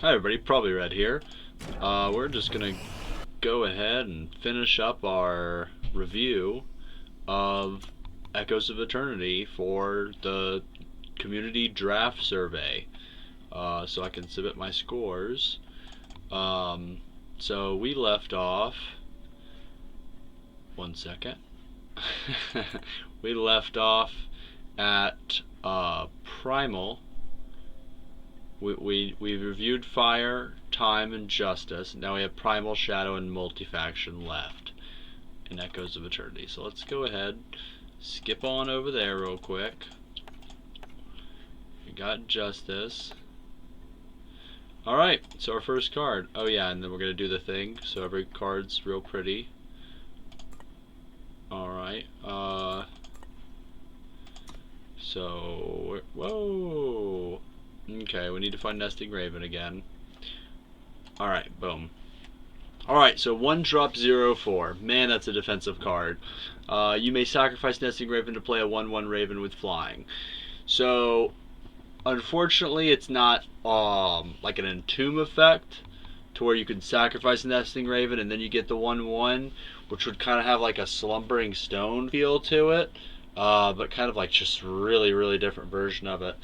Hi everybody, ProbablyRed here. We're just gonna go ahead and finish up our review of Echoes of Eternity for the community draft survey, so I can submit my scores. So we left off. One second. We left off at Primal. We reviewed Fire, Time, and Justice. Now we have Primal, Shadow, and Multifaction left in Echoes of Eternity. So let's go ahead, skip on over there real quick. We got Justice. Alright, so our first card. Oh yeah, and then we're going to do the thing, so every card's real pretty. Alright, so, whoa! Okay, we need to find Nesting Raven again. Alright, boom. Alright, so 1-drop 0/4. Man, that's a defensive card. You may sacrifice Nesting Raven to play a 1/1 Raven with flying. So, unfortunately, it's not like an entomb effect to where you can sacrifice Nesting Raven and then you get the 1/1, which would kind of have like a Slumbering Stone feel to it. But kind of like just really different version of it.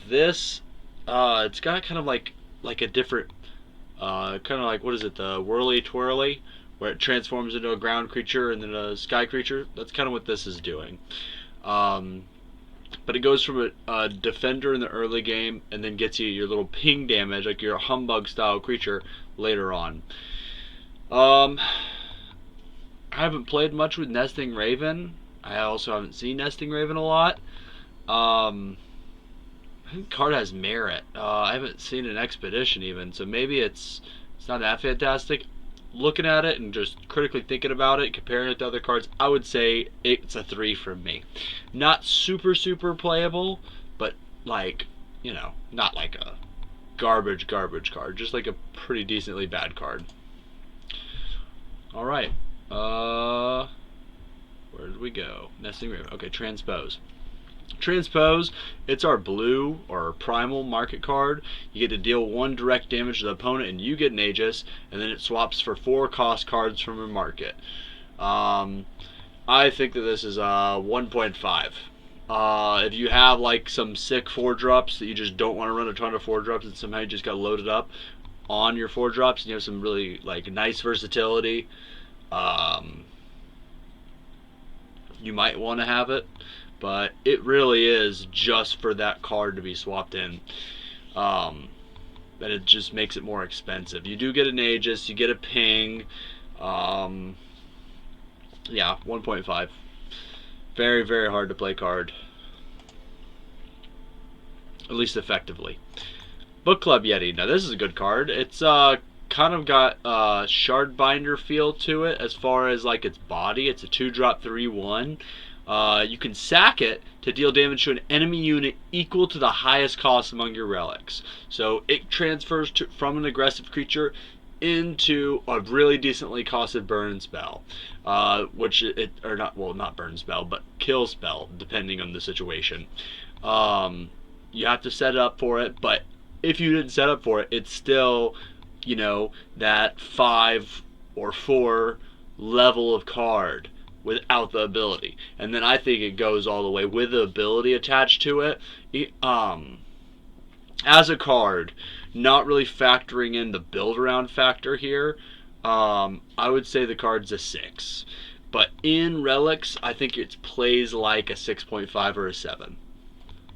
This, it's got kind of like a different, kind of like, what is it, the Whirly Twirly, where it transforms into a ground creature and then a sky creature. That's kind of what this is doing. But it goes from a defender in the early game and then gets you your little ping damage, like your Humbug style creature, later on. I haven't played much with Nesting Raven. I also haven't seen Nesting Raven a lot. I think the card has merit. I haven't seen an expedition even, so maybe it's not that fantastic. Looking at it and just critically thinking about it, comparing it to other cards, I would say it's a 3 from me. Not super playable, but like, you know, not like a garbage card, just like a pretty decently bad card. All right. Where did we go? Nesting Raven. Okay, Transpose. Transpose, it's our blue or Primal market card. You get to deal 1 direct damage to the opponent and you get an Aegis, and then it swaps for 4 cost cards from your market. I think that this is 1.5. If you have like some sick 4-drops that you just don't want to run a ton of 4-drops and somehow you just got loaded up on your 4-drops and you have some really like nice versatility, you might want to have it, but it really is just for that card to be swapped in. But it just makes it more expensive. You do get an Aegis, you get a ping. Yeah, 1.5. Very hard to play card, at least effectively. Book Club Yeti. Now this is a good card. It's kind of got Shardbinder feel to it as far as like its body. It's a 2-drop 3/1. You can sack it to deal damage to an enemy unit equal to the highest cost among your relics. So it transfers from an aggressive creature into a really decently costed burn spell, not burn spell, but kill spell, depending on the situation. You have to set up for it, but if you didn't set up for it, it's still, you know, that 5 or 4 level of card without the ability. And then I think it goes all the way with the ability attached to it. As a card, not really factoring in the build around factor here, I would say the card's a 6. But in relics, I think it plays like a 6.5 or a 7.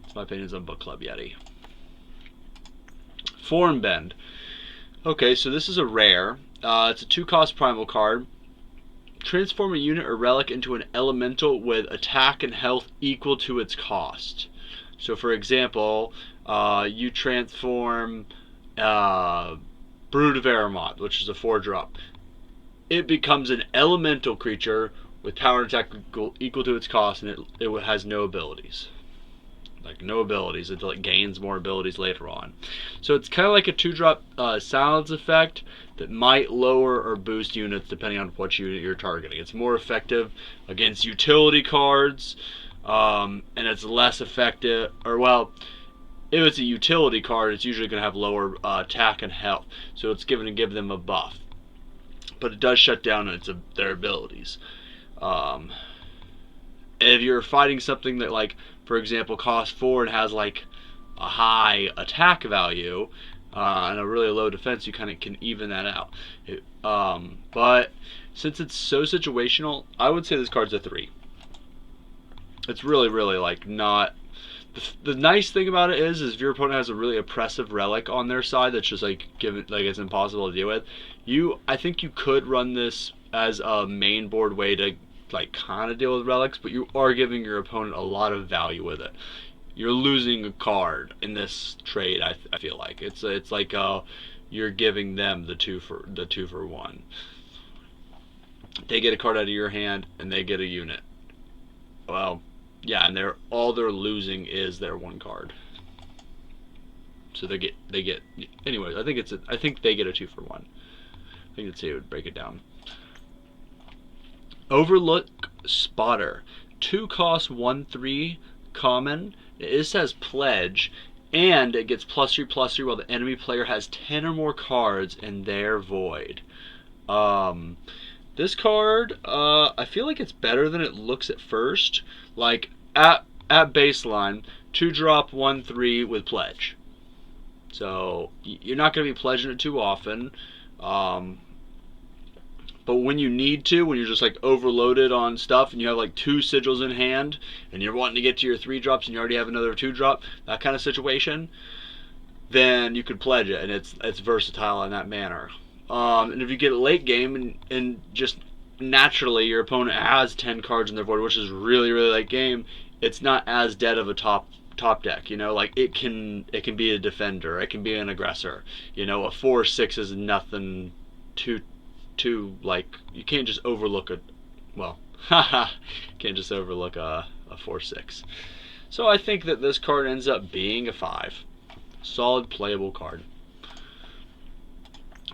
That's my opinions on Book Club Yeti. Form Bend. Okay, so this is a rare. It's a 2-cost primal card. Transform a unit or relic into an elemental with attack and health equal to its cost. So for example, you transform Brood of Aramont, which is a 4-drop. It becomes an elemental creature with power and attack equal to its cost, and it has no abilities. Like no abilities until it gains more abilities later on. So it's kind of like a 2-drop silence effect that might lower or boost units depending on what unit you're targeting. It's more effective against utility cards, and it's less effective, or well, if it's a utility card, it's usually going to have lower attack and health, so it's going to give them a buff. But it does shut down their abilities. If you're fighting something that, like, for example, costs 4 and has like a high attack value and a really low defense, you kind of can even that out. But since it's so situational, I would say this card's a 3. It's really, really like not. The nice thing about it is if your opponent has a really oppressive relic on their side that's just like it's impossible to deal with, I think you could run this as a main board way to like kind of deal with relics, but you are giving your opponent a lot of value with it. You're losing a card in this trade. I feel like it's like you're giving them the two for 1. They get a card out of your hand and they get a unit. Well, yeah, and all they're losing is their 1 card. So they get anyways, I think they get a 2 for 1. I think that's how you would break it down. Overlook Spotter. 2 cost 1/3 common. It says pledge, and it gets +3/+3 while the enemy player has 10 or more cards in their void. This card, I feel like it's better than it looks at first. Like at baseline, 2-drop 1/3 with pledge. So you're not going to be pledging it too often. But when you need to, when you're just like overloaded on stuff and you have like 2 sigils in hand and you're wanting to get to your 3-drops and you already have another 2-drop, that kind of situation, then you could pledge it, and it's versatile in that manner. And if you get late game and just naturally your opponent has 10 cards in their board, which is really, really late game, it's not as dead of a top deck, you know, like it can be a defender, it can be an aggressor, you know. A 4/6 is nothing too like, you can't just overlook a, well, can't just overlook a 4/6. So I think that this card ends up being a 5. Solid playable card.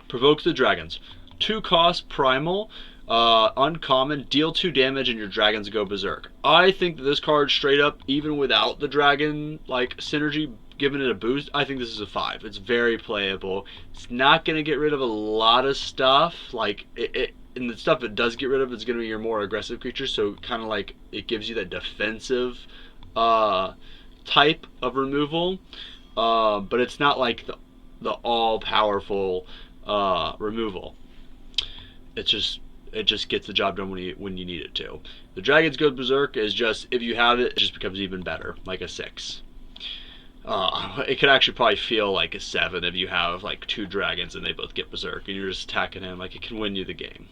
Provokes the Dragons. 2 cost Primal, uncommon, deal 2 damage and your dragons go berserk. I think that this card straight up, even without the dragon like synergy giving it a boost, I think this is a 5. It's very playable. It's not going to get rid of a lot of stuff. Like and the stuff it does get rid of is going to be your more aggressive creatures, so kind of like it gives you that defensive type of removal. But it's not like the all-powerful removal. It just gets the job done when you need it to. The Dragon's Go Berserk is just, if you have it, it just becomes even better, like a 6. It could actually probably feel like a 7 if you have like 2 dragons and they both get berserk and you're just attacking him. Like, it can win you the game.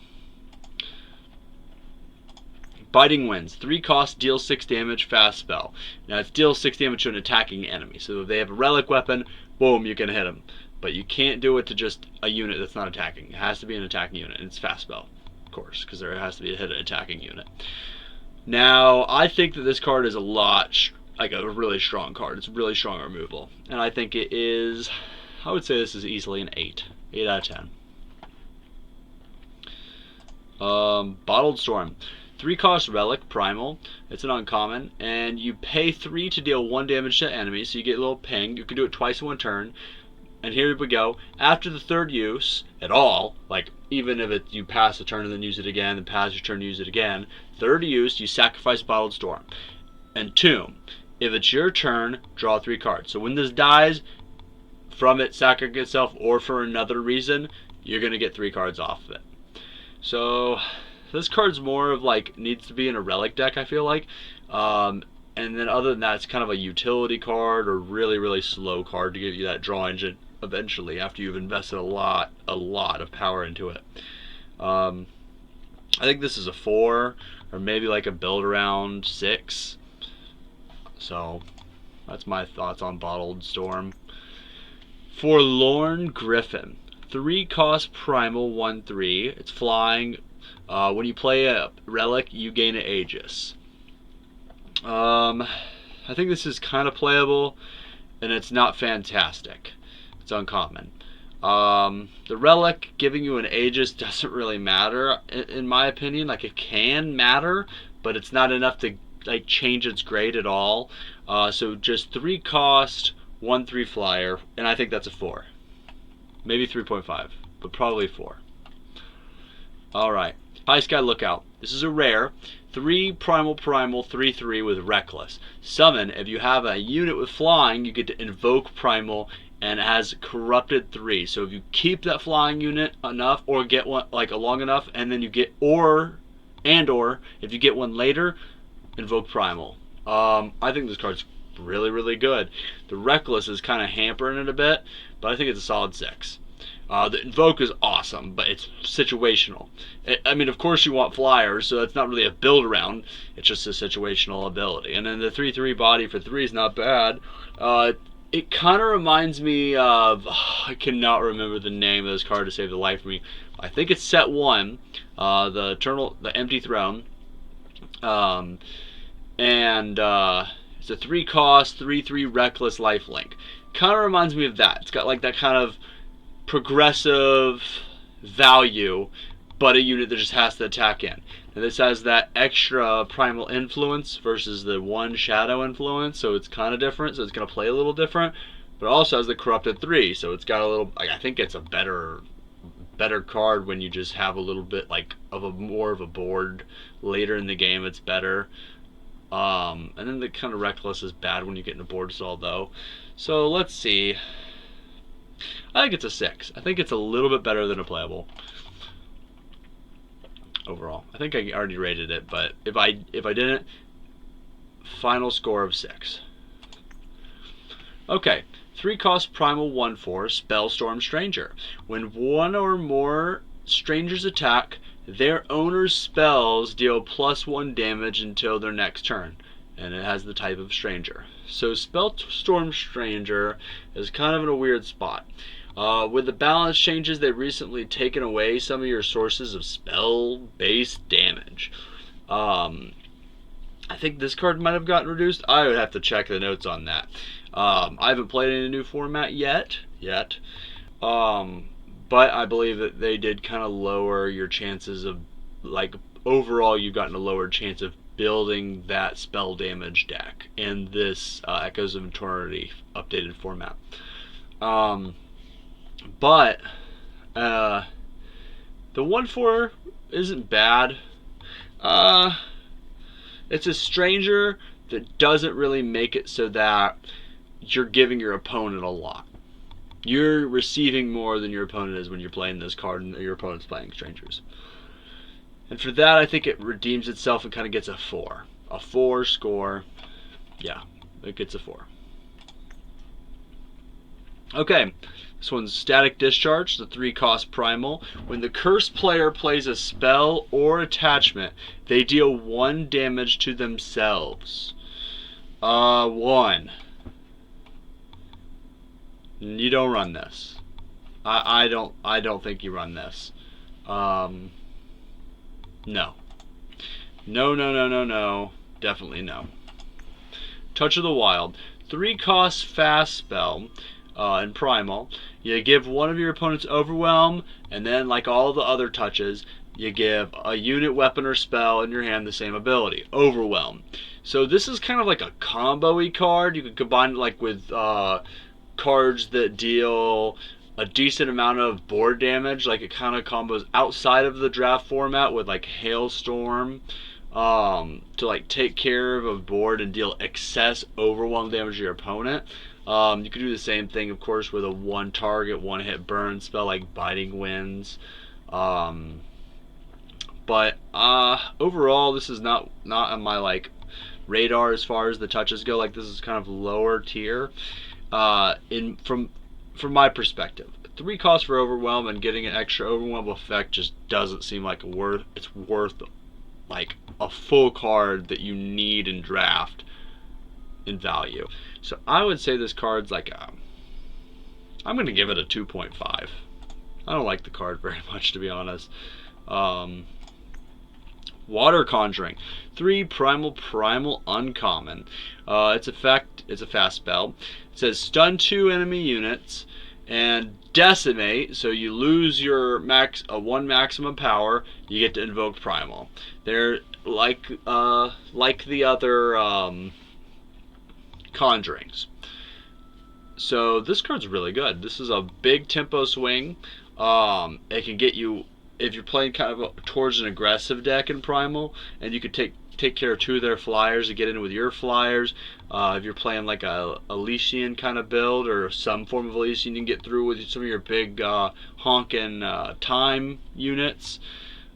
Biting Winds. 3 cost, deal 6 damage, fast spell. Now it's deal 6 damage to an attacking enemy. So if they have a relic weapon, boom, you can hit them. But you can't do it to just a unit that's not attacking. It has to be an attacking unit, and it's fast spell, of course, because there has to be a hit an attacking unit. Now, I think that this card is like a really strong card. It's really strong removal. And I think it is, I would say this is easily an 8. 8 out of 10. Bottled Storm. 3 cost relic, primal. It's an uncommon. And you pay 3 to deal 1 damage to enemies. So you get a little ping. You can do it twice in 1 turn. And here we go. After the 3rd use at all, like even if you pass a turn and then use it again, then pass your turn and use it again, 3rd use, you sacrifice Bottled Storm. And tomb. If it's your turn, draw 3 cards. So when this dies, from it sacrificing itself or for another reason, you're going to get 3 cards off of it. So this card's more of like, needs to be in a relic deck, I feel like. And then other than that, it's kind of a utility card or really, really slow card to give you that draw engine eventually after you've invested a lot of power into it. I think this is a 4 or maybe like a build around 6. So that's my thoughts on Bottled Storm. Forlorn Griffin. 3 cost primal, 1/3. It's flying. When you play a relic, you gain an Aegis. I think this is kind of playable, and it's not fantastic. It's uncommon. The relic giving you an Aegis doesn't really matter, in my opinion. Like, it can matter, but it's not enough to like change its grade at all. So just 3 cost, 1/3 flyer, and I think that's a 4. Maybe 3.5, but probably 4. Alright. High Sky Lookout. This is a rare. 3 primal 3/3 with Reckless. Summon, if you have a unit with flying, you get to invoke primal, and it has corrupted 3. So if you keep that flying unit enough, or get one like long enough, and then you get or if you get one later, invoke primal. I think this card's really, really good. The Reckless is kind of hampering it a bit, but I think it's a solid 6. The Invoke is awesome, but it's situational. I mean, of course you want flyers, so it's not really a build around. It's just a situational ability. And then the 3/3 body for 3 is not bad. It kind of reminds me of... I cannot remember the name of this card to save the life of me. I think it's set 1, the Empty Throne. It's a 3 cost, 3/3 Reckless lifelink. Kind of reminds me of that. It's got like that kind of progressive value, but a unit that just has to attack in. And this has that extra primal influence versus the 1 shadow influence, so it's kind of different, so it's going to play a little different, but it also has the corrupted 3, so it's got a little, I think it's a better card when you just have a little bit like of a more of a board later in the game. It's better. And then the kind of Reckless is bad when you get into board stall though. So let's see. I think it's a 6. I think it's a little bit better than a playable overall. I think I already rated it, but if I didn't, final score of 6. Okay, 3 cost primal 1/4 Spellstorm Stranger. When 1 or more strangers attack, their owner's spells deal +1 damage until their next turn, and it has the type of stranger. So Spellstorm Stranger is kind of in a weird spot. With the balance changes, they've recently taken away some of your sources of spell-based damage. I think this card might have gotten reduced. I would have to check the notes on that. I haven't played in a new format yet. But I believe that they did kind of lower your chances of, like, overall you've gotten a lower chance of building that spell damage deck in this Echoes of Eternity updated format. But the 1/4 isn't bad. It's a stranger that doesn't really make it so that you're giving your opponent a lot. You're receiving more than your opponent is when you're playing this card and your opponent's playing strangers. And for that, I think it redeems itself and kind of gets a 4. A 4 score. Yeah, it gets a 4. Okay, this one's Static Discharge, the 3 cost primal. When the cursed player plays a spell or attachment, they deal 1 damage to themselves. 1. You don't run this. I don't think you run this. No. No. Definitely no. Touch of the Wild. 3 cost fast spell in primal. You give one of your opponent's Overwhelm, and then like all the other touches, you give a unit, weapon, or spell in your hand the same ability. Overwhelm. So this is kind of like a combo-y card. You could combine it like with cards that deal a decent amount of board damage. Like it kind of combos outside of the draft format with like Hailstorm to like take care of a board and deal excess overwhelm damage to your opponent. You could do the same thing, of course, with a 1 target, 1 hit burn spell like Biting Winds. But overall, this is not on my like radar as far as the touches go. Like this is kind of lower tier. From my perspective, 3 costs for Overwhelm and getting an extra Overwhelm effect just doesn't seem like it's worth like a full card that you need in draft in value. So I would say this card's like I'm going to give it a 2.5. I don't like the card very much, to be honest. Water Conjuring. 3 primal uncommon. Its effect, it's a fast spell. It says stun 2 enemy units and decimate, so you lose your 1 maximum power. You get to invoke primal. They're like the other Conjurings. So this card's really good. This is a big tempo swing. It can get you, if you're playing kind of towards an aggressive deck in Primal, and you could take care of 2 of their flyers and get in with your flyers. If you're playing like a Elysian kind of build or some form of Elysian, you can get through with some of your big honking time units.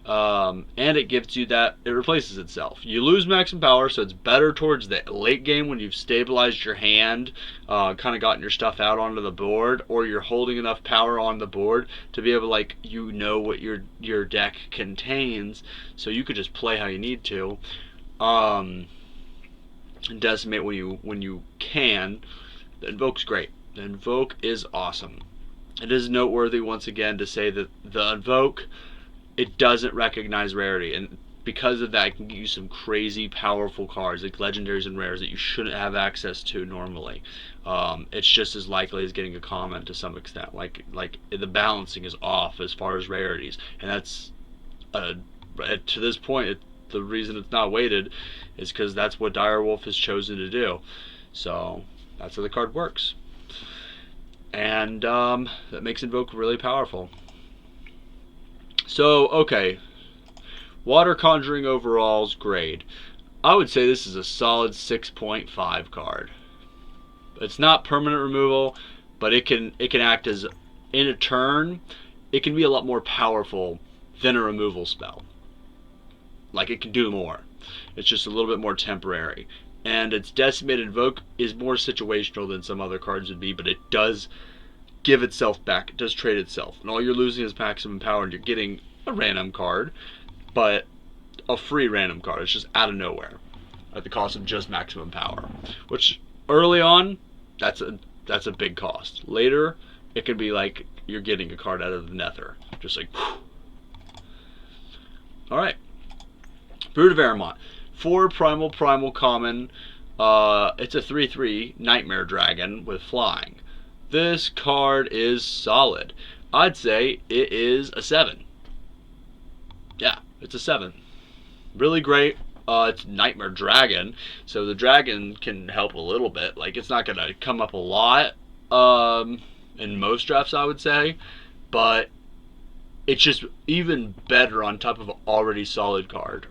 And it gives you that, it replaces itself. You lose maximum power, so it's better towards the late game when you've stabilized your hand, kind of gotten your stuff out onto the board, or you're holding enough power on the board to be able to, like, you know what your deck contains, so you could just play how you need to. And decimate when you can. The Invoke's great. The Invoke is awesome. It is noteworthy once again to say that the Invoke, it doesn't recognize rarity, and because of that, it can give you some crazy powerful cards like legendaries and rares that you shouldn't have access to normally. It's just as likely as getting a common to some extent. Like the balancing is off as far as rarities, and that's to this point, the reason it's not weighted is because that's what Direwolf has chosen to do. So that's how the card works, and that makes Invoke really powerful. So, okay, Water Conjuring overall's grade. I would say this is a solid 6.5 card. It's not permanent removal, but it can act as, in a turn, it can be a lot more powerful than a removal spell. Like, it can do more. It's just a little bit more temporary. And its Decimated Invoke is more situational than some other cards would be, but it does give itself back. It does trade itself, and all you're losing is maximum power, and you're getting a random card, but a free random card. It's just out of nowhere at the cost of just maximum power, which early on, that's a big cost. Later, it can be like you're getting a card out of the nether, just like whew. All right, Brood of Aramont, 4 Primal Common. It's a 3/3 Nightmare Dragon with flying. This card is solid. I'd say it is a 7. Yeah, it's a 7. Really great. It's Nightmare Dragon, so the dragon can help a little bit. Like, it's not going to come up a lot in most drafts, I would say, but it's just even better on top of an already solid card.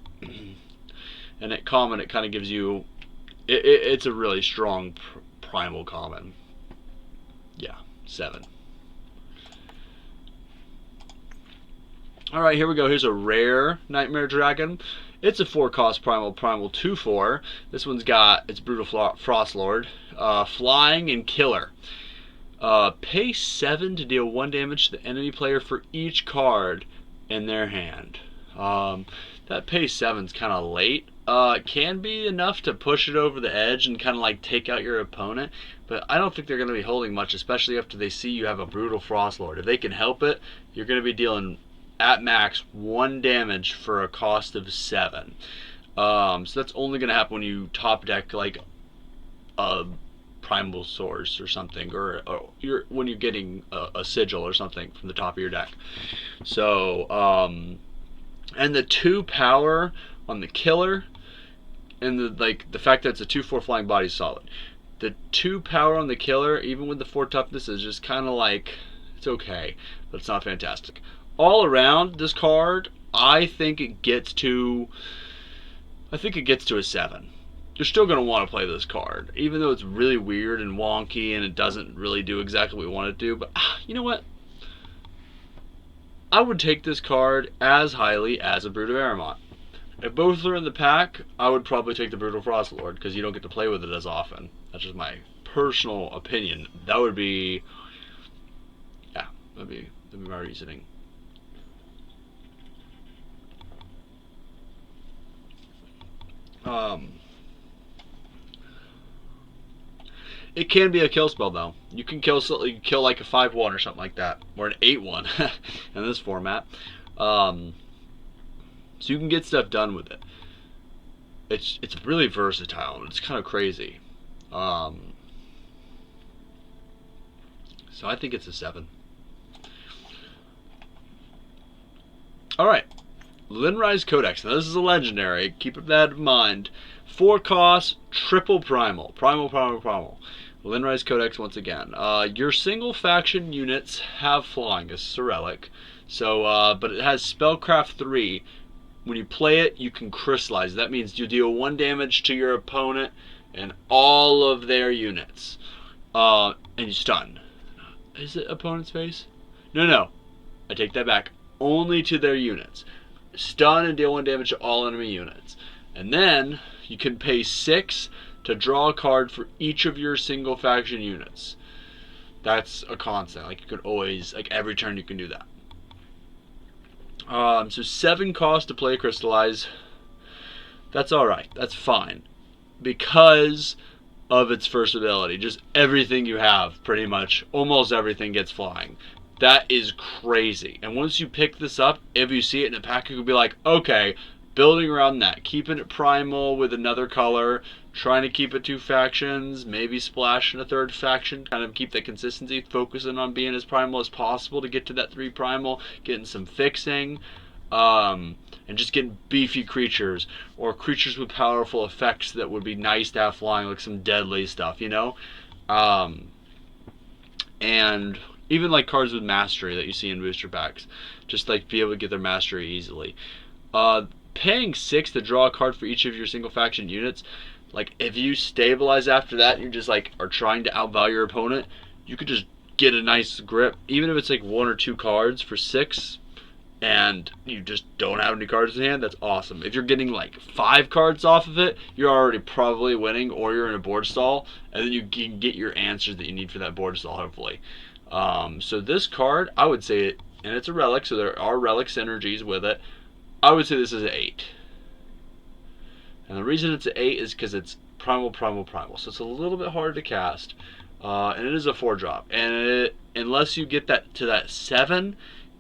And at common, it kind of gives you, it's a really strong Primal Common. Yeah, 7. Alright, here we go. Here's a rare Nightmare Dragon. It's a 4-cost Primal 2/4. This one's got its Brutal Frostlord, Flying, and Killer. Pay 7 to deal 1 damage to the enemy player for each card in their hand. That pay 7's kind of late. It can be enough to push it over the edge and kind of like take out your opponent, but I don't think they're going to be holding much, especially after they see you have a Brutal Frostlord. If they can help it, you're going to be dealing at max 1 damage for a cost of 7. So that's only going to happen when you top deck like a Primal Source or something, or when you're getting a Sigil or something from the top of your deck. So, and the 2 power on the Killer, and the fact that it's a 2/4 flying body is solid. The 2 power on the Killer, even with the 4 toughness, is just kind of like, it's okay, but it's not fantastic. All around, this card, I think it gets to a 7. You're still going to want to play this card, even though it's really weird and wonky and it doesn't really do exactly what we want it to do. But you know what? I would take this card as highly as a Brood of Aramont. If both are in the pack, I would probably take the Brutal Frostlord because you don't get to play with it as often. That's just my personal opinion. That would be, yeah, that'd be my reasoning. It can be a kill spell though. You can kill like a 5/1 or something like that, or an 8/1 in this format. So you can get stuff done with it. It's really versatile and it's kind of crazy. So I think it's a 7. All right, Lin Rise Codex. Now this is a legendary. Keep that in mind. 4 costs, triple primal. Primal. Lin Rise Codex once again. Your single faction units have flying. This is a relic. So, but it has Spellcraft 3. When you play it, you can crystallize. That means you deal 1 damage to your opponent and all of their units. And you stun. Is it opponent's face? No. I take that back. Only to their units. Stun and deal 1 damage to all enemy units. And then you can pay 6 to draw a card for each of your single faction units. That's a constant. Like, you can always, like, every turn you can do that. So 7 cost to play Crystallize. That's alright. That's fine. Because of its first ability. Just everything you have, pretty much. Almost everything gets flying. That is crazy. And once you pick this up, if you see it in a pack, you could be like, okay, building around that. Keeping it primal with another color. Trying to keep it 2 factions, maybe splash in a 3rd faction, kind of keep that consistency, focusing on being as primal as possible to get to that 3 primal, getting some fixing, and just getting beefy creatures, or creatures with powerful effects that would be nice to have flying, like some deadly stuff, you know? And even like cards with mastery that you see in booster packs, just like be able to get their mastery easily. Paying 6 to draw a card for each of your single faction units, like, if you stabilize after that and you just, like, are trying to outvalue your opponent, you could just get a nice grip. Even if it's, like, 1 or 2 cards for 6 and you just don't have any cards in hand, that's awesome. If you're getting, like, 5 cards off of it, you're already probably winning, or you're in a board stall, and then you can get your answers that you need for that board stall, hopefully. So this card, I would say, and it's a relic, so there are relic synergies with it, I would say this is an 8. And the reason it's an 8 is because it's primal. So it's a little bit harder to cast. And it is a 4-drop. And unless you get that to that 7,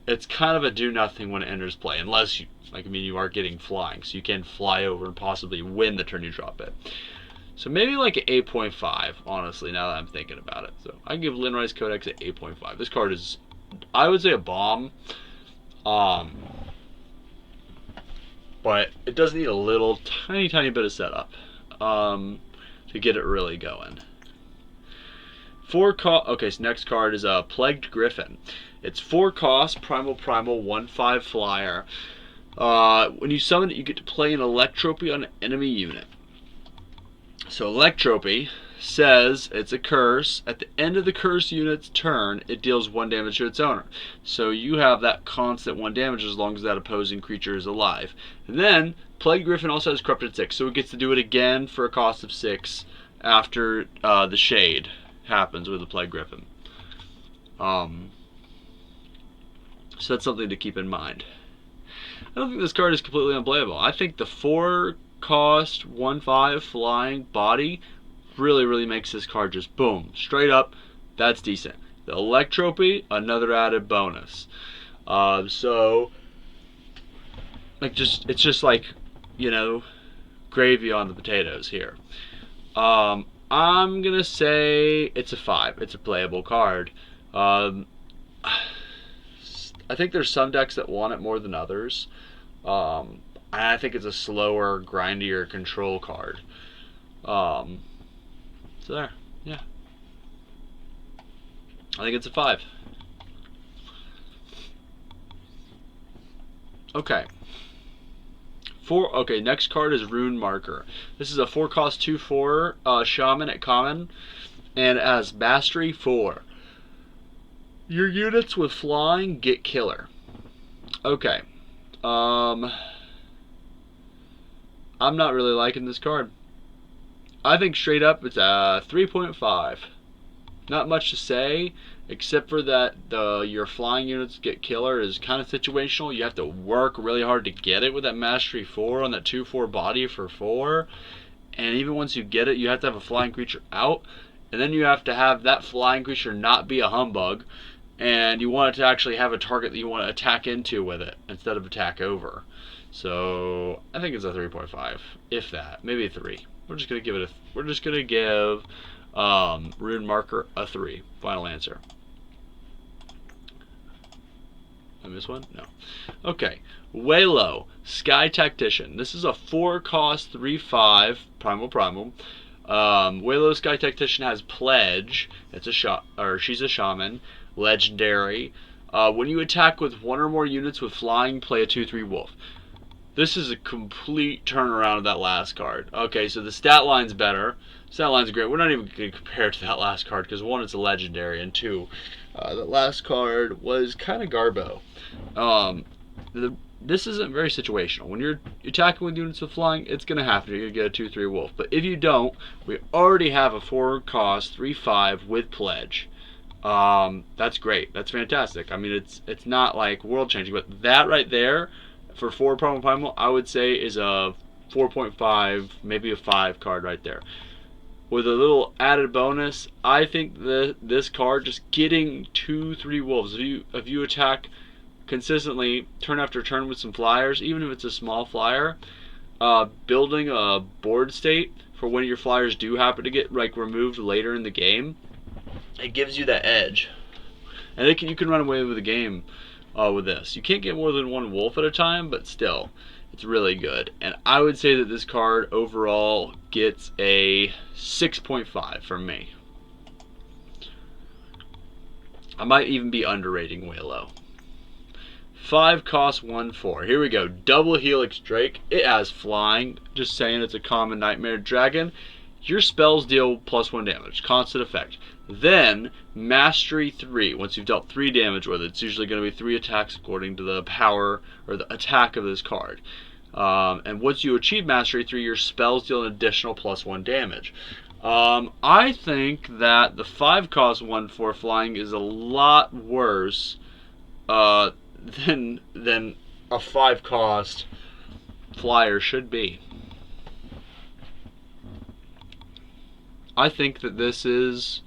it's kind of a do-nothing when it enters play. Unless you, you are getting flying. So you can fly over and possibly win the turn you drop it. So maybe like an 8.5, honestly, now that I'm thinking about it. So I give Lin Rise Codex an 8.5. This card is, I would say, a bomb. But it does need a little tiny bit of setup to get it really going. 4 cost. Okay, so next card is a Plagued Griffin. It's 4 cost, primal, 1/5 flyer. When you summon it, you get to play an Electropy on an enemy unit. So Electropy says it's a curse. At the end of the curse unit's turn, it deals 1 damage to its owner. So you have that constant 1 damage as long as that opposing creature is alive. And then Plague Griffin also has Corrupted 6, so it gets to do it again for a cost of 6 after the shade happens with the Plague Griffin. So that's something to keep in mind. I don't think this card is completely unplayable. I think the 4 cost 1/5 flying body really makes this card just boom, straight up. That's decent. The Electropy, another added bonus. So like it's just like, you know, gravy on the potatoes here. I'm gonna say it's a 5. It's a playable card. I think there's some decks that want it more than others. I think it's a slower, grindier control card. So there, yeah. I think it's a 5. Okay. Okay, next card is Rune Marker. This is a 4 cost 2/4 shaman at common, and it has mastery 4. Your units with flying get killer. Okay. I'm not really liking this card. I think straight up it's a 3.5. Not much to say, except for that your flying units get killer is kind of situational. You have to work really hard to get it with that mastery 4 on that 2/4 body for 4. And even once you get it, you have to have a flying creature out. And then you have to have that flying creature not be a humbug. And you want it to actually have a target that you want to attack into with it instead of attack over. So I think it's a 3.5, if that, maybe a 3. We're just gonna give Rune Marker a 3. Final answer. I miss one? No. Okay. Waylow Sky Technician. This is a 4 cost 3/5 primal. Waylow Sky Technician has Pledge. It's she's a shaman. Legendary. When you attack with one or more units with flying, play a 2/3 wolf. This is a complete turnaround of that last card. Okay, so the stat line's better. Stat line's great. We're not even going to compare it to that last card because one, it's a legendary, and two, that last card was kind of garbo. This isn't very situational. When you're attacking with units with flying, it's going to happen. You're going to get a 2/3 wolf. But if you don't, we already have a 4-cost 3/5 with Pledge. That's great. That's fantastic. I mean, it's not like world changing, but that right there for 4 Primal, I would say is a 4.5, maybe a 5 card right there. With a little added bonus, I think this card, just getting 2/3 wolves, if you attack consistently turn after turn with some flyers, even if it's a small flyer, building a board state for when your flyers do happen to get like removed later in the game, it gives you that edge, and you can run away with the game with this. You can't get more than 1 wolf at a time, but still, it's really good. And I would say that this card overall gets a 6.5 from me. I might even be underrating Waylow. 5 cost 1/4. Here we go. Double Helix Drake. It has flying. Just saying, it's a common nightmare dragon. Your spells deal +1 damage. Constant effect. Then, Mastery 3. Once you've dealt 3 damage with it, it's usually going to be 3 attacks according to the power or the attack of this card. And once you achieve Mastery 3, your spells deal an additional +1 damage. I think that the 5 cost 1/4 flying is a lot worse than a 5 cost flyer should be. I think this is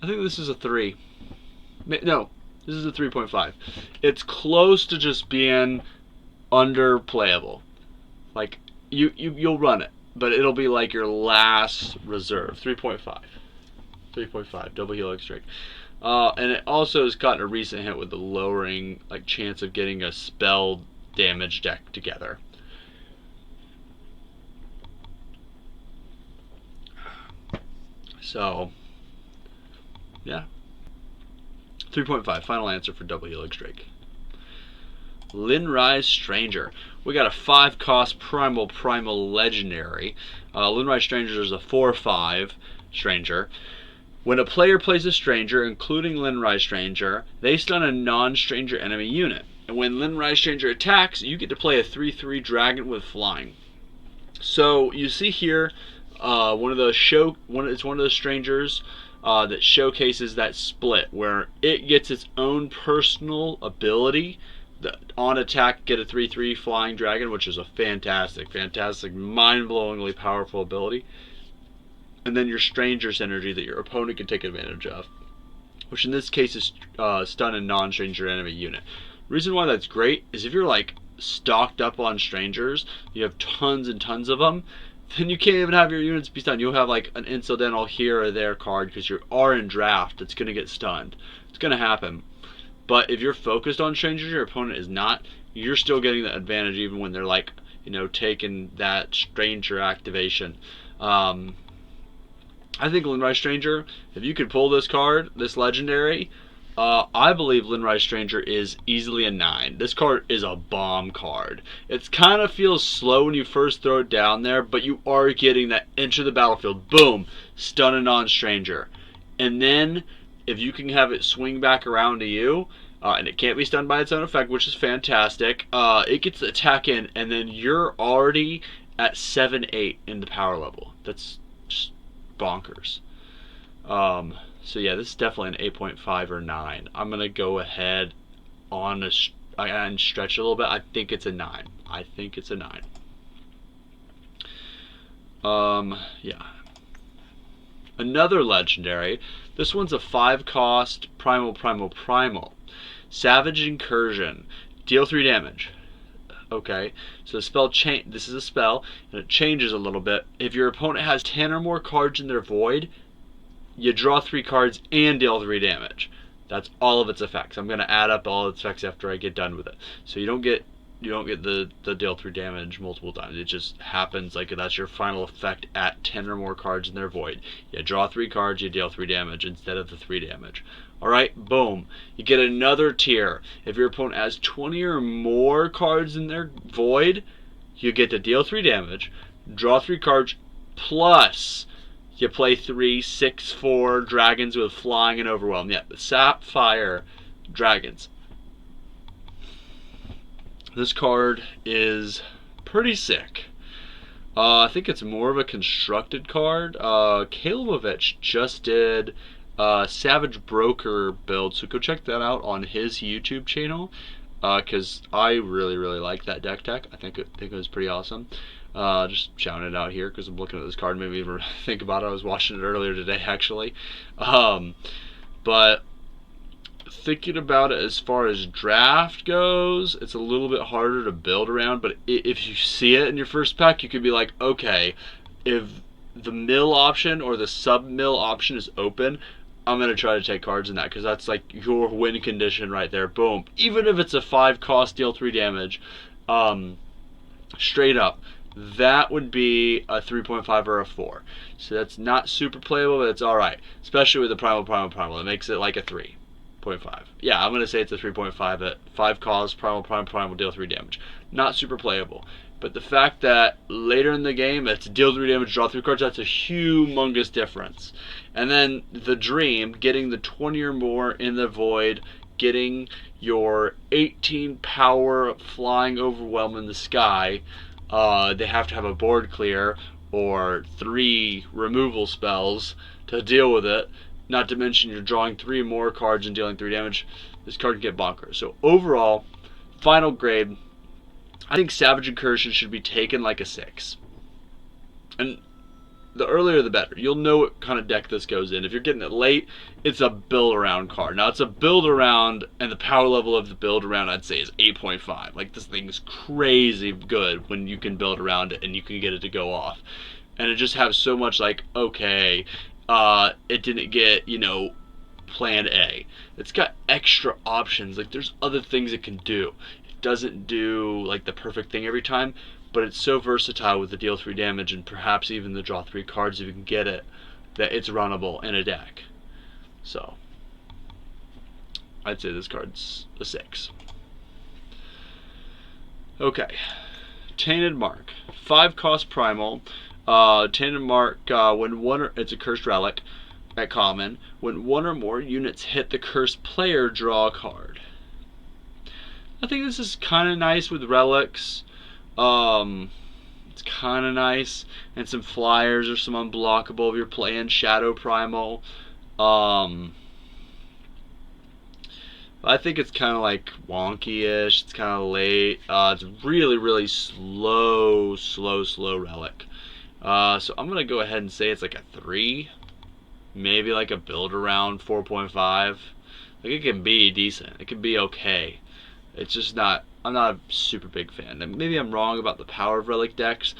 a 3. No, this is a 3.5. It's close to just being underplayable. Like you'll run it, but it'll be like your last reserve. 3.5. 3.5 double Helix Drake. And it also has gotten a recent hit with the lowering chance of getting a spell damage deck together. So, yeah. 3.5, final answer for double Helix Drake. Lin Rise Stranger. We got a 5 cost primal legendary. Lin Rise Stranger is a 4/5 stranger. When a player plays a stranger, including Lin Rise Stranger, they stun a non-stranger enemy unit. And when Lin Rise Stranger attacks, you get to play a 3/3 dragon with flying. So you see here, it's one of the strangers that showcases that split where it gets its own personal ability. On attack, get a 3/3 flying dragon, which is a fantastic, mind-blowingly powerful ability. And then your stranger synergy that your opponent can take advantage of, which in this case is stun a non-stranger enemy unit. The reason why that's great is if you're stocked up on strangers, you have tons and tons of them, then you can't even have your units be stunned. You'll have an incidental here or there card because you are in draft that's going to get stunned. It's going to happen. But if you're focused on strangers, your opponent is not, you're still getting the advantage even when they're taking that stranger activation. I think Lin Rise Stranger, if you could pull this card, this legendary, I believe Lin Rise Stranger is easily a 9. This card is a bomb card. It kind of feels slow when you first throw it down there, but you are getting that enter the battlefield, boom, stun a non-stranger. And then, if you can have it swing back around to you, and it can't be stunned by its own effect, which is fantastic, it gets the attack in, and then you're already at 7-8 in the power level. That's just bonkers. So yeah, this is definitely an 8.5 or 9. I'm gonna go ahead and stretch a little bit. I think it's a 9. Yeah. Another legendary. This one's a 5 cost primal. Savage Incursion. Deal 3 damage. Okay, so the spell this is a spell, and it changes a little bit. If your opponent has 10 or more cards in their void, you draw 3 cards and deal 3 damage. That's all of its effects. I'm going to add up all of its effects after I get done with it. So you don't get you don't get the deal 3 damage multiple times. It just happens like that's your final effect at 10 or more cards in their void. You draw 3 cards, you deal 3 damage instead of the 3 damage. Alright, boom. You get another tier. If your opponent has 20 or more cards in their void, you get to deal 3 damage, draw 3 cards, plus you play 3 6/4 dragons with flying and overwhelm. Yeah, the sapphire dragons. This card is pretty sick. I think it's more of a constructed card. Kalevovich just did Savage Broker build, so go check that out on his YouTube channel, because I really like that deck tech. I think it was pretty awesome. Just shouting it out here because I'm looking at this card, made me even think about it. I was watching it earlier today, actually. But thinking about it as far as draft goes, it's a little bit harder to build around, but if you see it in your first pack, you could be like, okay, if the mill option or the sub-mill option is open, I'm going to try to take cards in that, because that's like your win condition right there. Boom. Even if it's a 5 cost, deal 3 damage, straight up, that would be a 3.5 or a 4. So that's not super playable, but it's alright. Especially with the Primal. It makes it like a 3.5. Yeah, I'm going to say it's a 3.5 at 5 cost, Primal, deal 3 damage. Not super playable. But the fact that later in the game it's deal 3 damage, draw 3 cards, that's a humongous difference. And then the dream, getting the 20 or more in the void, getting your 18 power flying overwhelm in the sky. They have to have a board clear or 3 removal spells to deal with it. Not to mention you're drawing 3 more cards and dealing 3 damage. This card can get bonkers. So overall, final grade, I think Savage Incursion should be taken like a 6. And the earlier the better. You'll know what kind of deck this goes in. If you're getting it late, it's a build around card. Now it's a build around, and the power level of the build around I'd say is 8.5. Like, this thing's crazy good when you can build around it and you can get it to go off. And it just has so much like, okay, it didn't get, plan A. It's got extra options. Like, there's other things it can do. It doesn't do like the perfect thing every time, but it's so versatile with the deal 3 damage and perhaps even the draw 3 cards if you can get it, that it's runnable in a deck. So I'd say this card's a 6. Okay, Tainted Mark, 5 cost primal. Tainted Mark, it's a cursed relic at common. When 1 or more units hit the cursed player, draw a card. I think this is kind of nice with relics. It's kind of nice, and some flyers or some unblockable if you're playing Shadow Primal. I think it's kind of like wonky-ish. It's kind of late. It's really slow relic. So I'm gonna go ahead and say it's like a 3, maybe like a build around 4.5. Like, it can be decent. It can be okay. It's just not. I'm not a super big fan. And maybe I'm wrong about the power of relic decks.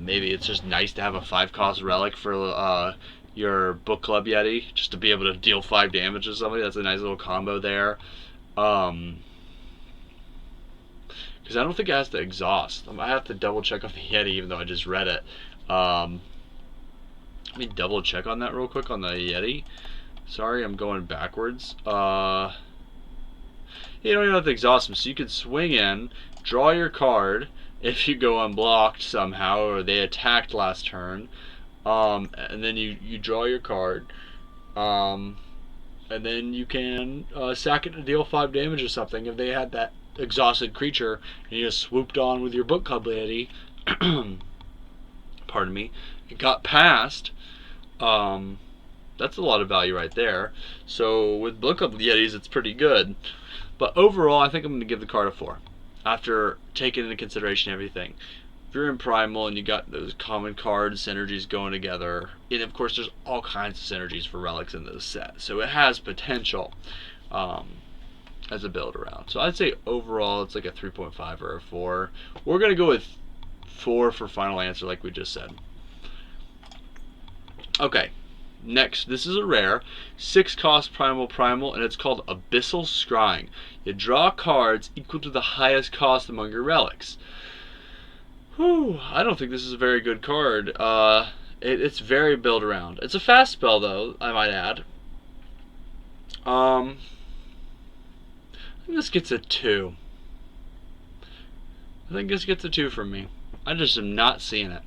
Maybe it's just nice to have a 5 cost relic for your book club Yeti, just to be able to deal 5 damage to somebody. That's a nice little combo there. Because I don't think it has to exhaust. I might have to double check on the Yeti, even though I just read it. Let me double check on that real quick on the Yeti. Sorry, I'm going backwards. You don't even have to exhaust them, so you can swing in, draw your card if you go unblocked somehow, or they attacked last turn, and then you draw your card, and then you can sack it to deal 5 damage or something if they had that exhausted creature, and you just swooped on with your book club Yeti, pardon me, it got past. That's a lot of value right there. So with book club Yetis, it's pretty good. But overall, I think I'm going to give the card a 4. After taking into consideration everything. If you're in Primal and you got those common card synergies going together, and of course there's all kinds of synergies for relics in this set, so it has potential as a build around. So I'd say overall it's like a 3.5 or a 4. We're going to go with 4 for final answer like we just said. Okay, Next, this is a rare, 6 cost primal, and it's called Abyssal Scrying. You draw cards equal to the highest cost among your relics. Whew, I don't think this is a very good card. It's very build around. It's a fast spell though, I might add. I think this gets a 2. I think this gets a 2 from me. I just am not seeing it.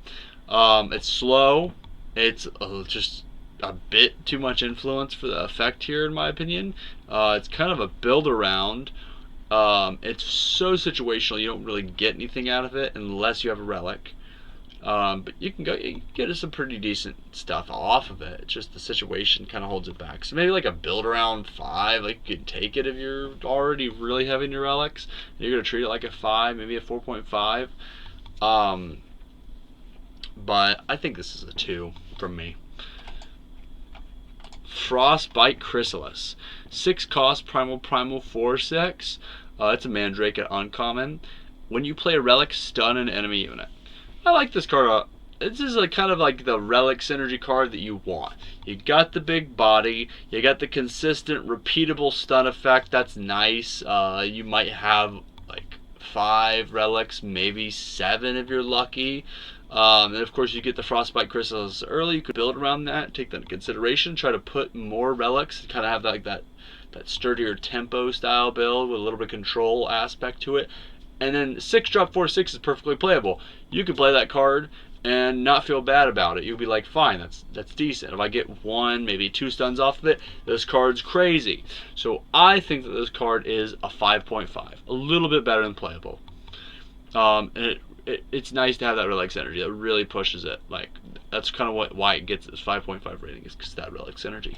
It's slow. It's just a bit too much influence for the effect here, in my opinion. It's kind of a build around. It's so situational, you don't really get anything out of it unless you have a relic. But you can get some pretty decent stuff off of it. It's just the situation kind of holds it back. So maybe like a build around 5, like you can take it if you're already really heavy in your relics. You're gonna treat it like a 5, maybe a 4.5. But I think this is a 2 from me. Frostbite Chrysalis, 6 cost primal 4/6. It's a Mandrake at uncommon. When you play a relic, stun an enemy unit. I like this card. This is kind of like the relic synergy card that you want. You got the big body, you got the consistent, repeatable stun effect. That's nice. You might have like 5 relics, maybe 7 if you're lucky. And of course, you get the Frostbite Chrysalis early. You could build around that, take that into consideration, try to put more relics, kind of have like that sturdier tempo style build with a little bit of control aspect to it. And then 6 drop 4/6 is perfectly playable. You could play that card and not feel bad about it. You'll be like, fine, that's decent. If I get 1, maybe 2 stuns off of it, this card's crazy. So I think that this card is a 5.5, a little bit better than playable. And it's nice to have that relic synergy. That really pushes it. Like, that's kind of why it gets this 5.5 rating, is because that relic synergy.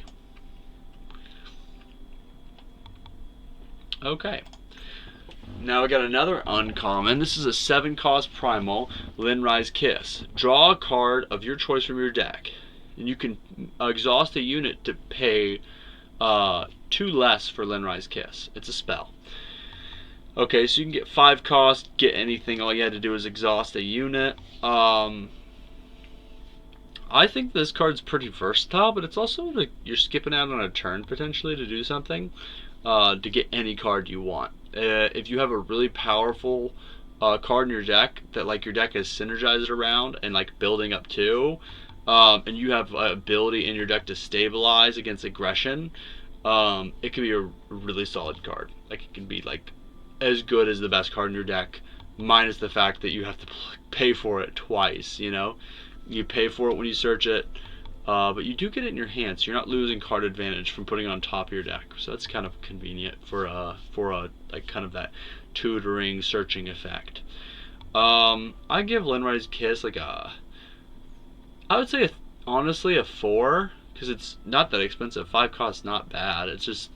Okay. Now we got another uncommon. This is a 7 cost primal, Lin Rise Kiss. Draw a card of your choice from your deck, and you can exhaust a unit to pay 2 less for Lin Rise Kiss. It's a spell. Okay, so you can get 5 cost, get anything. All you had to do is exhaust a unit. I think this card's pretty versatile, but it's also like you're skipping out on a turn potentially to do something, to get any card you want. If you have a really powerful card in your deck that like your deck is synergized around and like building up to, and you have an ability in your deck to stabilize against aggression, it can be a really solid card. Like, it can be like as good as the best card in your deck, minus the fact that you have to pay for it twice. You know, you pay for it when you search it, but you do get it in your hand, so you're not losing card advantage from putting it on top of your deck. So that's kind of convenient for a like kind of that tutoring searching effect. I give Lin Rise Kiss like I would say honestly a 4, because it's not that expensive. 5 costs not bad. It's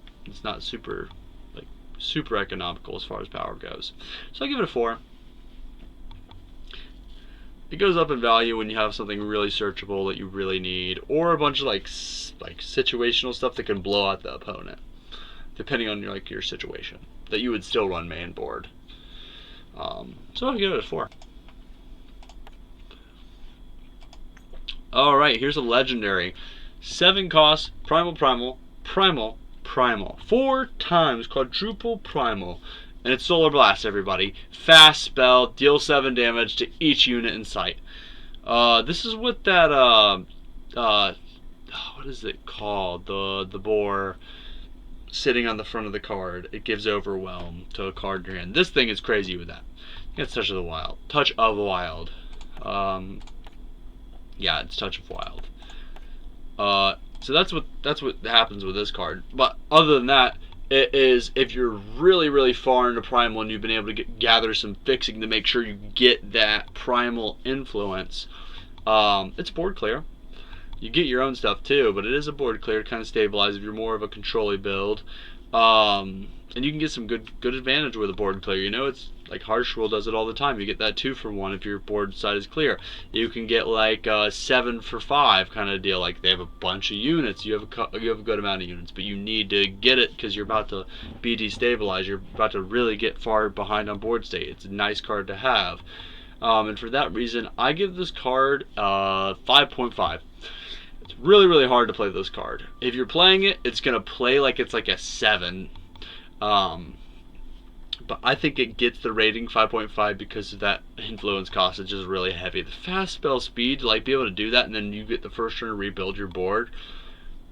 not super economical as far as power goes. So I give it a 4. It goes up in value when you have something really searchable that you really need, or a bunch of like situational stuff that can blow out the opponent, depending on your situation, that you would still run main board. So I'll give it a 4. Alright, here's a legendary. 7 cost, primal. 4 times quadruple primal. And it's Solar Blast, everybody. Fast spell, deal 7 damage to each unit in sight. This is with that, what is it called? The boar sitting on the front of the card. It gives overwhelm to a card in your hand. This thing is crazy with that. It's Touch of the Wild. Touch of Wild. Yeah, it's Touch of Wild. So that's what happens with this card. But other than that, it is if you're really far into primal and you've been able to gather some fixing to make sure you get that primal influence. It's board clear. You get your own stuff too, but it is a board clear to kind of stabilize if you're more of a control-y build. And you can get some good advantage with a board clear. You know, it's like Harsh Rule does it all the time. You get that 2 for 1 if your board side is clear. You can get like a 7 for 5 kind of deal. Like, they have a bunch of units. You have a good amount of units, but you need to get it because you're about to be destabilized. You're about to really get far behind on board state. It's a nice card to have. And for that reason, I give this card 5.5. It's really, really hard to play this card. If you're playing it, it's going to play like it's like a 7. But I think it gets the rating 5.5 because of that influence cost. It's just really heavy. The fast spell speed, to like be able to do that, and then you get the first turn to rebuild your board,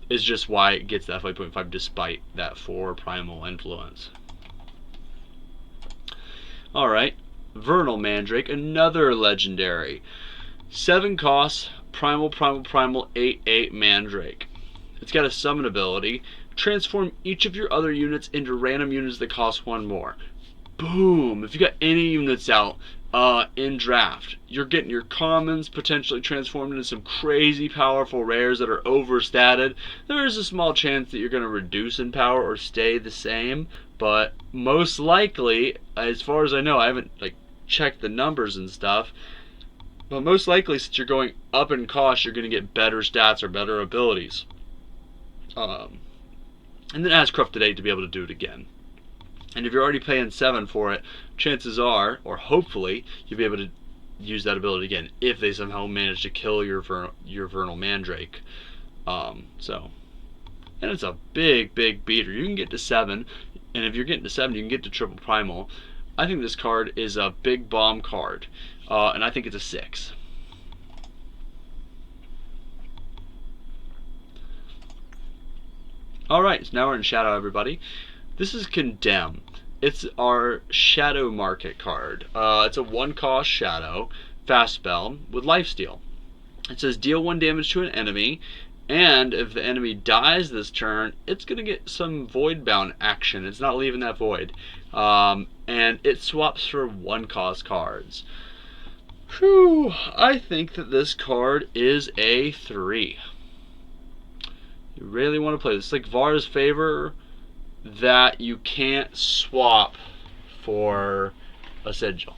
is just why it gets that 5.5 despite that 4 primal influence. Alright, Vernal Mandrake, another legendary. 7 costs, primal, 8/8 Mandrake. It's got a summon ability. Transform each of your other units into random units that cost 1 more. Boom! If you got any units out in draft, you're getting your commons potentially transformed into some crazy powerful rares that are overstated. There is a small chance that you're going to reduce in power or stay the same, but most likely, as far as I know, I haven't like checked the numbers and stuff, but most likely since you're going up in cost, you're going to get better stats or better abilities. And then ask Corrupted 8 to be able to do it again. And if you're already paying 7 for it, chances are, or hopefully, you'll be able to use that ability again if they somehow manage to kill your Vernal Mandrake. And it's a big, big beater. You can get to 7, and if you're getting to 7, you can get to triple primal. I think this card is a big bomb card, and I think it's a 6. Alright, so now we're in Shadow, everybody. This is Condemn. It's our Shadow Market card. It's a 1-cost Shadow, fast spell, with lifesteal. It says deal 1 damage to an enemy, and if the enemy dies this turn, it's going to get some Voidbound action. It's not leaving that void. And it swaps for 1-cost cards. Whew, I think that this card is a 3. You really want to play this. It's like Var's Favor that you can't swap for a sigil.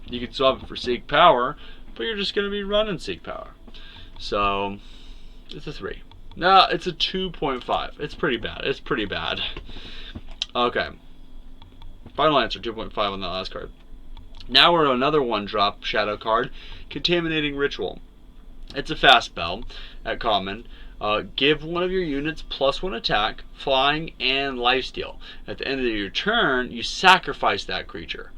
You can swap it for Seek Power, but you're just going to be running Seek Power. So, it's a 3. No, it's a 2.5. It's pretty bad. It's pretty bad. Okay. Final answer, 2.5 on that last card. Now we're on another 1-drop Shadow card, Contaminating Ritual. It's a fast spell at common. Give one of your units +1 attack, flying, and lifesteal. At the end of your turn, you sacrifice that creature.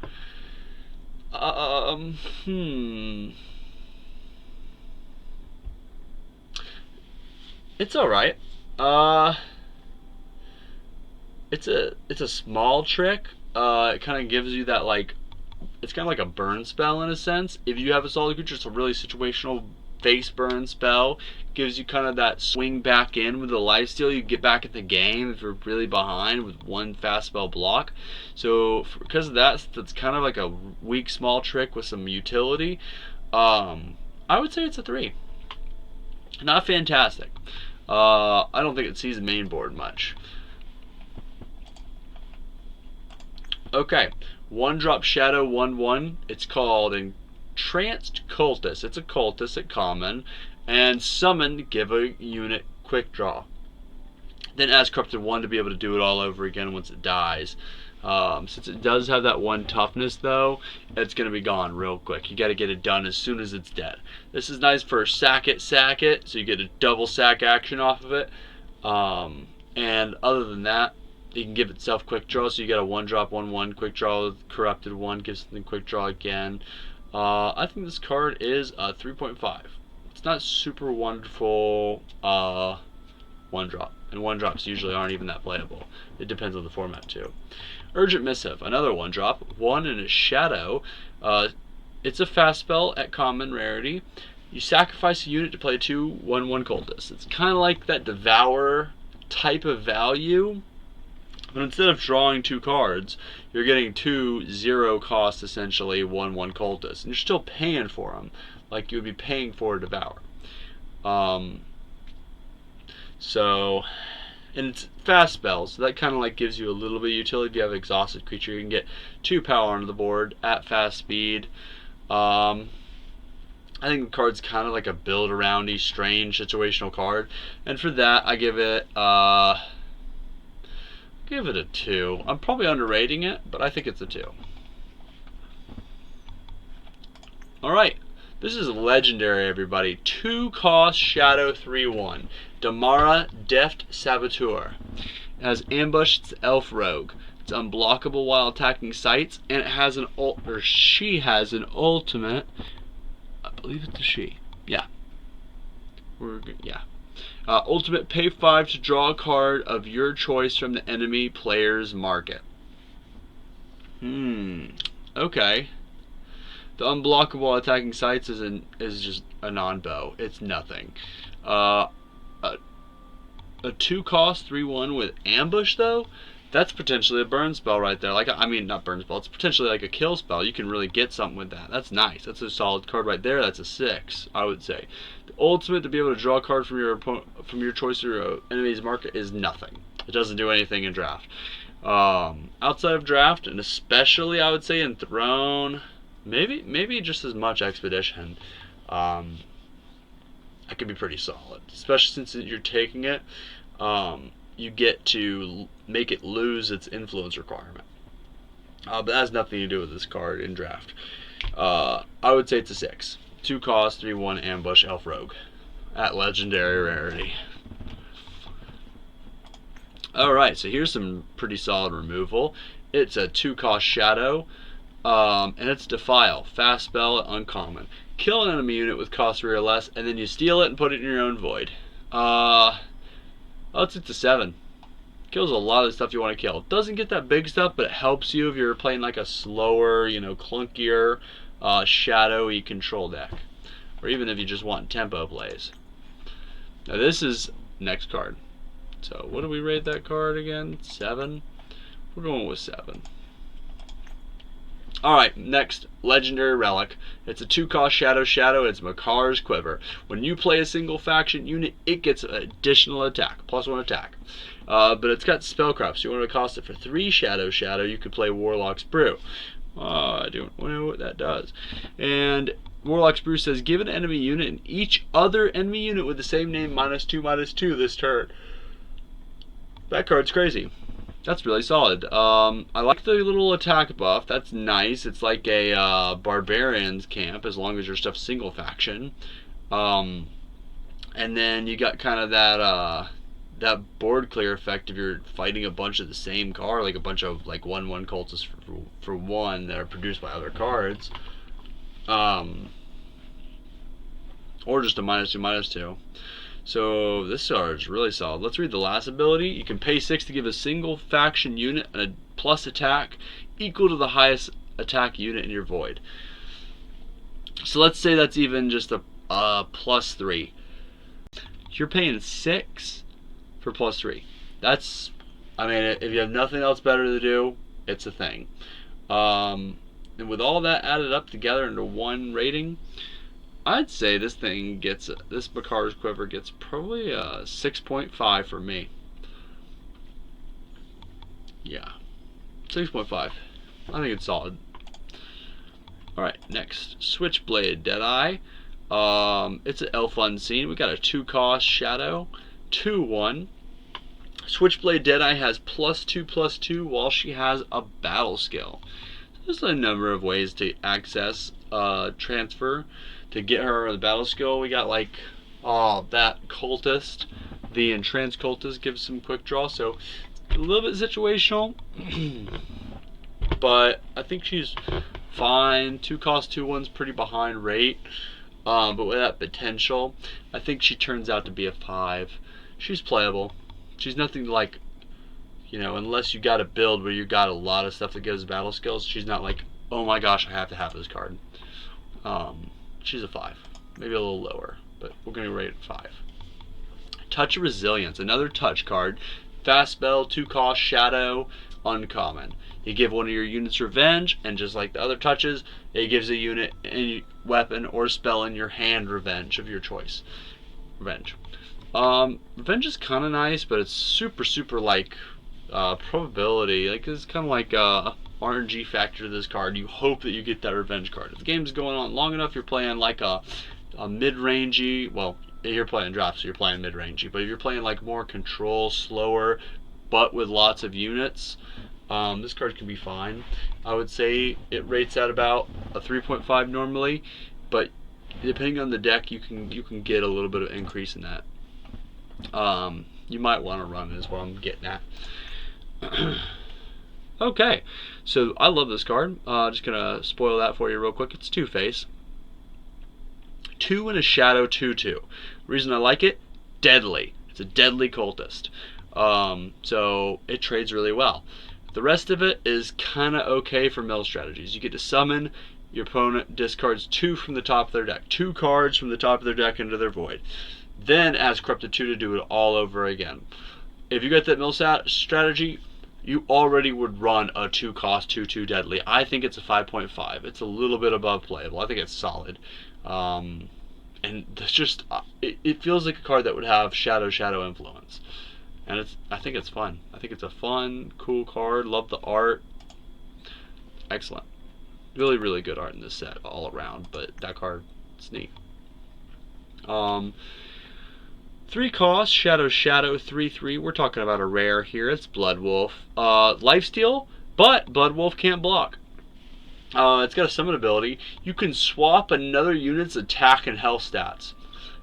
It's alright. It's a small trick. It kind of gives you that, like, it's kind of like a burn spell in a sense. If you have a solid creature, it's a really situational face burn spell. Gives you kind of that swing back in with the lifesteal. You get back at the game if you're really behind with 1 fast spell block. So because of that, that's kind of like a weak small trick with some utility. I would say it's a 3. Not fantastic. I don't think it sees the main board much. Okay, 1-drop Shadow 1/1. It's called Tranced Koltes. It's a Koltes at common. And summon, give a unit quick draw. Then ask Corrupted 1 to be able to do it all over again once it dies. Since it does have that 1 toughness though, it's going to be gone real quick. You got to get it done as soon as it's dead. This is nice for sack it, so you get a double sack action off of it. And other than that, you can give itself quick draw, so you got a 1-drop 1/1 quick draw with Corrupted 1, gives something quick draw again. I think this card is a 3.5. It's not super wonderful 1-drop, and 1-drops usually aren't even that playable. It depends on the format too. Urgent Missive, another 1-drop, 1 in a Shadow. It's a fast spell at common rarity. You sacrifice a unit to play 2 1/1 Koltes. It's kind of like that Devour type of value, but instead of drawing 2 cards, you're getting 2 0-cost essentially 1/1 Koltes, and you're still paying for them like you would be paying for a Devour. And it's fast spells, so that kind of like gives you a little bit of utility. If you have an exhausted creature, you can get 2 power onto the board at fast speed. I think the card's kind of like a build aroundy, strange situational card, and for that I give it a 2. I'm probably underrating it, but I think it's a 2. Alright, This is legendary, everybody. 2 cost Shadow 3/1. Damara, Deft, Saboteur. It has ambush, it's elf rogue. It's unblockable while attacking sites, and it has an she has an ultimate. I believe it's a she. Yeah. Ultimate, pay 5 to draw a card of your choice from the enemy player's market. Okay. The unblockable attacking sites is just a non-bow. It's nothing. A 2 cost 3/1 with ambush though. That's potentially a burn spell right there. Not burn spell. It's potentially like a kill spell. You can really get something with that. That's nice. That's a solid card right there. That's a 6, I would say. The ultimate to be able to draw a card from your choice or your enemy's market is nothing. It doesn't do anything in draft. Outside of draft, and especially I would say in Throne, maybe just as much Expedition. That could be pretty solid, especially since you're taking it. You get to make it lose its influence requirement. But that has nothing to do with this card in draft. I would say it's a 6. 2 cost, 3/1 ambush, elf rogue. At legendary rarity. Alright, so here's some pretty solid removal. It's a 2 cost shadow. And it's defile. Fastbella, uncommon. Kill an enemy unit with cost 3 or less, and then you steal it and put it in your own void. It's a 7. Kills a lot of the stuff you want to kill. Doesn't get that big stuff, but it helps you if you're playing like a slower, clunkier, shadowy control deck. Or even if you just want tempo plays. Now this is next card. So what do we rate that card again? 7? We're going with 7. Alright, next, Legendary Relic. It's a 2 cost Shadow. It's Makar's Quiver. When you play a single faction unit, it gets additional attack, +1 attack. But it's got Spellcraft, so you want to cost it for 3 Shadow, you could play Warlock's Brew. I don't know what that does. And Warlock's Brew says, give an enemy unit and each other enemy unit with the same name -2/-2 this turn. That card's crazy. That's really solid. I like the little attack buff. That's nice. It's like a barbarian's camp as long as your stuff's single faction. And then you got kind of that board clear effect if you're fighting a bunch of the same card, like a bunch of 1/1 cultists for 1 that are produced by other cards. Or just a -2/-2. So this card is really solid. Let's read the last ability. You can pay 6 to give a single faction unit a plus attack equal to the highest attack unit in your void. So let's say that's even just a +3. You're paying 6 for +3. That's, if you have nothing else better to do, it's a thing. And with all that added up together into 1 rating, I'd say this Makar's Quiver gets probably a 6.5 for me. Yeah, 6.5. I think it's solid. Alright, next, Switchblade, Deadeye. It's an Elf Unseen. We got a 2 cost Shadow, 2/1. Switchblade Deadeye has +2/+2 while she has a battle skill. There's a number of ways to access transfer to get her the battle skill. We got that cultist, the entranced cultist gives some quick draw, so a little bit situational. But I think she's fine. 2 cost 2/1's pretty behind rate, but with that potential, I think she turns out to be a 5. She's playable. She's nothing like, unless you got a build where you got a lot of stuff that gives battle skills, she's not like, oh my gosh, I have to have this card. She's a 5, maybe a little lower, but we're going to rate it 5. Touch of Resilience, another touch card. Fastbell, 2 cost Shadow, uncommon. You give one of your units Revenge, and just like the other touches, it gives a unit any weapon or spell in your hand Revenge of your choice. Revenge. Revenge is kind of nice, but it's super probability. It's kind of like RNG factor to this card. You hope that you get that Revenge card. If the game's going on long enough, you're playing like a mid-rangey, well, you're playing draft, so you're playing mid-rangey, but if you're playing more control, slower, but with lots of units, this card can be fine. I would say it rates at about a 3.5 normally, but depending on the deck, you can get a little bit of increase in that. You might want to run it, is what I'm getting at. Okay, so I love this card. Just gonna spoil that for you real quick. It's Two-Face. 2 and a shadow 2/2. Reason I like it, deadly. It's a deadly cultist. So it trades really well. The rest of it is kind of okay for mill strategies. You get to summon, your opponent discards 2 from the top of their deck. 2 cards from the top of their deck into their void. Then adds Corrupted 2 to do it all over again. If you get that mill strategy, you already would run a 2-cost 2/2 deadly. I think it's a 5.5. It's a little bit above playable. I think it's solid. And it's just, it feels like a card that would have shadow influence. And I think it's fun. I think it's a fun, cool card. Love the art. Excellent. Really, really good art in this set all around, but that card, it's neat. 3 cost, Shadow, 3/3. We're talking about a rare here. It's Blood Wolf. Lifesteal, but Blood Wolf can't block. It's got a summon ability. You can swap another unit's attack and health stats.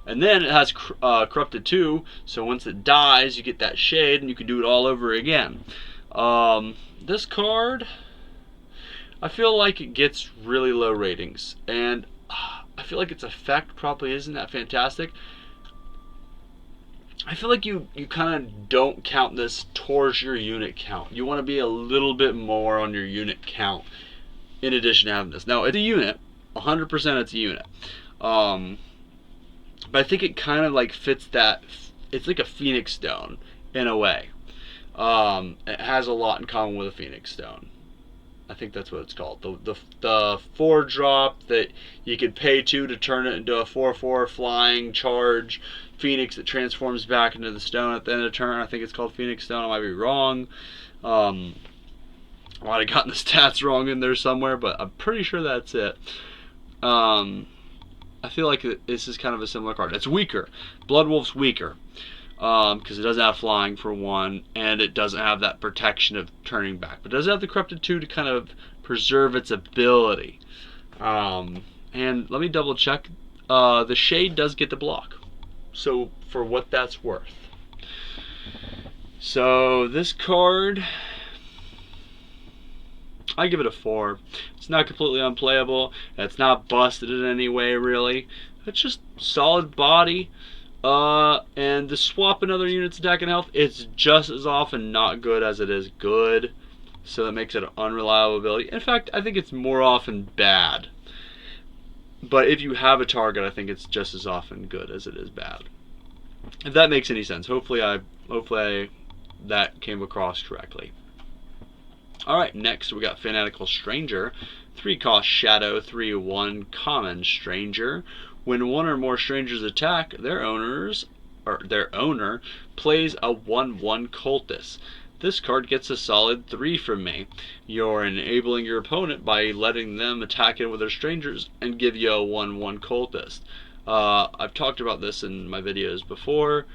And then it has Corrupted 2, so once it dies, you get that shade, and you can do it all over again. This card, I feel like it gets really low ratings, and I feel like its effect probably isn't that fantastic. I feel like you kind of don't count this towards your unit count. You want to be a little bit more on your unit count in addition to having this. Now, it's a unit. 100% it's a unit. But I think it kind of like fits that. It's like a Phoenix Stone in a way. It has a lot in common with a Phoenix Stone. I think that's what it's called. The 4-drop that you could pay to turn it into a 4/4 flying charge Phoenix that transforms back into the stone at the end of the turn. I think it's called Phoenix Stone. I might be wrong. I might have gotten the stats wrong in there somewhere, but I'm pretty sure that's it. I feel like this is kind of a similar card. It's weaker. Blood Wolf's weaker because it doesn't have flying for one, and it doesn't have that protection of turning back. But it does have the Corrupted 2 to kind of preserve its ability. And let me double check. The Shade does get the block. So for what that's worth. So this card, I give it a 4. It's not completely unplayable. It's not busted in any way, really. It's just solid body. And the swap another unit's attack and health, it's just as often not good as it is good. So that makes it an unreliable ability. In fact, I think it's more often bad. But if you have a target, I think it's just as often good as it is bad. If that makes any sense. Hopefully that came across correctly. Alright, next we got Fanatical Stranger. 3-cost Shadow, 3/1 common Stranger. When one or more strangers attack, their owner plays a 1/1 cultist. This card gets a solid 3 from me. You're enabling your opponent by letting them attack in with their strangers and give you a 1/1 cultist. I've talked about this in my videos before.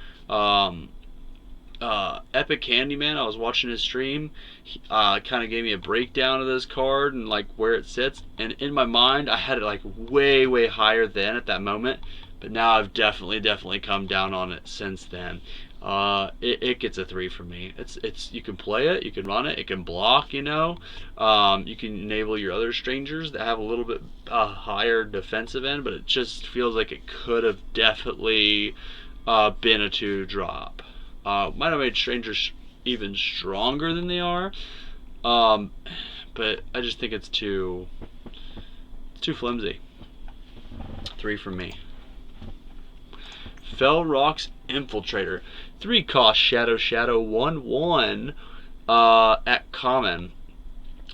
Epic Candyman, I was watching his stream, he kind of gave me a breakdown of this card and like where it sits, and in my mind I had it like way higher then at that moment, but now I've definitely come down on it since then. It gets a 3 from me. It's you can play it, you can run it, it can block, you know. You can enable your other strangers that have a little bit higher defensive end, but it just feels like it could have definitely been a 2-drop. Might have made strangers even stronger than they are, but I just think it's too flimsy. 3 from me. Fell Rock's Infiltrator. 3-cost Shadow 1/1 at common.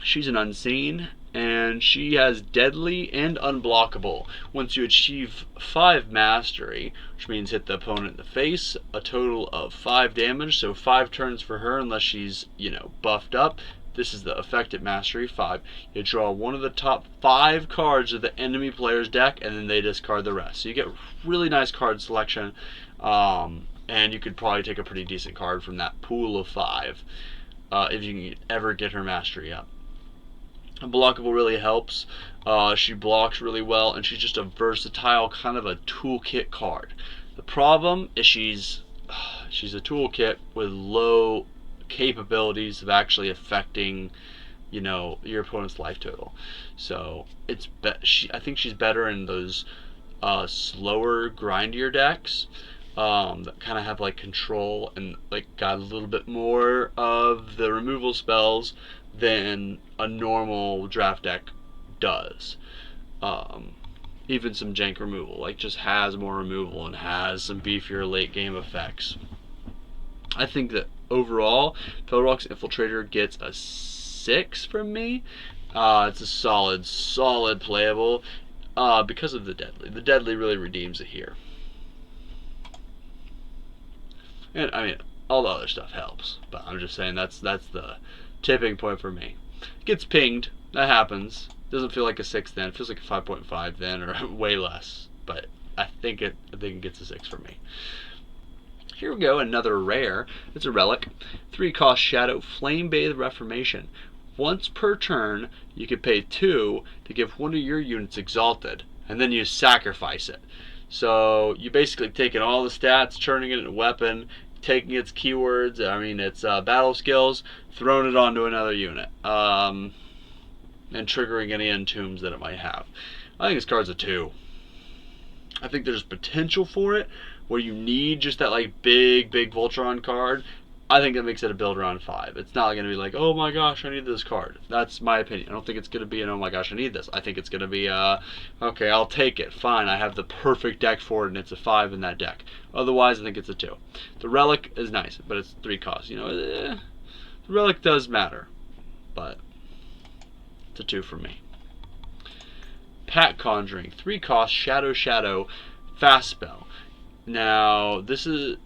She's an unseen, and she has deadly and unblockable. Once you achieve 5 mastery, which means hit the opponent in the face, a total of 5 damage, so 5 turns for her unless she's, you know, buffed up. This is the effect at mastery, 5. You draw one of the top 5 cards of the enemy player's deck, and then they discard the rest. So you get really nice card selection, and you could probably take a pretty decent card from that pool of 5 if you can ever get her mastery up. Blockable really helps. She blocks really well, and she's just a versatile kind of a toolkit card. The problem is she's a toolkit with low capabilities of actually affecting, you know, your opponent's life total. So I think she's better in those slower, grindier decks that kind of have like control and like got a little bit more of the removal spells than a normal draft deck does. Even some jank removal, like just has more removal and has some beefier late game effects. I think that overall, Pilrock's Infiltrator gets a 6 from me. It's a solid playable because of the Deadly. The Deadly really redeems it here. And I mean, all the other stuff helps, but I'm just saying that's the tipping point for me. It gets pinged. That happens. Doesn't feel like a 6 then. It feels like a 5.5 then, or way less. But I think it gets a 6 for me. Here we go, another rare. It's a relic. 3-cost Shadow Flame Bathe Reformation. Once per turn, you can pay 2 to give one of your units Exalted, and then you sacrifice it. So you basically taking all the stats, turning it into a weapon, taking its keywords, I mean its battle skills, throwing it onto another unit, and triggering any entombs that it might have. I think this card's a 2. I think there's potential for it where you need just that like big Voltron card. I think that makes it a build around 5. It's not going to be like, oh my gosh, I need this card. That's my opinion. I don't think it's going to be an, oh my gosh, I need this. I think it's going to be, okay, I'll take it. Fine, I have the perfect deck for it, and it's a 5 in that deck. Otherwise, I think it's a 2. The Relic is nice, but it's 3 costs. You know, the Relic does matter, but it's a 2 for me. Pat Conjuring, 3 cost, Shadow, fast spell. Now, this is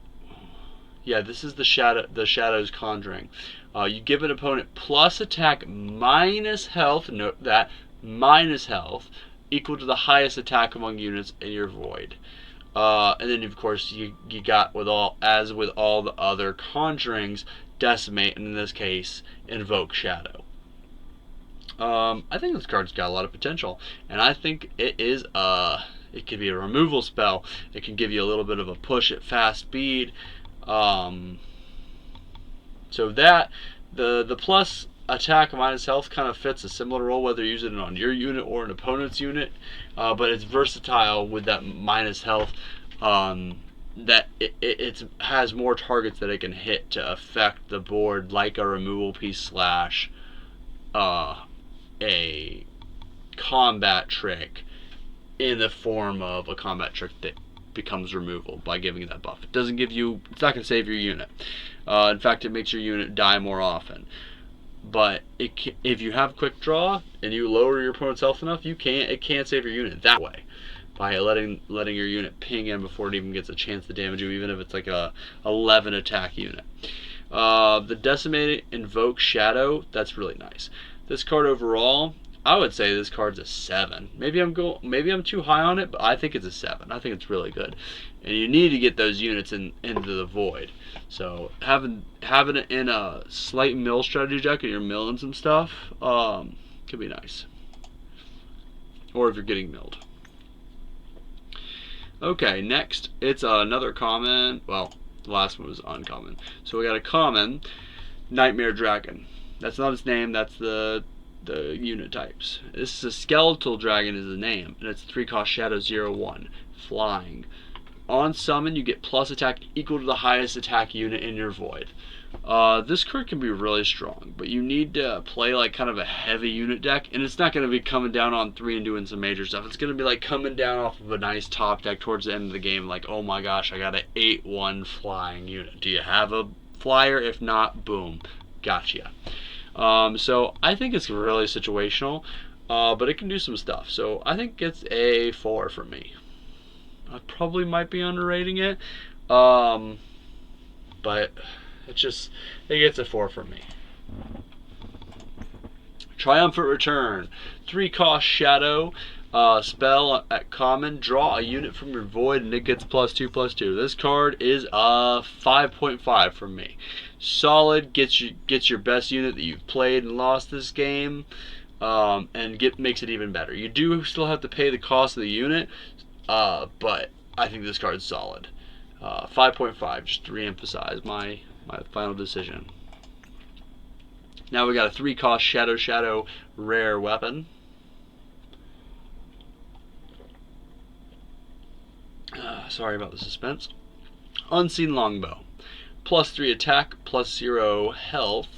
the Shadow's Conjuring. You give an opponent plus attack minus health, note that, minus health, equal to the highest attack among units in your void. And then, of course, you got, as with all the other Conjurings, Decimate, and in this case, Invoke Shadow. I think this card's got a lot of potential, and I think it could be a removal spell. It can give you a little bit of a push at fast speed. So that the plus attack minus health kind of fits a similar role whether you're using it on your unit or an opponent's unit, but it's versatile with that minus health, that it has more targets that it can hit to affect the board, like a removal piece slash a combat trick in the form of a combat trick that becomes removal by giving you that buff. It's not going to save your unit. In fact, it makes your unit die more often. But if you have quick draw and you lower your opponent's health enough, it can't save your unit that way by letting your unit ping in before it even gets a chance to damage you, even if it's like a 11 attack unit. The Decimated Invoke Shadow, that's really nice. This card overall, I would say this card's a 7. Maybe I'm too high on it, but I think it's a 7. I think it's really good, and you need to get those units into the void. So having it in a slight mill strategy deck and you're milling some stuff could be nice. Or if you're getting milled. Okay, next it's another common. Well, the last one was uncommon. So we got a common Nightmare Dragon. That's not its name. That's the unit types. This is a skeletal dragon is the name, and it's 3-cost Shadow 0/1 flying. On summon, you get plus attack equal to the highest attack unit in your void. This card can be really strong, but you need to play like kind of a heavy unit deck, and it's not going to be coming down on 3 and doing some major stuff. It's going to be like coming down off of a nice top deck towards the end of the game, like, oh my gosh, I got an 8/1 flying unit. Do you have a flyer? If not, boom, gotcha. So I think it's really situational, but it can do some stuff. So I think it's a 4 for me. I probably might be underrating it, but it gets a 4 for me. Triumphant Return, 3-cost Shadow spell at common. Draw a unit from your void, and it gets +2/+2. This card is a 5.5 for me. Solid, gets your best unit that you've played and lost this game. and makes it even better. You do still have to pay the cost of the unit, but I think this card's solid. 5.5, just to re-emphasize my final decision. Now we got a 3-cost Shadow rare weapon. Sorry about the suspense. Unseen Longbow. +3 attack, +0 health.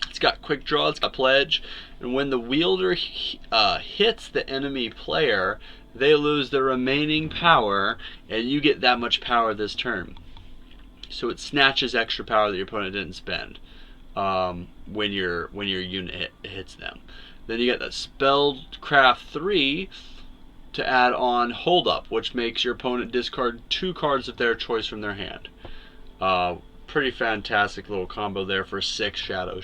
It's got quick draw, it's got pledge, and when the wielder hits the enemy player, they lose their remaining power, and you get that much power this turn. So it snatches extra power that your opponent didn't spend when your unit hits them. Then you get that Spellcraft 3 to add on Hold Up, which makes your opponent discard 2 cards of their choice from their hand. Pretty fantastic little combo there for 6 Shadow.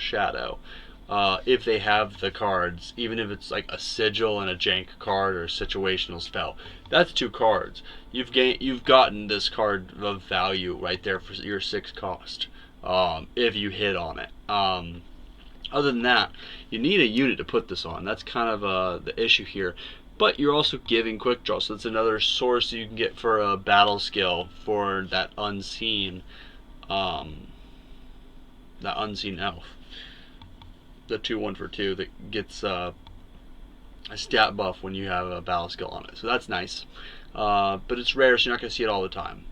If they have the cards, even if it's like a sigil and a jank card or a situational spell, that's 2 cards. You've gotten this card of value right there for your 6 cost. If you hit on it. Other than that, you need a unit to put this on. That's kind of the issue here. But you're also giving quick draw, so that's another source you can get for a battle skill for that unseen elf. The 2-1 for 2 that gets a stat buff when you have a battle skill on it. So that's nice. But it's rare, so you're not going to see it all the time.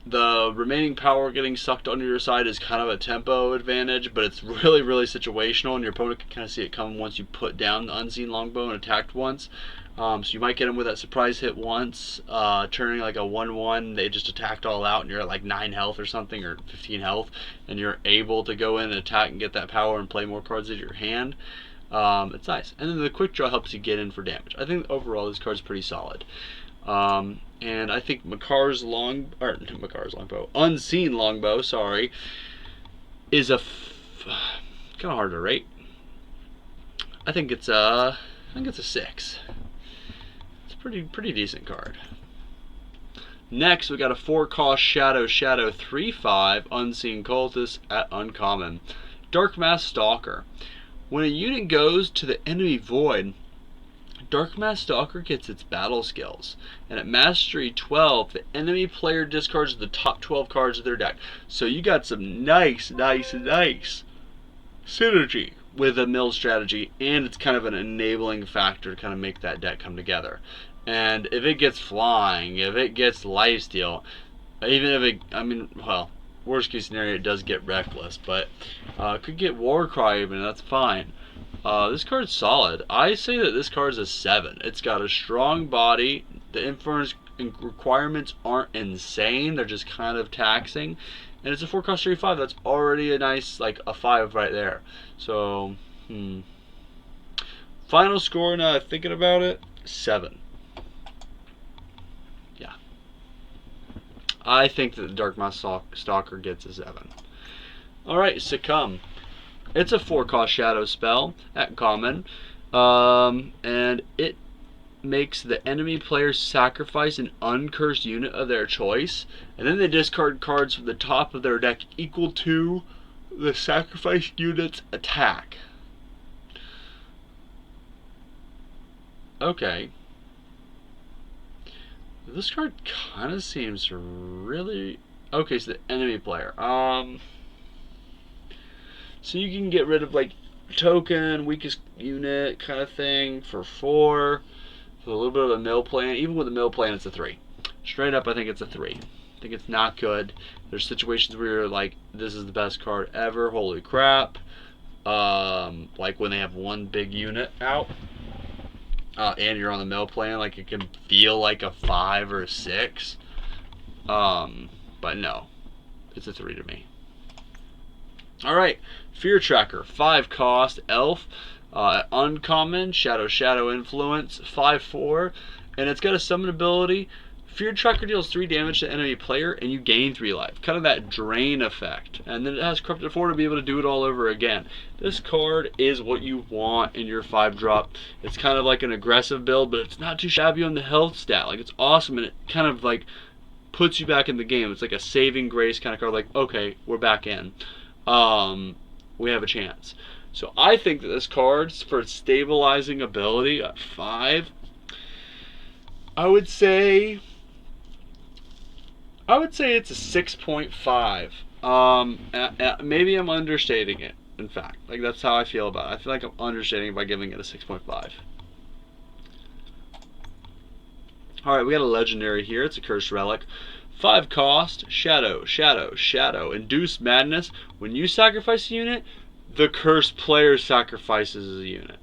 The remaining power getting sucked onto your side is kind of a tempo advantage, but it's really, really situational, and your opponent can kind of see it come once you put down the Unseen Longbow and attacked once. So you might get them with that surprise hit once, turning like a 1-1, they just attacked all out, and you're at like 9 health or something, or 15 health, and you're able to go in and attack and get that power and play more cards in your hand. It's nice. And then the quick draw helps you get in for damage. I think overall this card's pretty solid. And I think Unseen Longbow, sorry, is a kind of hard to rate. I think it's a 6. It's a pretty decent card. Next, we got a 4-cost Shadow 3/5 Unseen Koltes at uncommon. Darkmask Stalker. When a unit goes to the enemy void, Darkmask Stalker gets its battle skills, and at Mastery 12, the enemy player discards the top 12 cards of their deck. So you got some nice synergy with a mill strategy, and it's kind of an enabling factor to kind of make that deck come together. And if it gets flying, if it gets lifesteal, even if it, worst case scenario, it does get reckless, but could get Warcry even, that's fine. This card's solid. I say that this card's a 7. It's got a strong body. The influence requirements aren't insane. They're just kind of taxing. And it's a 4-cost 3/5. That's already a nice, like, a 5 right there. So, final score, now thinking about it, 7. Yeah. I think that the Darkmask Stalker gets a 7. Alright, Succumb. It's a 4-cost shadow spell at common, and it makes the enemy player sacrifice an uncursed unit of their choice, and then they discard cards from the top of their deck equal to the sacrificed unit's attack. Okay. This card kind of seems really... Okay, so the enemy player. So you can get rid of, like, token, weakest unit kind of thing for 4. So a little bit of a mill plan. Even with a mill plan, it's a 3. Straight up, I think it's a 3. I think it's not good. There's situations where you're like, this is the best card ever, holy crap. Like when they have one big unit out, and you're on the mill plan, like it can feel like a 5 or a 6. But no, it's a 3 to me. Alright, Fear Tracker, 5-cost elf, uncommon, shadow influence, 5/4, and it's got a summon ability. Fear Tracker deals 3 damage to enemy player, and you gain 3 life. Kind of that drain effect. And then it has Corrupted 4 to be able to do it all over again. This card is what you want in your 5-drop. It's kind of like an aggressive build, but it's not too shabby on the health stat. Like, it's awesome, and it kind of like puts you back in the game. It's like a saving grace kind of card. Like, okay, we're back in. we have a chance. So I think that this card, for its stabilizing ability at 5, I would say it's a 6.5. Maybe I'm understating it. In fact, like that's how I feel about it. I feel like I'm understating it by giving it a 6.5. All right, we got a legendary here. It's a cursed relic. 5 cost, shadow, shadow, shadow, induce madness. When you sacrifice a unit, the cursed player sacrifices a unit.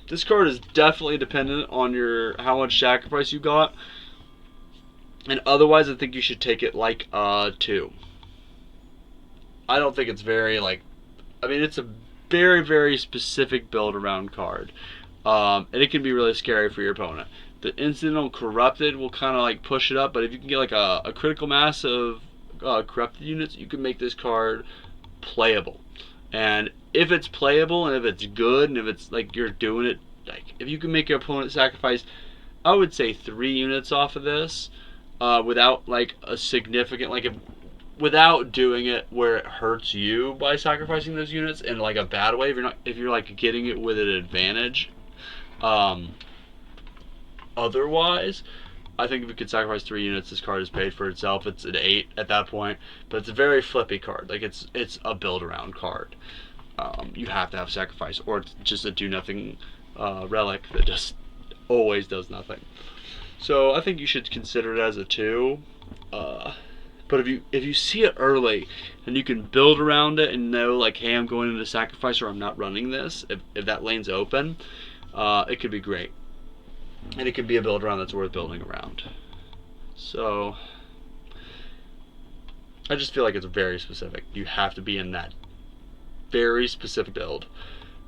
This card is definitely dependent on how much sacrifice you got. And otherwise, I think you should take it like 2. I don't think it's very, like, I mean, it's a very, very specific build around card. And it can be really scary for your opponent. The incidental corrupted will kind of like push it up, but if you can get like a critical mass of corrupted units, you can make this card playable. And if it's playable and if it's good and if it's like you're doing it, like if you can make your opponent sacrifice, I would say 3 units off of this without like a significant, like without doing it where it hurts you by sacrificing those units in like a bad way. If you're like getting it with an advantage. Otherwise, I think if you could sacrifice 3 units, this card is paid for itself. It's an 8 at that point, but it's a very flippy card. Like it's a build around card. You have to have sacrifice, or it's just a do nothing relic that just always does nothing. So I think you should consider it as a 2. But if you see it early and you can build around it and know like, hey, I'm going into sacrifice or I'm not running this. If that lane's open, it could be great. And it could be a build around that's worth building around. So I just feel like it's very specific. You have to be in that very specific build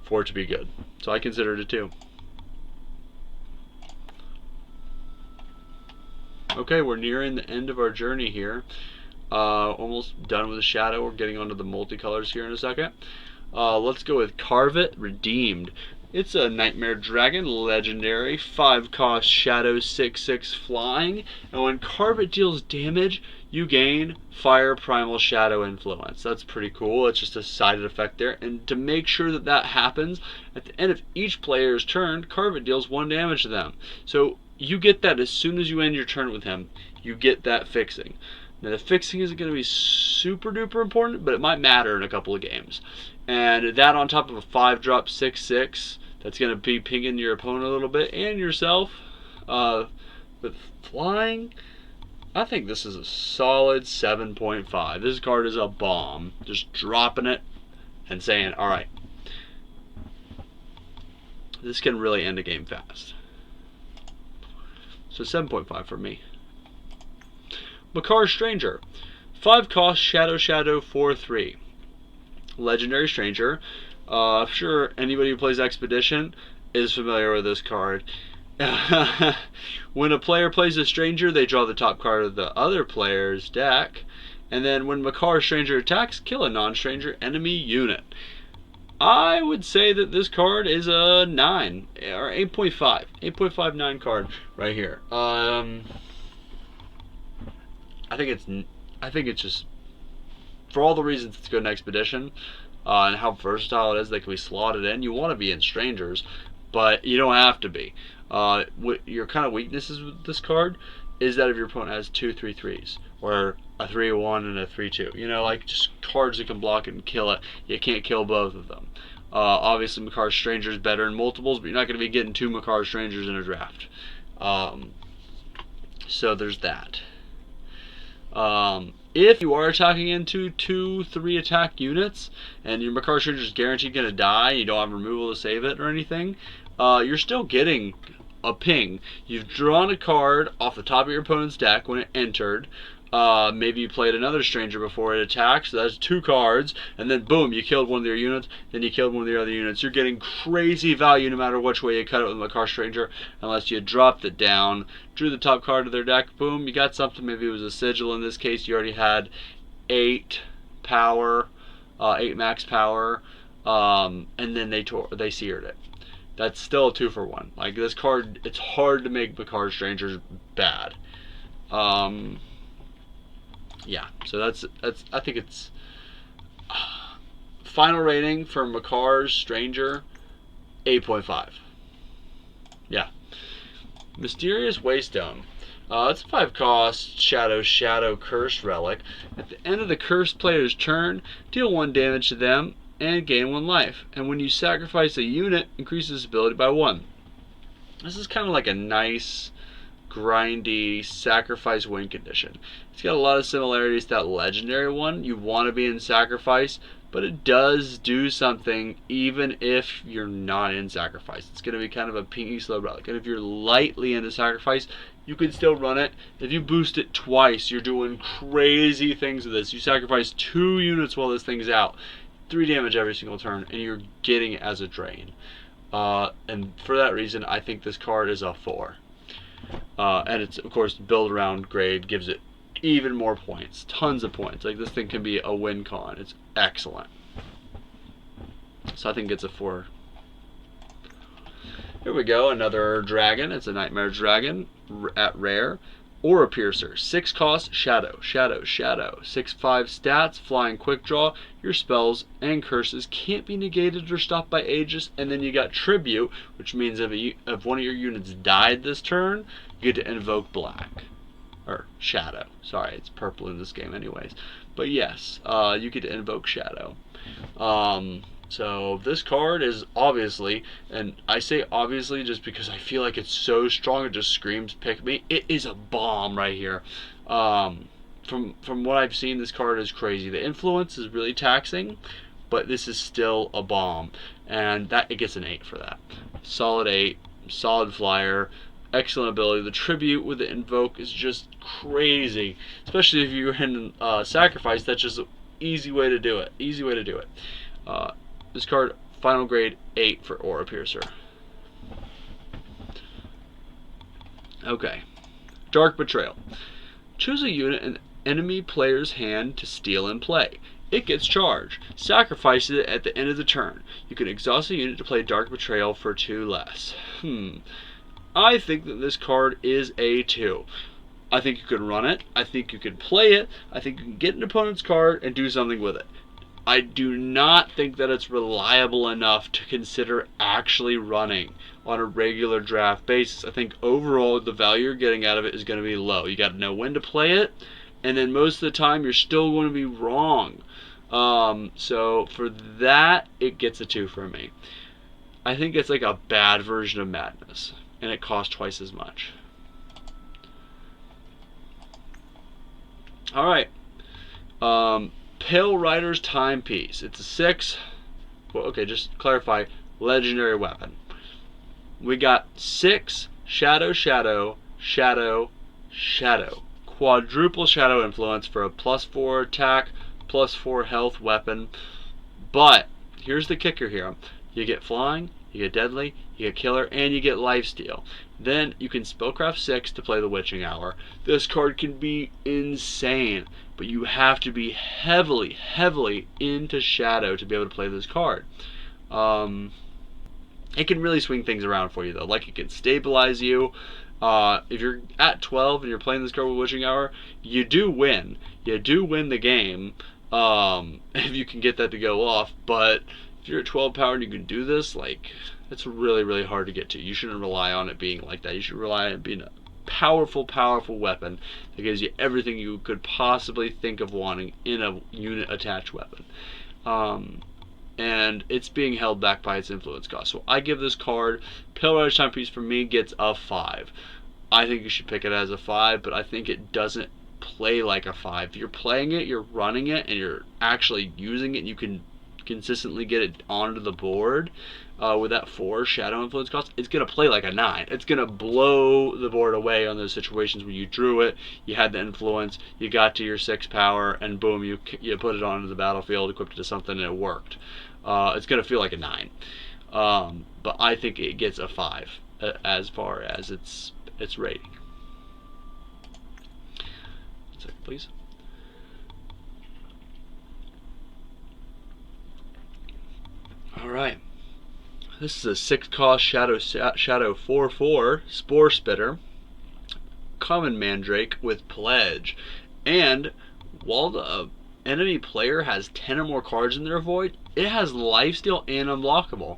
for it to be good. So I consider it a 2. Okay, we're nearing the end of our journey here. Almost done with the shadow. We're getting onto the multicolors here in a second. Let's go with Carve It Redeemed. It's a Nightmare Dragon, legendary, 5 cost, shadow, 6/6 flying, and when Carve It deals damage, you gain Fire Primal Shadow Influence. That's pretty cool. It's just a sided effect there, and to make sure that that happens, at the end of each player's turn, Carve It deals 1 damage to them. So you get that as soon as you end your turn with him. You get that fixing. Now the fixing isn't going to be super duper important, but it might matter in a couple of games. And that on top of a 5-drop 6/6, that's going to be pinging your opponent a little bit and yourself. With flying, I think this is a solid 7.5. This card is a bomb. Just dropping it and saying, alright, this can really end a game fast. So 7.5 for me. Lin Stranger. 5 cost, shadow, shadow, 4/3. Legendary Stranger. I'm sure anybody who plays Expedition is familiar with this card. When a player plays a Stranger, they draw the top card of the other player's deck. And then when Lin Stranger attacks, kill a non-stranger enemy unit. I would say that this card is a 9 or 8.5. 8.59 card right here. I think it's just, for all the reasons it's good in Expedition, and how versatile it is, they can be slotted in. You want to be in Strangers, but you don't have to be. What your kind of weaknesses with this card is that if your opponent has 2 3/3s, or a 3/1 and a 3/2, you know, like just cards that can block it and kill it, you can't kill both of them. Obviously, Lin Stranger is better in multiples, but you're not going to be getting 2 Lin Strangers in a draft. So there's that. If you are attacking into 2-3 attack units and your Lin Stranger is guaranteed going to die, you don't have removal to save it or anything, you're still getting a ping. You've drawn a card off the top of your opponent's deck when it entered. Maybe you played another Stranger before it attacked, so that's 2 cards, and then boom, you killed one of their units, then you killed one of the other units. You're getting crazy value no matter which way you cut it with Lin Stranger, unless you dropped it down, drew the top card of their deck, boom, you got something. Maybe it was a sigil in this case. You already had 8 power, 8 max power, and then they seared it. That's still a 2-for-1. Like this card, it's hard to make Lin Strangers bad. Yeah, so that's I think it's Final rating for Lin Rise Stranger, 8.5. Yeah. Mysterious Waystone. It's a 5 cost Shadow Cursed relic. At the end of the cursed player's turn, deal 1 damage to them and gain 1 life. And when you sacrifice a unit, increase its ability by 1. This is kind of like a nice, grindy sacrifice win condition. It's got a lot of similarities to that legendary one. You want to be in sacrifice, but it does do something even if you're not in sacrifice. It's going to be kind of a pinky slow relic. And if you're lightly into sacrifice, you can still run it. If you boost it twice, you're doing crazy things with this. You sacrifice 2 units while this thing's out, 3 damage every single turn, and you're getting it as a drain. And for that reason, I think this card is a 4. And it's, of course, build around grade, gives it even more points, tons of points. Like, this thing can be a win con. It's excellent. So I think it's a 4. Here we go, another dragon. It's a Nightmare Dragon at rare. Aura Piercer, 6 cost, Shadow. 6/5 stats, flying quick draw. Your spells and curses can't be negated or stopped by Aegis. And then you got Tribute, which means if one of your units died this turn, you get to invoke black. Or Shadow. Sorry, it's purple in this game anyways. But yes, you get to invoke Shadow. So this card is obviously, and I say obviously just because I feel like it's so strong, it just screams pick me. It is a bomb right here. From what I've seen, this card is crazy. The influence is really taxing, but this is still a bomb, and that it gets an 8 for that. Solid 8, solid flyer, excellent ability. The tribute with the invoke is just crazy, especially if you're in sacrifice. That's just an easy way to do it. This card, final grade 8 for Aura Piercer. Okay. Dark Betrayal. Choose a unit in enemy player's hand to steal and play. It gets charged. Sacrifice it at the end of the turn. You can exhaust a unit to play Dark Betrayal for 2 less. I think that this card is a 2. I think you can run it. I think you can play it. I think you can get an opponent's card and do something with it. I do not think that it's reliable enough to consider actually running on a regular draft basis. I think overall the value you're getting out of it is going to be low. You got to know when to play it, and then most of the time you're still going to be wrong. So for that, it gets a 2 from me. I think it's like a bad version of Madness, and it costs twice as much. All right. Pale Rider's Timepiece. It's a 6. Well, okay, just clarify. Legendary weapon. We got 6 Shadow. Quadruple Shadow influence for a +4 attack, +4 health weapon. But here's the kicker here. You get flying, you get deadly, you get killer, and you get lifesteal. Then you can spellcraft 6 to play the Witching Hour. This card can be insane, but you have to be heavily into Shadow to be able to play this card. It can really swing things around for you though. Like, it can stabilize you. If you're at 12 and you're playing this card with Witching Hour, you do win. You do win the game if you can get that to go off. But if you're at 12 power and you can do this, like, it's really hard to get to. You shouldn't rely on it being like that. You should rely on it being a powerful weapon that gives you everything you could possibly think of wanting in a unit attached weapon. And it's being held back by its influence cost. So I give this card, Pale Rider's Timepiece, for me, gets a 5. I think you should pick it as a 5, but I think it doesn't play like a 5. If you're playing it, you're running it, and you're actually using it, and you can consistently get it onto the board with that 4 Shadow influence cost, it's going to play like a 9. It's going to blow the board away on those situations where you drew it, you had the influence, you got to your 6 power, and boom, you put it onto the battlefield, equipped it to something, and it worked. It's going to feel like a 9. But I think it gets a 5 as far as its rating. 1 second, please. Alright. This is a 6 cost Shadow 4/4 Spore Spitter. Common Mandrake with Pledge. And while the enemy player has 10 or more cards in their void, it has lifesteal and unblockable.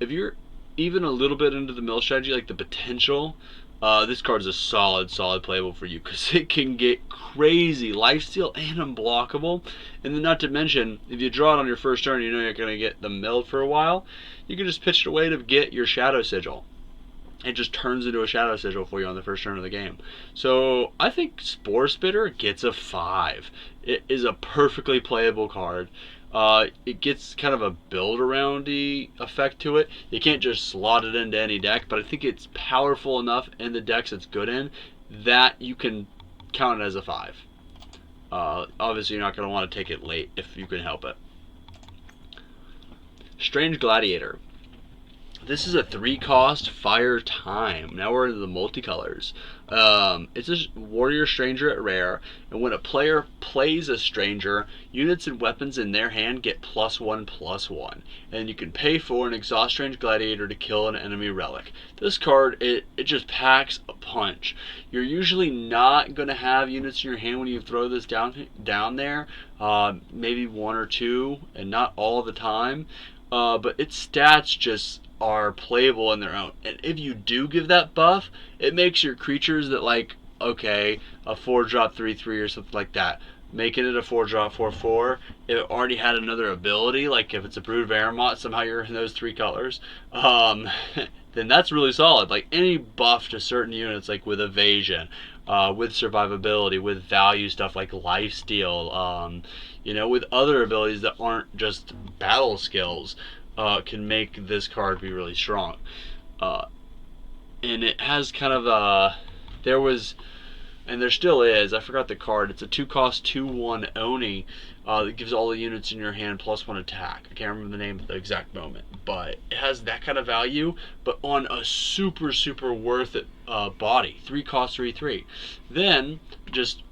If you're even a little bit into the mill strategy, like the potential, this card is a solid playable for you because it can get crazy lifesteal and unblockable. And then, not to mention, if you draw it on your first turn, you know you're going to get the milled for a while. You can just pitch it away to get your Shadow Sigil. It just turns into a Shadow Sigil for you on the first turn of the game. So I think Spore Spitter gets a 5. It is a perfectly playable card. It gets kind of a build-around-y effect to it. You can't just slot it into any deck, but I think it's powerful enough in the decks it's good in that you can count it as a 5. Obviously, you're not going to want to take it late if you can help it. Strange Gladiator. This is a 3-cost Fire Time. Now we're into the multicolors. It's a Warrior Stranger at rare, and when a player plays a Stranger, units and weapons in their hand get +1/+1. And you can pay for an Exhaust Strange Gladiator to kill an enemy relic. This card, it just packs a punch. You're usually not going to have units in your hand when you throw this down there. Maybe 1 or 2, and not all the time. But its stats just are playable in their own. And if you do give that buff, it makes your creatures that, like, okay, a 4-drop 3/3 or something like that, making it a 4-drop 4/4. If it already had another ability, like if it's a Brood of Aramot, somehow you're in those 3 colors, then that's really solid. Like any buff to certain units, like with evasion, with survivability, with value stuff like lifesteal, with other abilities that aren't just battle skills, can make this card be really strong. And it has kind of there was, and there still is, I forgot the card, it's a 2-cost 2/1 Oni that gives all the units in your hand +1 attack. I can't remember the name at the exact moment, but it has that kind of value, but on a super worth it body. 3-cost 3/3. Then, just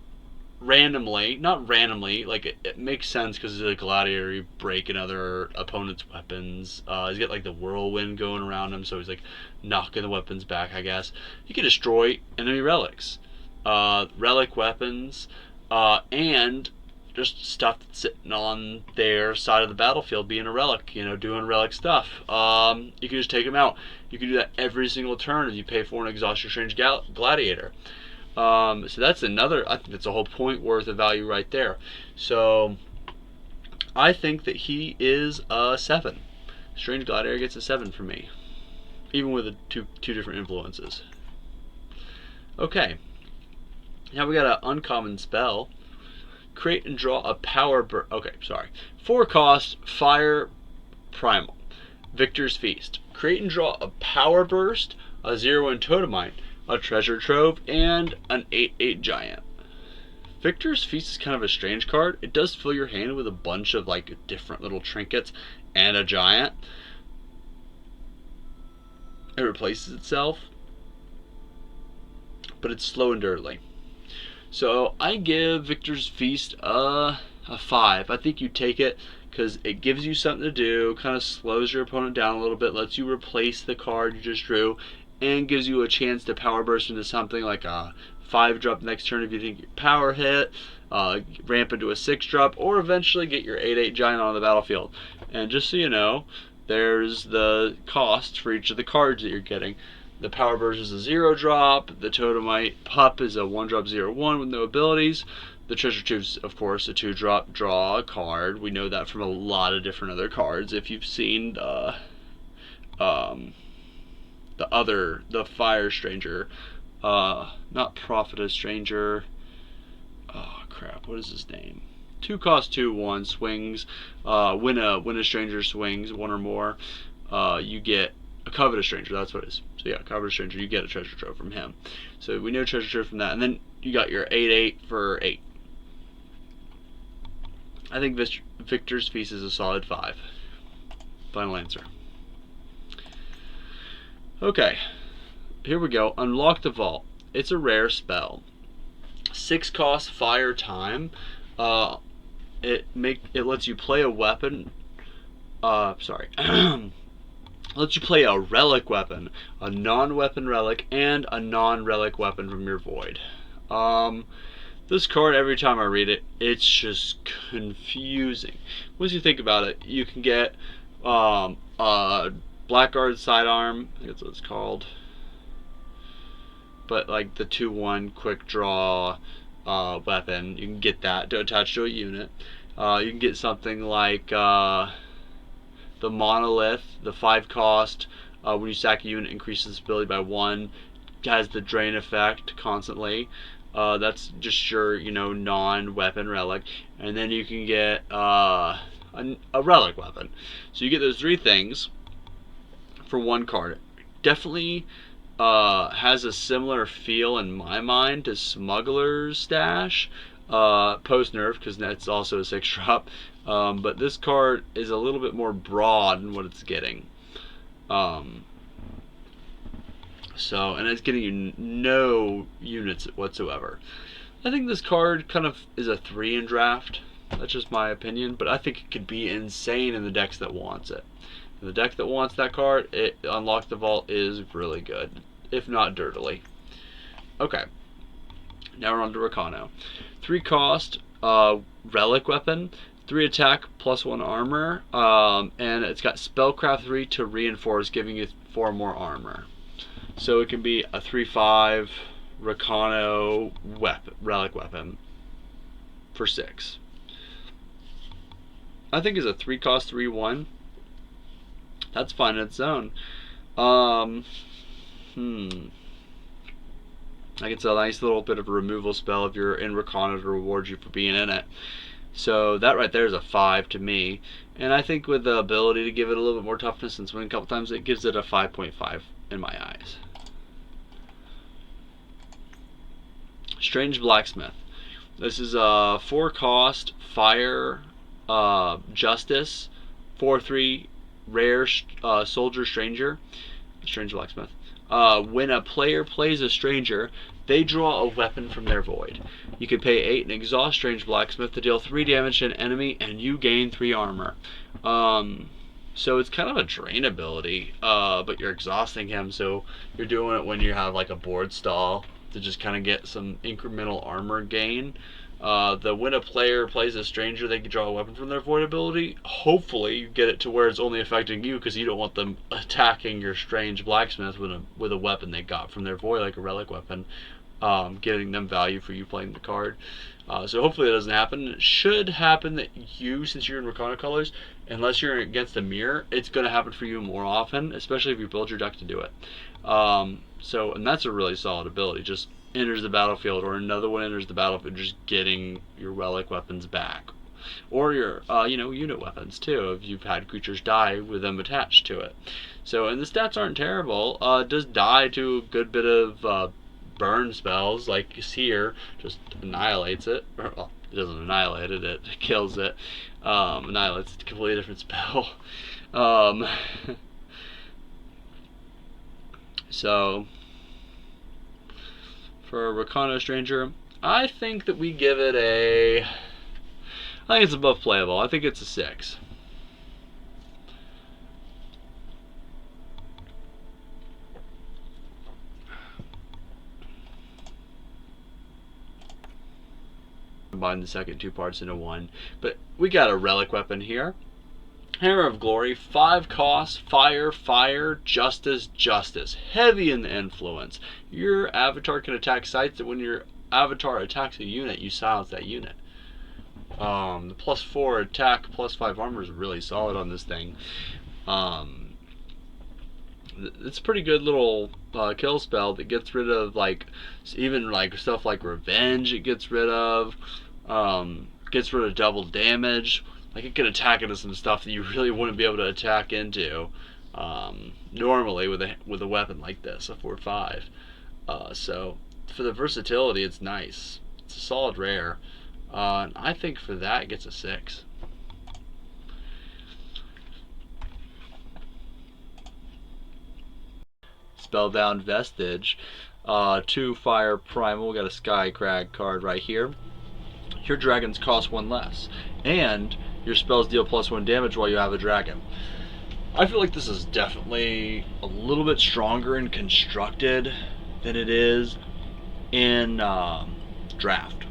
randomly, not randomly, like it makes sense because it's a gladiator, you break another opponent's weapons. He's got like the whirlwind going around him, so he's like knocking the weapons back, I guess. You can destroy enemy relics, relic weapons, and just stuff that's sitting on their side of the battlefield being a relic, doing relic stuff. You can just take them out. You can do that every single turn if you pay for an Exhaust Your Strange Gladiator. So that's another, I think that's a whole point worth of value right there. So I think that he is a 7. Strange Gladiator gets a 7 for me, even with the two different influences. Okay, now we got an uncommon spell. Create and draw a power burst. Okay, sorry. 4-cost Fire Primal. Victor's Feast. Create and draw a power burst, a 0/1 Totemite, a treasure trove, and an 8/8 giant. Victor's Feast is kind of a strange card. It does fill your hand with a bunch of like different little trinkets and a giant. It replaces itself, but it's slow and dirty. So I give Victor's Feast a 5. I think you take it because it gives you something to do, kind of slows your opponent down a little bit, lets you replace the card you just drew, and gives you a chance to power burst into something like a 5-drop next turn if you think your power hit, ramp into a 6-drop, or eventually get your 8/8 giant on the battlefield. And just so you know, there's the cost for each of the cards that you're getting. The power burst is a 0-drop, the Totemite Pup is a 1-drop 0/1 with no abilities. The treasure trove's, of course, a 2-drop draw a card. We know that from a lot of different other cards. If you've seen the Fire Stranger, not Prophetess Stranger, oh crap, what is his name? 2-cost 2/1 swings, when a stranger swings 1 or more, you get a Covetous Stranger, that's what it is. So yeah, Covetous Stranger, you get a treasure trove from him. So we know treasure trove from that, and then you got your 8/8 for 8. I think Victor's Feast is a solid 5. Final answer. Okay, here we go. Unlock the Vault. It's a rare spell. 6-cost Fire Time. It lets you play a weapon. Lets you play a relic weapon, a non-weapon relic, and a non-relic weapon from your void. This card, every time I read it, it's just confusing. Once you think about it, you can get a Blackguard sidearm, I think that's what it's called, but like the 2/1 quick draw weapon, you can get that to attach to a unit. You can get something like the Monolith, the 5 cost. When you sack a unit, increases its ability by 1. Has the drain effect constantly. That's just your, non-weapon relic. And then you can get a relic weapon. So you get those 3 things for 1 card. Definitely has a similar feel in my mind to Smuggler's Stash, post-nerf, because that's also a 6-drop. But this card is a little bit more broad in what it's getting. And it's getting you no units whatsoever. I think this card kind of is a 3 in draft. That's just my opinion, but I think it could be insane in the decks that wants it. In the deck that wants that card, Unlock the Vault is really good, if not dirtily. Okay, now we're on to Rakano. 3 cost, relic weapon, 3 attack, +1 armor, and it's got Spellcraft 3 to reinforce, giving you 4 more armor. So it can be a 3/5 Rakano relic weapon for 6. I think it's a 3 cost 3/1. That's fine in its own. Like it's a nice little bit of a removal spell if you're in Rakano to reward you for being in it. So that right there is a 5 to me. And I think with the ability to give it a little bit more toughness and swing a couple times, it gives it a 5.5 in my eyes. Strange Blacksmith. This is a 4 cost fire justice 4/3 rare soldier stranger. Strange Blacksmith. When a player plays a stranger, they draw a weapon from their void. You can pay 8 and exhaust Strange Blacksmith to deal 3 damage to an enemy, and you gain 3 armor. So it's kind of a drain ability, but you're exhausting him, so you're doing it when you have like a board stall to just kind of get some incremental armor gain. When a player plays a stranger, they can draw a weapon from their void ability. Hopefully you get it to where it's only affecting you, because you don't want them attacking your Strange Blacksmith with a weapon they got from their void, like a relic weapon, getting them value for you playing the card. So hopefully it doesn't happen. It should happen that you, since you're in Rakano colors, unless you're against a mirror, it's going to happen for you more often, especially if you build your deck to do it. And that's a really solid ability. Just enters the battlefield, or another one enters the battlefield, just getting your relic weapons back. Or your unit weapons too, if you've had creatures die with them attached to it. So, and the stats aren't terrible. It does die to a good bit of burn spells, like here, just annihilates it. Well, it doesn't annihilate it, it kills it. Annihilates, it's a completely different spell. So, for Rakano Stranger, I think that we give it I think it's above playable. I think it's a 6. Combine the second 2 parts into 1. But we got a relic weapon here. Hammer of Glory, 5 costs, fire, justice. Heavy in the influence. Your avatar can attack sites that when your avatar attacks a unit, you silence that unit. The +4 attack, +5 armor is really solid on this thing. It's a pretty good little kill spell that gets rid of even stuff like revenge. It gets rid of double damage. Like, it can attack into some stuff that you really wouldn't be able to attack into normally with a weapon like this, a 4/5. So for the versatility, it's nice. It's a solid rare. And I think for that it gets a 6. Spellbound Vestige, 2 fire primal. We got a Sky Crag card right here. Your dragons cost 1 less, and your spells deal +1 damage while you have a dragon. I feel like this is definitely a little bit stronger and constructed than it is in draft.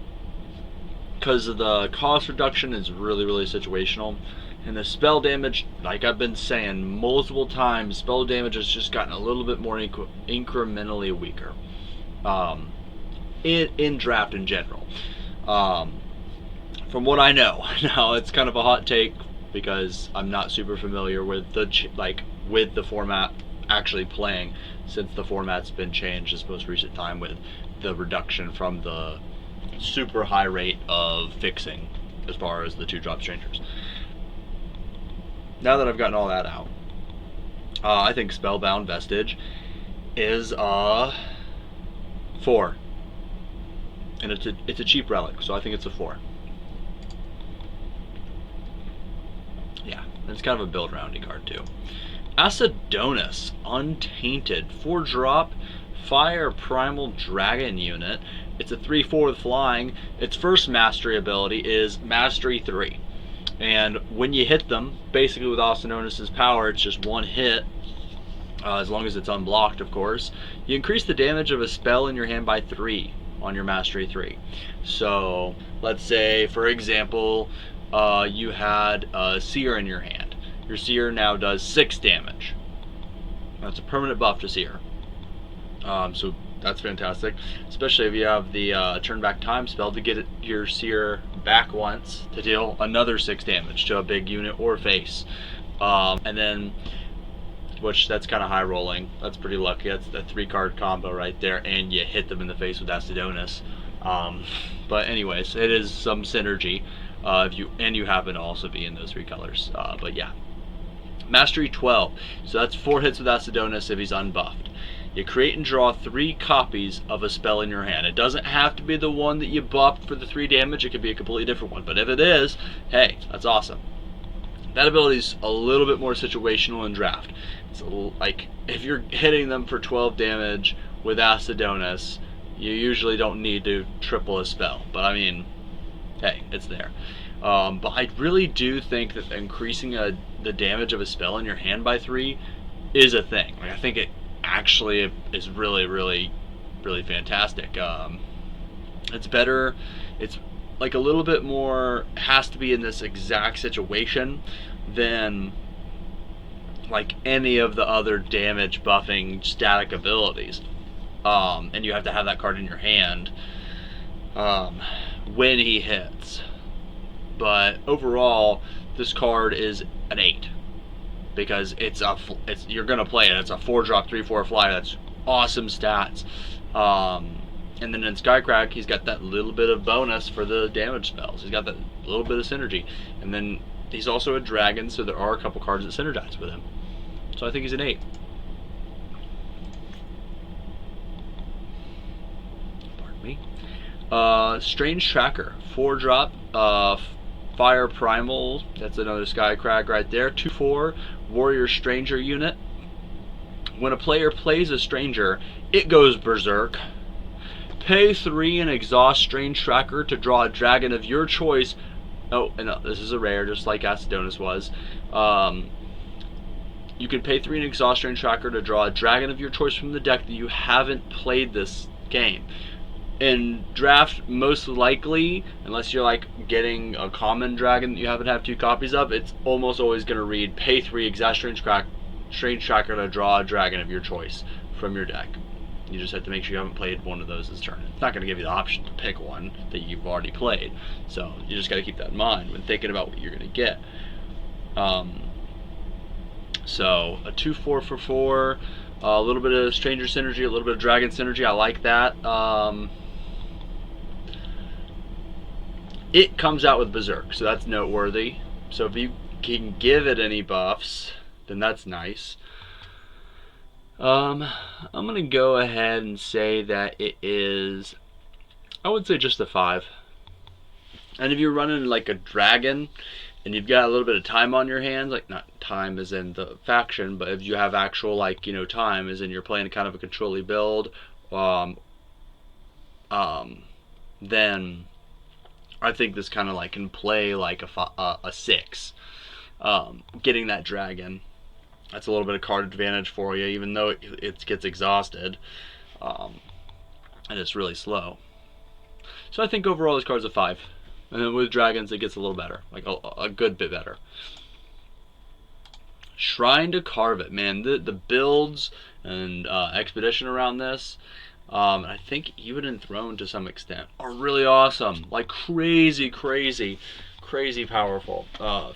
because the cost reduction is really, really situational. And the spell damage, like I've been saying multiple times, spell damage has just gotten a little bit more incrementally weaker in draft in general. From what I know, now it's kind of a hot take because I'm not super familiar with the format actually playing since the format's been changed this most recent time with the reduction from the super high rate of fixing as far as the 2-drop strangers. Now that I've gotten all that out, I think Spellbound Vestige is a 4. And it's a cheap relic, so I think it's a 4. Yeah, and it's kind of a build roundy card too. Acidonis, Untainted, 4-drop, Fire Primal Dragon unit. It's a 3/4 with flying. Its first mastery ability is Mastery 3. And when you hit them, basically with Acidonis' power, it's just one hit, as long as it's unblocked, of course. You increase the damage of a spell in your hand by 3 on your Mastery 3. So, let's say, for example, you had a Seer in your hand. Your Seer now does 6 damage. That's a permanent buff to Seer. So that's fantastic, especially if you have the turn back time spell to get your Seer back once to deal another 6 damage to a big unit or face. And then, which that's kind of high rolling. That's pretty lucky. That's the 3-card combo right there, and you hit them in the face with Acidonis. But anyways, it is some synergy. If you happen to also be in those 3 colors. But yeah, Mastery 12. So that's 4 hits with Acidonis if he's unbuffed. You create and draw 3 copies of a spell in your hand. It doesn't have to be the one that you buffed for the 3 damage. It could be a completely different one. But if it is, hey, that's awesome. That ability is a little bit more situational in draft. It's like if you're hitting them for 12 damage with Acidonis, you usually don't need to triple a spell. But I mean, hey, it's there. But I really do think that increasing the damage of a spell in your hand by 3 is a thing. Like, I think it actually is really, really, really fantastic. It's better. It's like a little bit more has to be in this exact situation than like any of the other damage buffing static abilities. And you have to have that card in your hand when he hits. But overall, this card is an 8. Because you're gonna play it. It's a 4-drop, 3/4 flyer. That's awesome stats. And then in Skycrack, he's got that little bit of bonus for the damage spells. He's got that little bit of synergy. And then he's also a dragon, so there are a couple cards that synergize with him. So I think he's an 8. Pardon me. Strange Tracker, 4-drop. Fire Primal, that's another Skycrack right there. 2/4 Warrior Stranger unit. When a player plays a Stranger, it goes Berserk. Pay 3 and exhaust Strange Tracker to draw a dragon of your choice. Oh, and this is a rare, just like Acidonis was. You can pay 3 and exhaust Strange Tracker to draw a dragon of your choice from the deck that you haven't played this game. In draft, most likely, unless you're like getting a common dragon that you haven't had 2 copies of, it's almost always going to read pay 3, exhaust Strange Tracker to draw a dragon of your choice from your deck. You just have to make sure you haven't played one of those this turn. It's not going to give you the option to pick one that you've already played, so you just got to keep that in mind when thinking about what you're going to get. So a 2/4 for 4, a little bit of Stranger synergy, a little bit of Dragon synergy. I like that. It comes out with Berserk, so that's noteworthy. So if you can give it any buffs, then that's nice. I'm going to go ahead and say that it is, I would say just a 5. And if you're running like a dragon, and you've got a little bit of time on your hands, like not time as in the faction, but if you have actual, like, you know, time as in you're playing kind of a control-y build, then I think this kind of like can play like a 6. Getting that dragon, that's a little bit of card advantage for you, even though it gets exhausted, and it's really slow. So I think overall this card's a 5. And then with dragons, it gets a little better, like a good bit better. Shrine to Carve It, man. The builds and expedition around this, I think even Enthroned to some extent, are really awesome. Like crazy powerful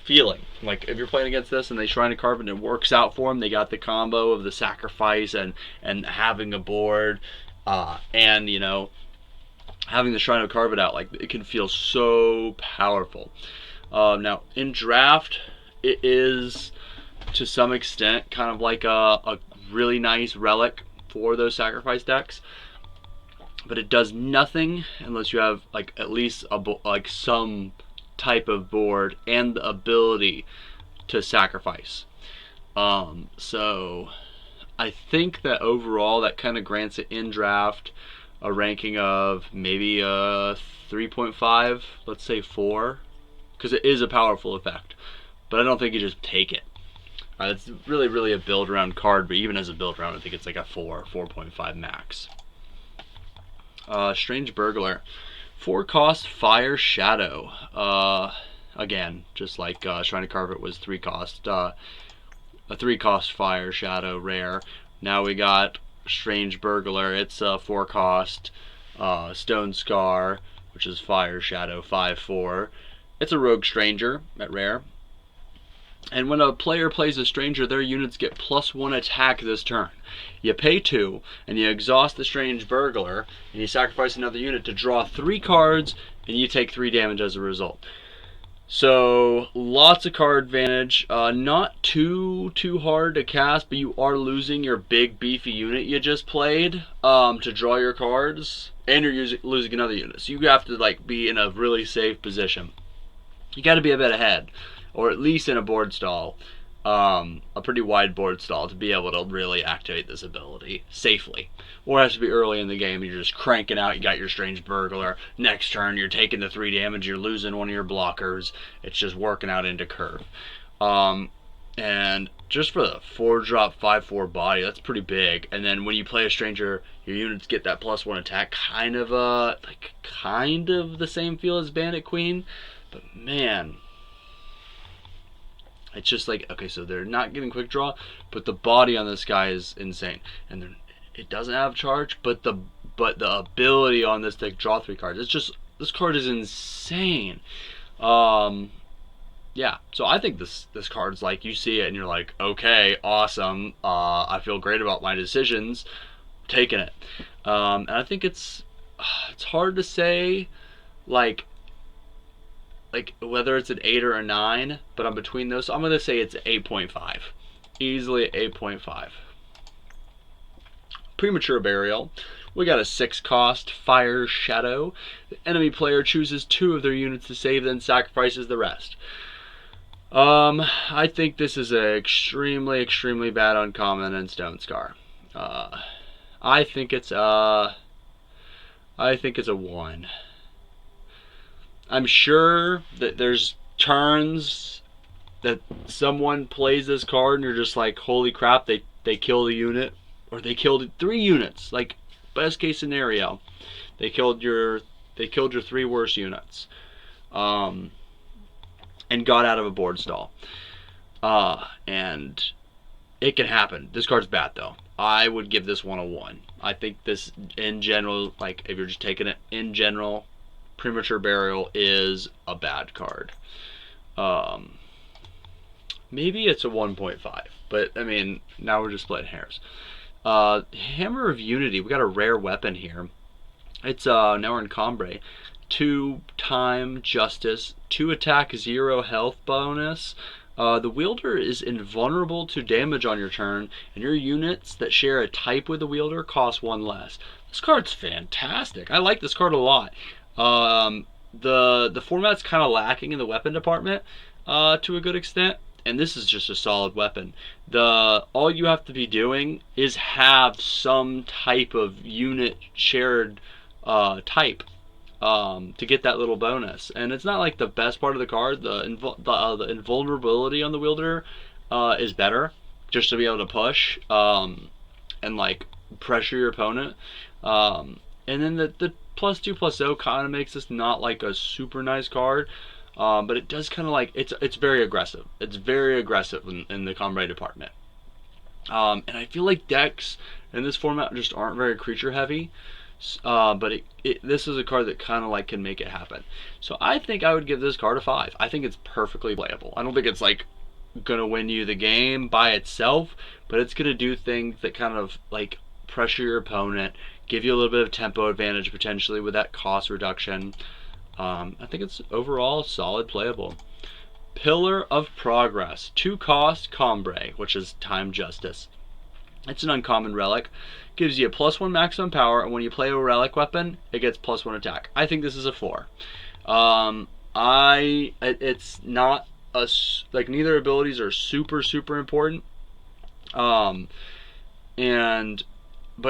feeling. Like if you're playing against this and they Shrine to Carve It and it works out for them, they got the combo of the sacrifice and having a board, and you know, having the Shrine to Carve It out. Like it can feel so powerful. Now in draft, it is to some extent kind of like a really nice relic for those sacrifice decks, but it does nothing unless you have like at least like some type of board and the ability to sacrifice. So I think that overall that kind of grants it in draft a ranking of maybe a 3.5, let's say 4, because it is a powerful effect, but I don't think you just take it. It's really a build round card, but even as a build round, I think it's like a 4.5 max. Strange Burglar. 4 cost Fire Shadow. Again, just like Shrine to Carve It was 3 cost. A 3 cost Fire Shadow rare. Now we got Strange Burglar. It's a 4 cost Stone Scar, which is Fire Shadow 5/4. It's a Rogue Stranger at rare. And when a player plays a stranger, their units get +1 attack this turn. You pay 2, and you exhaust the Strange Burglar, and you sacrifice another unit to draw 3 cards, and you take 3 damage as a result. So, lots of card advantage. Not too hard to cast, but you are losing your big beefy unit you just played to draw your cards, and you're losing another unit. So you have to like be in a really safe position. You got to be a bit ahead, or at least in a board stall, a pretty wide board stall, to be able to really activate this ability safely. Or it has to be early in the game, you're just cranking out, you got your Strange Burglar, next turn you're taking the 3 damage, you're losing one of your blockers, it's just working out into curve. And just for the 4-drop 5/4 body, that's pretty big. And then when you play a stranger, your units get that +1 attack, kind of the same feel as Bandit Queen, but man, it's just like, okay, so they're not getting quick draw, but the body on this guy is insane, and it doesn't have charge, but the ability on this deck draw 3 cards. It's just, this card is insane. Yeah, so I think this card's like, you see it and you're like, okay, awesome. I feel great about my decisions, taking it. And I think it's hard to say, like whether it's an 8 or a 9, but I'm between those. So I'm gonna say it's 8.5, easily 8.5. Premature Burial. We got a 6 cost Fire Shadow. The enemy player chooses 2 of their units to save, then sacrifices the rest. I think this is a extremely bad uncommon in Stone Scar. I think it's a 1. I'm sure that there's turns that someone plays this card and you're just like, holy crap, they kill the unit, or they killed 3 units. Like, best case scenario, they killed your 3 worst units, and got out of a board stall. And it can happen. This card's bad though. I would give this one a 1. I think this, in general, like if you're just taking it in general, Premature Burial is a bad card. Maybe it's a 1.5, but I mean, now we're just splitting hairs. Hammer of Unity, we got a rare weapon here. It's now we're in Combre. 2 time justice, 2 attack, 0 health bonus. The wielder is invulnerable to damage on your turn, and your units that share a type with the wielder cost 1 less. This card's fantastic. I like this card a lot. The format's kind of lacking in the weapon department to a good extent, and this is just a solid weapon. All you have to be doing is have some type of unit shared type to get that little bonus, and it's not like the best part of the card. The invulnerability on the wielder is better, just to be able to push and like pressure your opponent, and then +2/+0 kind of makes this not like a super nice card. But it does kind of like, it's very aggressive. It's very aggressive in the combat department. And I feel like decks in this format just aren't very creature heavy. But this is a card that kind of like can make it happen. So I think I would give this card a 5. I think it's perfectly playable. I don't think it's like gonna win you the game by itself, but it's gonna do things that kind of like pressure your opponent, give you a little bit of tempo advantage potentially with that cost reduction. I think it's overall solid playable. Pillar of Progress, 2-cost Combre, which is Time Justice. It's an uncommon relic. Gives you a +1 maximum power, and when you play a relic weapon, it gets +1 attack. I think this is a 4. It's not a, like, neither abilities are super important. But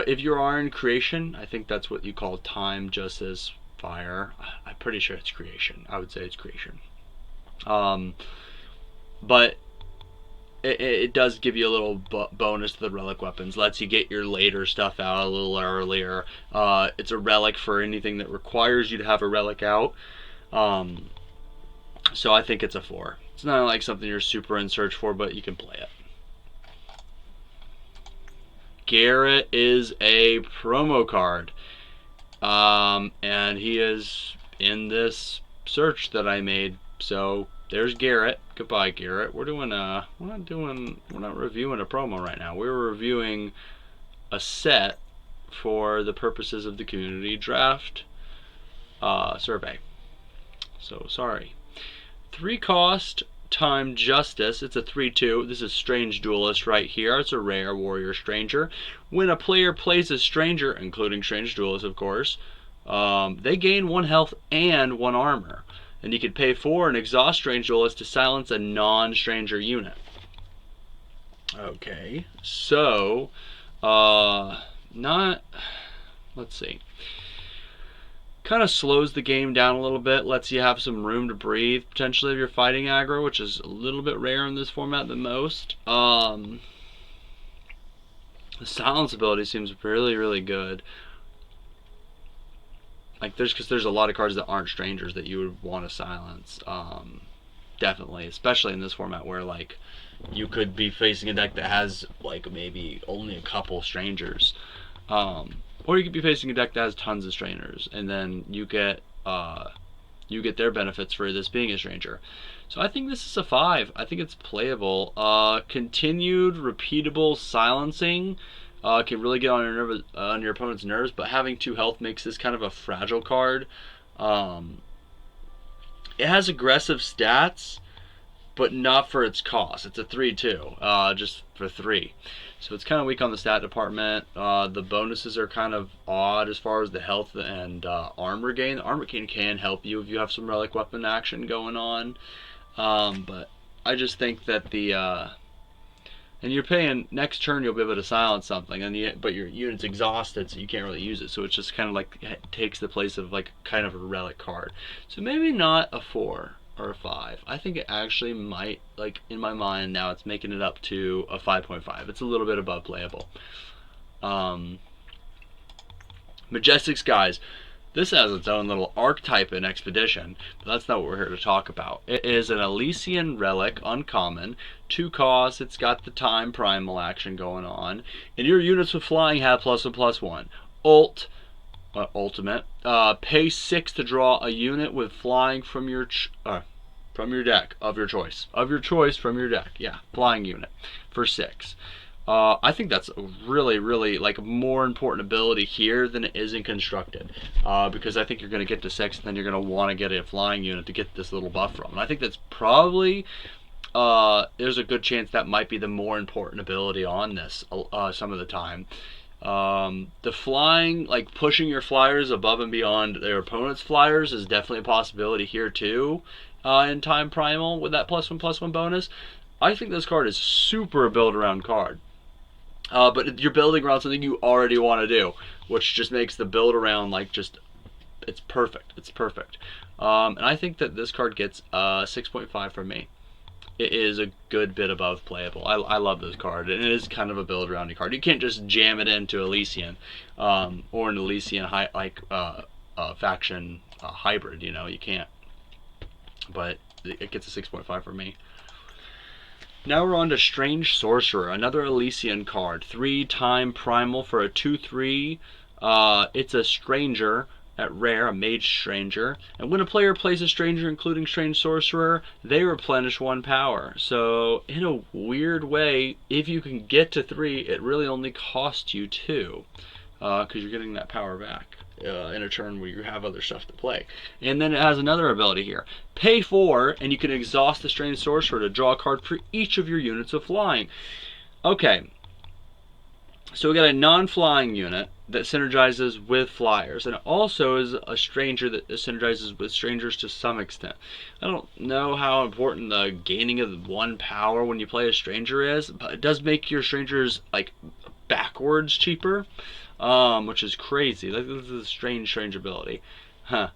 if you are in creation, I think that's what you call Time Justice Fire. I'm pretty sure it's creation. I would say it's creation. But it does give you a little bonus to the relic weapons. Lets you get your later stuff out a little earlier. It's a relic for anything that requires you to have a relic out. So I think it's a 4. It's not like something you're super in search for, but you can play it. Garrett is a promo card. And he is in this search that I made. So there's Garrett. Goodbye, Garrett. We're not reviewing a promo right now. We're reviewing a set for the purposes of the community draft survey. So sorry. 3-cost Time Justice. It's a 3/2. This is Strange Duelist right here. It's a rare warrior stranger. When a player plays a stranger, including Strange Duelist of course, they gain 1 health and 1 armor. And you could pay 4 and exhaust Strange Duelist to silence a non-stranger unit. Okay, so let's see. Kind of slows the game down a little bit, lets you have some room to breathe potentially if you're fighting aggro, which is a little bit rare in this format than most. The silence ability seems really good. Like because there's a lot of cards that aren't strangers that you would want to silence. Definitely, especially in this format where like you could be facing a deck that has like maybe only a couple strangers. Or you could be facing a deck that has tons of strangers, and then you get their benefits for this being a stranger. So I think this is a 5. I think it's playable. Continued repeatable silencing can really get on your opponent's nerves, but having 2 health makes this kind of a fragile card. It has aggressive stats, but not for its cost. It's a 3/2, just for 3. So it's kind of weak on the stat department. The bonuses are kind of odd as far as the health and armor gain. The armor gain can help you if you have some relic weapon action going on. But I just think that and you're paying, next turn you'll be able to silence something, but your unit's exhausted, so you can't really use it. So it's just kind of like, it takes the place of like kind of a relic card. So maybe not a 4 or a 5. I think it actually might, like in my mind now, it's making it up to a 5.5. It's a little bit above playable. Majestic Skies. This has its own little archetype in Expedition, but that's not what we're here to talk about. It is an Elysian relic, uncommon, 2 costs. It's got the time primal action going on, and your units with flying have +1/+1. Ultimate. Pay 6 to draw a unit with flying from your deck of your choice. From your deck. Yeah, flying unit for 6. I think that's a really like more important ability here than it is in Constructed, because I think you're going to get to 6 and then you're going to want to get a flying unit to get this little buff from. And I think that's probably there's a good chance that might be the more important ability on this some of the time. The flying, like pushing your flyers above and beyond their opponent's flyers, is definitely a possibility here too in Time Primal with that +1/+1 bonus. I think this card is super a build around card. But you're building around something you already want to do, which just makes the build around like it's perfect. It's perfect. And I think that this card gets 6.5 from me. It is a good bit above playable. I love this card, and it is kind of a build around card. You can't just jam it into Elysian, or an Elysian faction hybrid. You know, you can't. But it gets a 6.5 for me. Now we're on to Strange Sorcerer, another Elysian card. 3-time primal for a 2/3. It's a stranger at rare, a mage stranger. And when a player plays a stranger, including Strange Sorcerer, they replenish 1 power. So, in a weird way, if you can get to 3, it really only costs you 2. Because you're getting that power back in a turn where you have other stuff to play. And then it has another ability here. Pay 4, and you can exhaust the Strange Sorcerer to draw a card for each of your units of flying. Okay, so we got a non-flying unit that synergizes with flyers, and it also is a stranger that synergizes with strangers to some extent. I don't know how important the gaining of 1 power when you play a stranger is, but it does make your strangers like backwards cheaper, which is crazy. Like, this is a strange ability. Huh.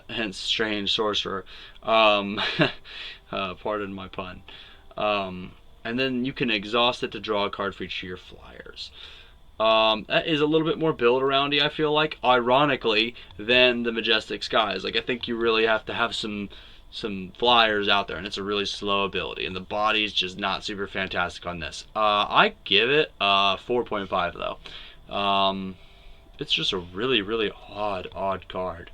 Hence Strange Sorcerer. Pardon my pun. And then you can exhaust it to draw a card for each of your flyers. That is a little bit more build aroundy, I feel like, ironically, than the Majestic Skies. Like, I think you really have to have some flyers out there, and it's a really slow ability, and the body's just not super fantastic on this. I give it 4.5 though. It's just a really odd card.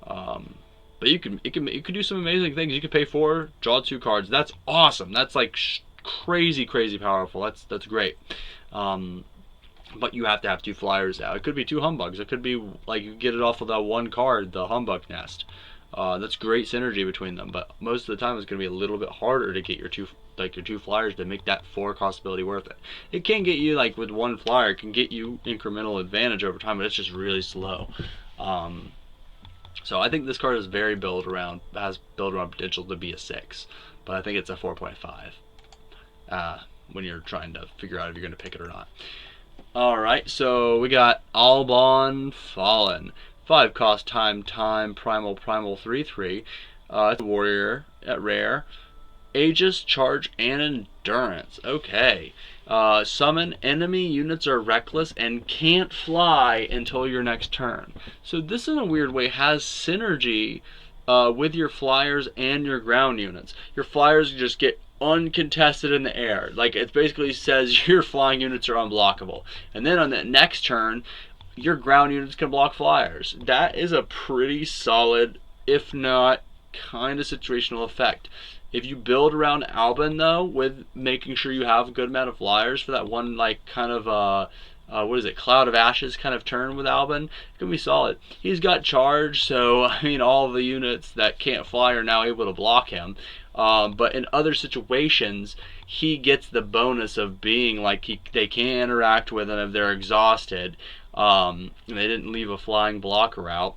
But you could do some amazing things. You could pay 4, draw 2 cards. That's awesome. That's like crazy powerful. That's great. But you have to have 2 flyers out. It could be 2 humbugs. It could be like you get it off of that 1 card, the humbug nest. That's great synergy between them. But most of the time, it's going to be a little bit harder to get your two flyers to make that 4 cost ability worth it. It can get you, like with 1 flyer, it can get you incremental advantage over time, but it's just really slow. So I think this card is very build around potential to be a 6, but I think it's a 4.5 when you're trying to figure out if you're going to pick it or not. Alright, so we got Alban Fallen. 5 cost time primal 3/3. It's a warrior at rare. Aegis, charge, and endurance. Okay. Summon enemy units are reckless and can't fly until your next turn. So this in a weird way has synergy with your flyers and your ground units. Your flyers just get uncontested in the air. Like, it basically says your flying units are unblockable. And then on the next turn, your ground units can block flyers. That is a pretty solid, if not kind of situational effect. If you build around Alban, though, with making sure you have a good amount of flyers for that one, like, kind of, what is it, Cloud of Ashes kind of turn with Alban, it's going to be solid. He's got charge, so, I mean, all of the units that can't fly are now able to block him. But in other situations, he gets the bonus of being like they can interact with him if they're exhausted. And they didn't leave a flying blocker out.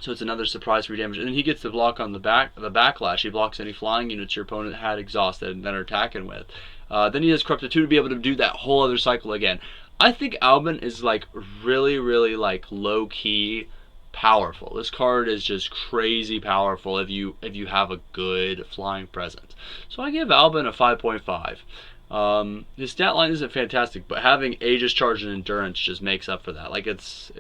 So it's another surprise free damage. And then he gets the block on the backlash. He blocks any flying units your opponent had exhausted and then are attacking with. Then he has Corrupted 2 to be able to do that whole other cycle again. I think Alban is like really like low key powerful. This card is just crazy powerful if you have a good flying presence. So I give Alban a 5.5. His stat line isn't fantastic, but having Aegis, Charge, and Endurance just makes up for that. Like, it's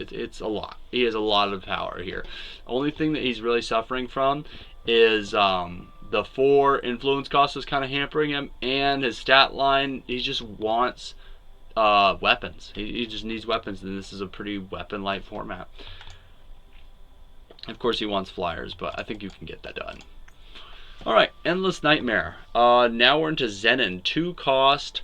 a lot. He has a lot of power here. Only thing that he's really suffering from is the 4 influence cost is kind of hampering him, and his stat line, he just wants weapons. He just needs weapons, and this is a pretty weapon-light format. Of course, he wants flyers, but I think you can get that done. Alright, Endless Nightmare. Now we're into Zenin. 2 cost,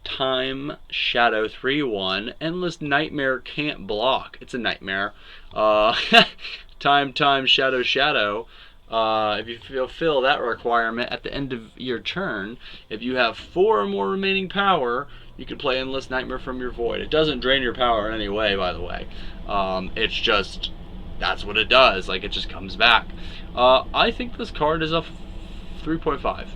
time, shadow, 3/1. Endless Nightmare can't block. It's a nightmare. Time, shadow. If you fulfill that requirement at the end of your turn, if you have 4 or more remaining power, you can play Endless Nightmare from your void. It doesn't drain your power in any way, by the way. It's just, that's what it does. Like, it just comes back. I think this card is a 3.5. I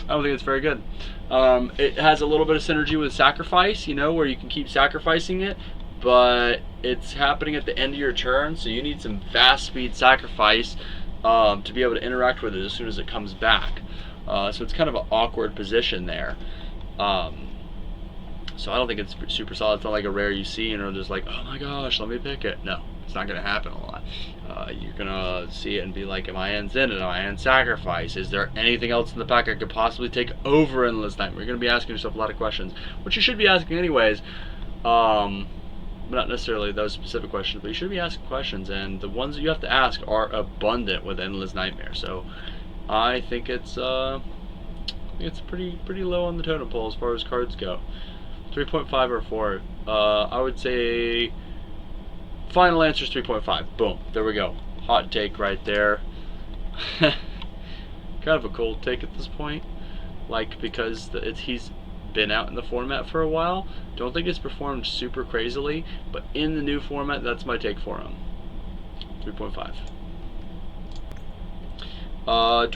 don't think it's very good. It has a little bit of synergy with Sacrifice, you know, where you can keep sacrificing it, but it's happening at the end of your turn, so you need some fast speed sacrifice to be able to interact with it as soon as it comes back. So it's kind of an awkward position there. So I don't think it's super solid. It's not like a rare you see and are just like, oh my gosh, let me pick it. No, It's not going to happen a lot. You're going to see it and be like, am I in Zen? Am I in Sacrifice? Is there anything else in the pack I could possibly take over Endless Nightmare? You're going to be asking yourself a lot of questions, which you should be asking anyways. Not necessarily those specific questions, but you should be asking questions, and the ones that you have to ask are abundant with Endless Nightmare. So I think it's pretty low on the totem pole as far as cards go. 3.5 or 4. I would say final answer is 3.5. Boom. There we go. Hot take right there. Kind of a cold take at this point. Like, because he's been out in the format for a while. Don't think it's performed super crazily, but in the new format, that's my take for him. 3.5.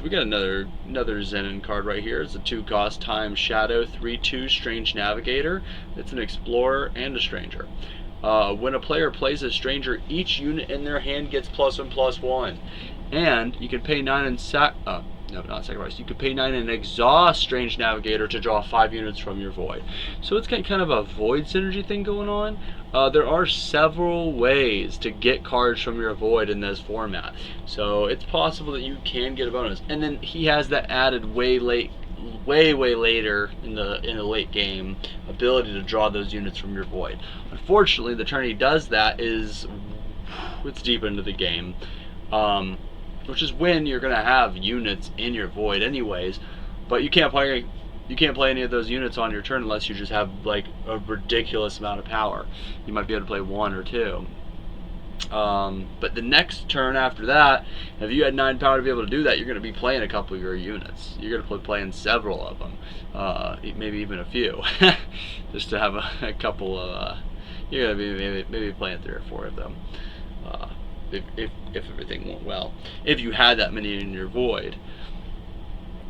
We got another Zenin card right here. It's a 2-cost Time Shadow 3/2 Strange Navigator. It's an Explorer and a Stranger. When a player plays a Stranger, each unit in their hand gets +1/+1, and you can pay 9 and not sacrifice. You could pay 9 and exhaust Strange Navigator to draw 5 units from your void. So it's got kind of a void synergy thing going on. There are several ways to get cards from your void in this format, so it's possible that you can get a bonus. And then he has that added way later in the late game ability to draw those units from your void. Unfortunately, the turn he does that it's deep into the game. Which is when you're gonna have units in your void anyways, but you can't play any of those units on your turn unless you just have like a ridiculous amount of power. You might be able to play 1 or 2. But the next turn after that, if you had 9 power to be able to do that, you're going to be playing a couple of your units. You're going to be playing several of them, maybe even a few, just to have a couple of. You're going to be maybe playing 3 or 4 of them. If everything went well, if you had that many in your void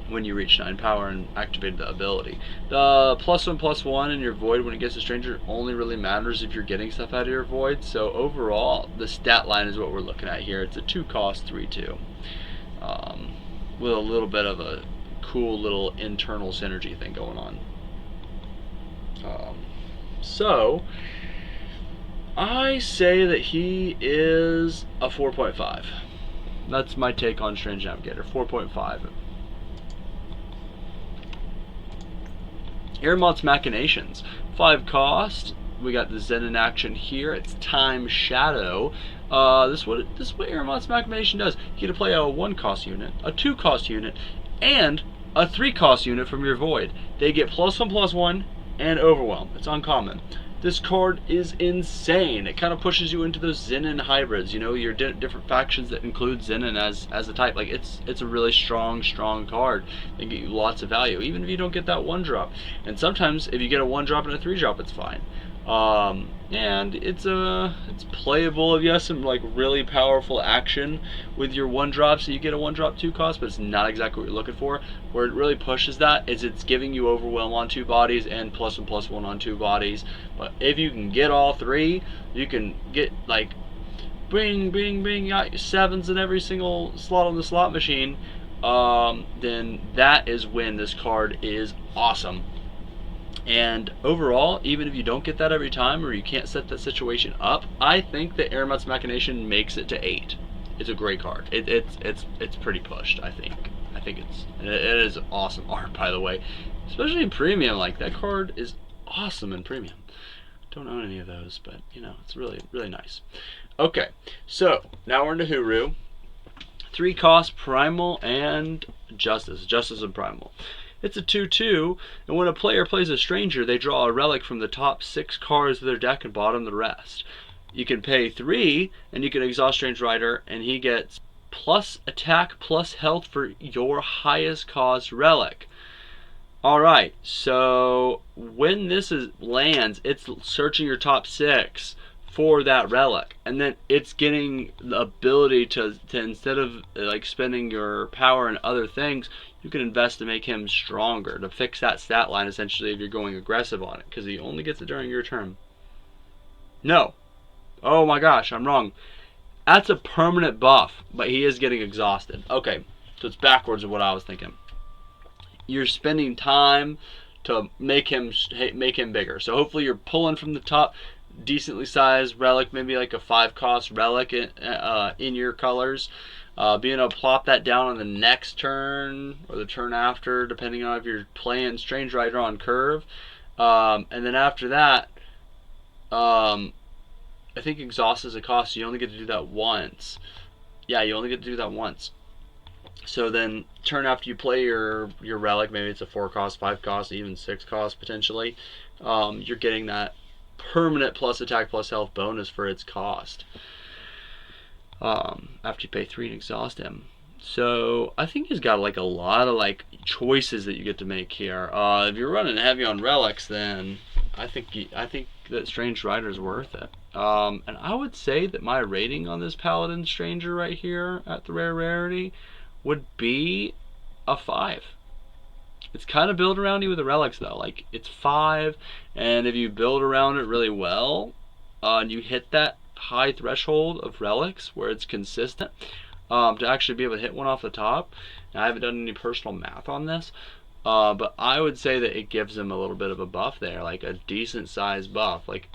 when you reach 9 power and activated the ability. The +1/+1 in your void when it gets a Stranger only really matters if you're getting stuff out of your void. So overall, the stat line is what we're looking at here. It's a 2-cost 3/2 with a little bit of a cool little internal synergy thing going on. So I say that he is a 4.5. That's my take on Strange Navigator. 4.5. Airmont's Machinations. 5 cost. We got the Zen in action here. It's Time Shadow. This is what Airmont's Machination does. You get to play a 1-cost unit, a 2-cost unit, and a 3-cost unit from your void. They get +1/+1 and Overwhelm. It's uncommon. This card is insane. It kind of pushes you into those Zenin hybrids, you know, your different factions that include Zenin as a type. Like, it's a really strong card. They get you lots of value, even if you don't get that 1-drop. And sometimes, if you get a 1-drop and a 3-drop, it's fine. And it's playable if you have some like really powerful action with your 1-drop, so you get a 1-drop 2-cost, but it's not exactly what you're looking for. Where it really pushes that is it's giving you Overwhelm on 2 bodies and +1/+1 on 2 bodies. But if you can get all 3, you can get like bing, got your 7s in every single slot on the slot machine. Then that is when this card is awesome. And overall, even if you don't get that every time or you can't set that situation up, I think that Airmont's Machination makes it to 8. It's a great card. It's pretty pushed, I think. It is awesome art, by the way, especially in premium. Like, that card is awesome in premium. Don't own any of those, but you know, it's really nice. Okay, so now we're into Huru. 3 cost Primal and Justice and Primal. It's a 2/2, and when a player plays a Stranger, they draw a relic from the top 6 cards of their deck and bottom the rest. You can pay 3, and you can exhaust Strange Rider, and he gets plus attack plus health for your highest cost relic. Alright, so when this lands, it's searching your top 6 for that relic, and then it's getting the ability to instead of like spending your power and other things, you can invest to make him stronger, to fix that stat line essentially if you're going aggressive on it, because he only gets it during your turn. No. Oh my gosh, I'm wrong. That's a permanent buff, but he is getting exhausted. Okay, so it's backwards of what I was thinking. You're spending time to make him bigger. So hopefully you're pulling from the top. decently sized relic, maybe like a 5-cost relic in your colors. Being able to plop that down on the next turn or the turn after, depending on if you're playing Strange Rider on curve. And then after that, I think exhaust is a cost, so you only get to do that once. Yeah, you only get to do that once. So then, turn after you play your relic, maybe it's a 4-cost, 5-cost, even 6-cost potentially, you're getting that permanent plus attack plus health bonus for its cost. After you pay 3 and exhaust him. So I think he's got like a lot of like choices that you get to make here. If you're running heavy on relics, then I think that Strange Rider is worth it. And I would say that my rating on this Paladin Stranger right here at the rare rarity would be a 5. It's kind of built around you with the relics though. Like it's 5, and if you build around it really well, and you hit that high threshold of relics where it's consistent, to actually be able to hit one off the top. Now, I haven't done any personal math on this, but I would say that it gives him a little bit of a buff there, like a decent sized buff, like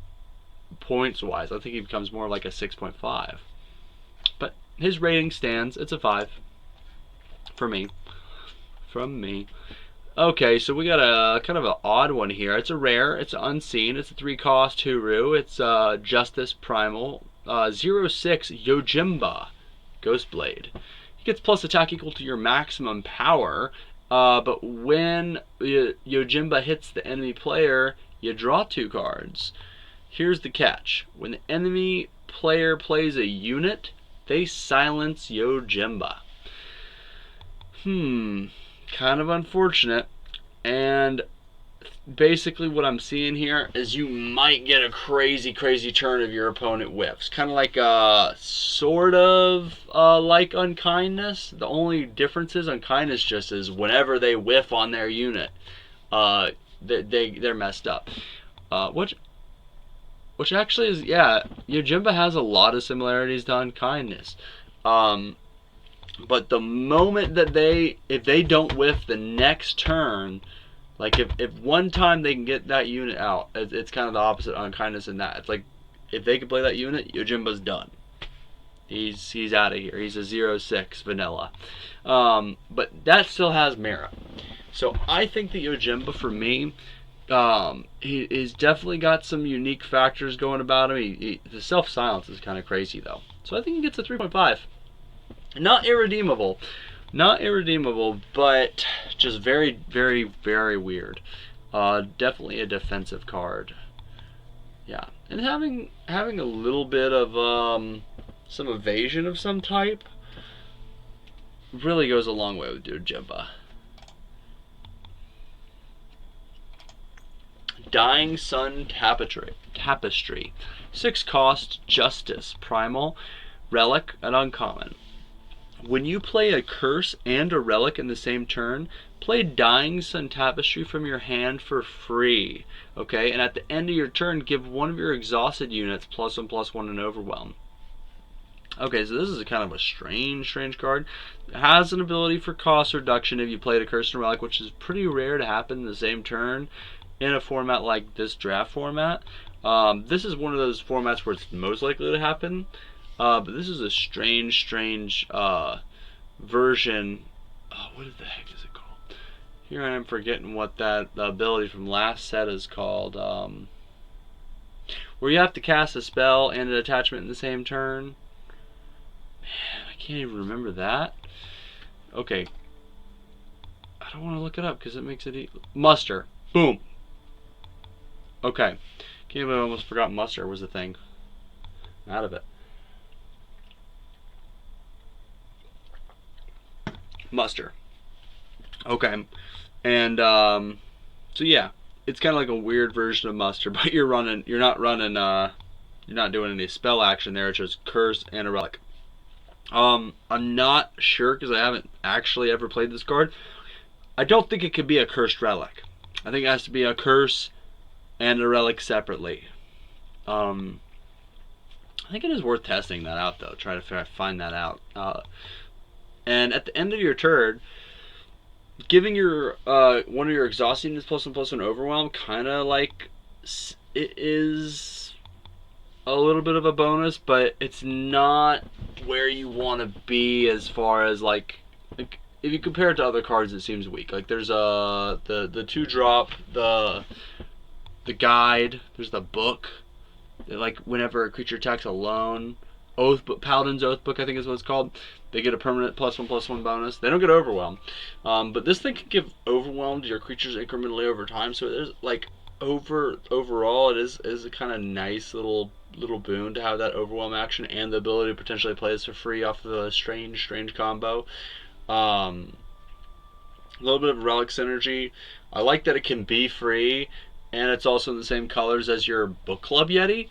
points wise. I think he becomes more like a 6.5. But his rating stands. It's a 5 for me. From me. Okay, so we got a kind of an odd one here. It's a rare, it's unseen, it's a 3-cost Huru, it's Justice Primal, 06 Yojimba Ghostblade. He gets plus attack equal to your maximum power, but when Yojimba hits the enemy player, you draw 2 cards. Here's the catch. When the enemy player plays a unit, they silence Yojimba. Kind of unfortunate. And basically what I'm seeing here is you might get a crazy turn if your opponent whiffs. Kind of like sort of like Unkindness. The only difference is Unkindness just is whenever they whiff on their unit, they're messed up. Which actually is, yeah, Yojimba has a lot of similarities to Unkindness. But the moment that if they don't whiff the next turn, like if one time they can get that unit out, it's kind of the opposite of Unkindness in that. It's like, if they can play that unit, Yojimba's done. He's out of here. He's a 0-6 vanilla. But that still has merit. So I think that Yojimba, for me, he's definitely got some unique factors going about him. The self-silence is kind of crazy, though. So I think he gets a 3.5. Not irredeemable, but just very weird. Definitely a defensive card. Yeah, and having a little bit of some evasion of some type really goes a long way with Yojimba. Dying Sun Tapestry. 6-cost Justice Primal Relic, an uncommon. When you play a curse and a relic in the same turn, play Dying Sun Tapestry from your hand for free. Okay, and at the end of your turn, give one of your exhausted units +1/+1 and overwhelm. Okay, so this is a kind of a strange card. It has an ability for cost reduction if you played a curse and relic, which is pretty rare to happen in the same turn in a format like this draft format. This is one of those formats where it's most likely to happen. But this is a strange version. What the heck is it called? Here I am forgetting what that ability from last set is called. Where you have to cast a spell and an attachment in the same turn. Man, I can't even remember that. Okay. I don't want to look it up because it makes it muster. Boom. Okay. Can't believe I almost forgot muster was the thing. Out of it. Muster. Okay. And so yeah, it's kind of like a weird version of muster, but you're not doing any spell action there. It's just curse and a relic. I'm not sure because I haven't actually ever played this card. I don't think it could be a cursed relic. I think it has to be a curse and a relic separately. I think it is worth testing that out though. Try to find that out. And at the end of your turn, giving your one of your exhausting units +1/+1 overwhelm, kind of like it is a little bit of a bonus, but it's not where you want to be as far as like if you compare it to other cards, it seems weak. Like there's the 2-drop, the guide, there's the book. Like whenever a creature attacks alone, Paladin's Oath Book, I think is what it's called. They get a permanent +1/+1 bonus. They don't get overwhelmed, but this thing can give overwhelmed your creatures incrementally over time. So there's like overall, it is a kind of nice little boon to have that overwhelm action and the ability to potentially play this for free off of a strange combo. A little bit of relic synergy. I like that it can be free, and it's also in the same colors as your Book Club Yeti.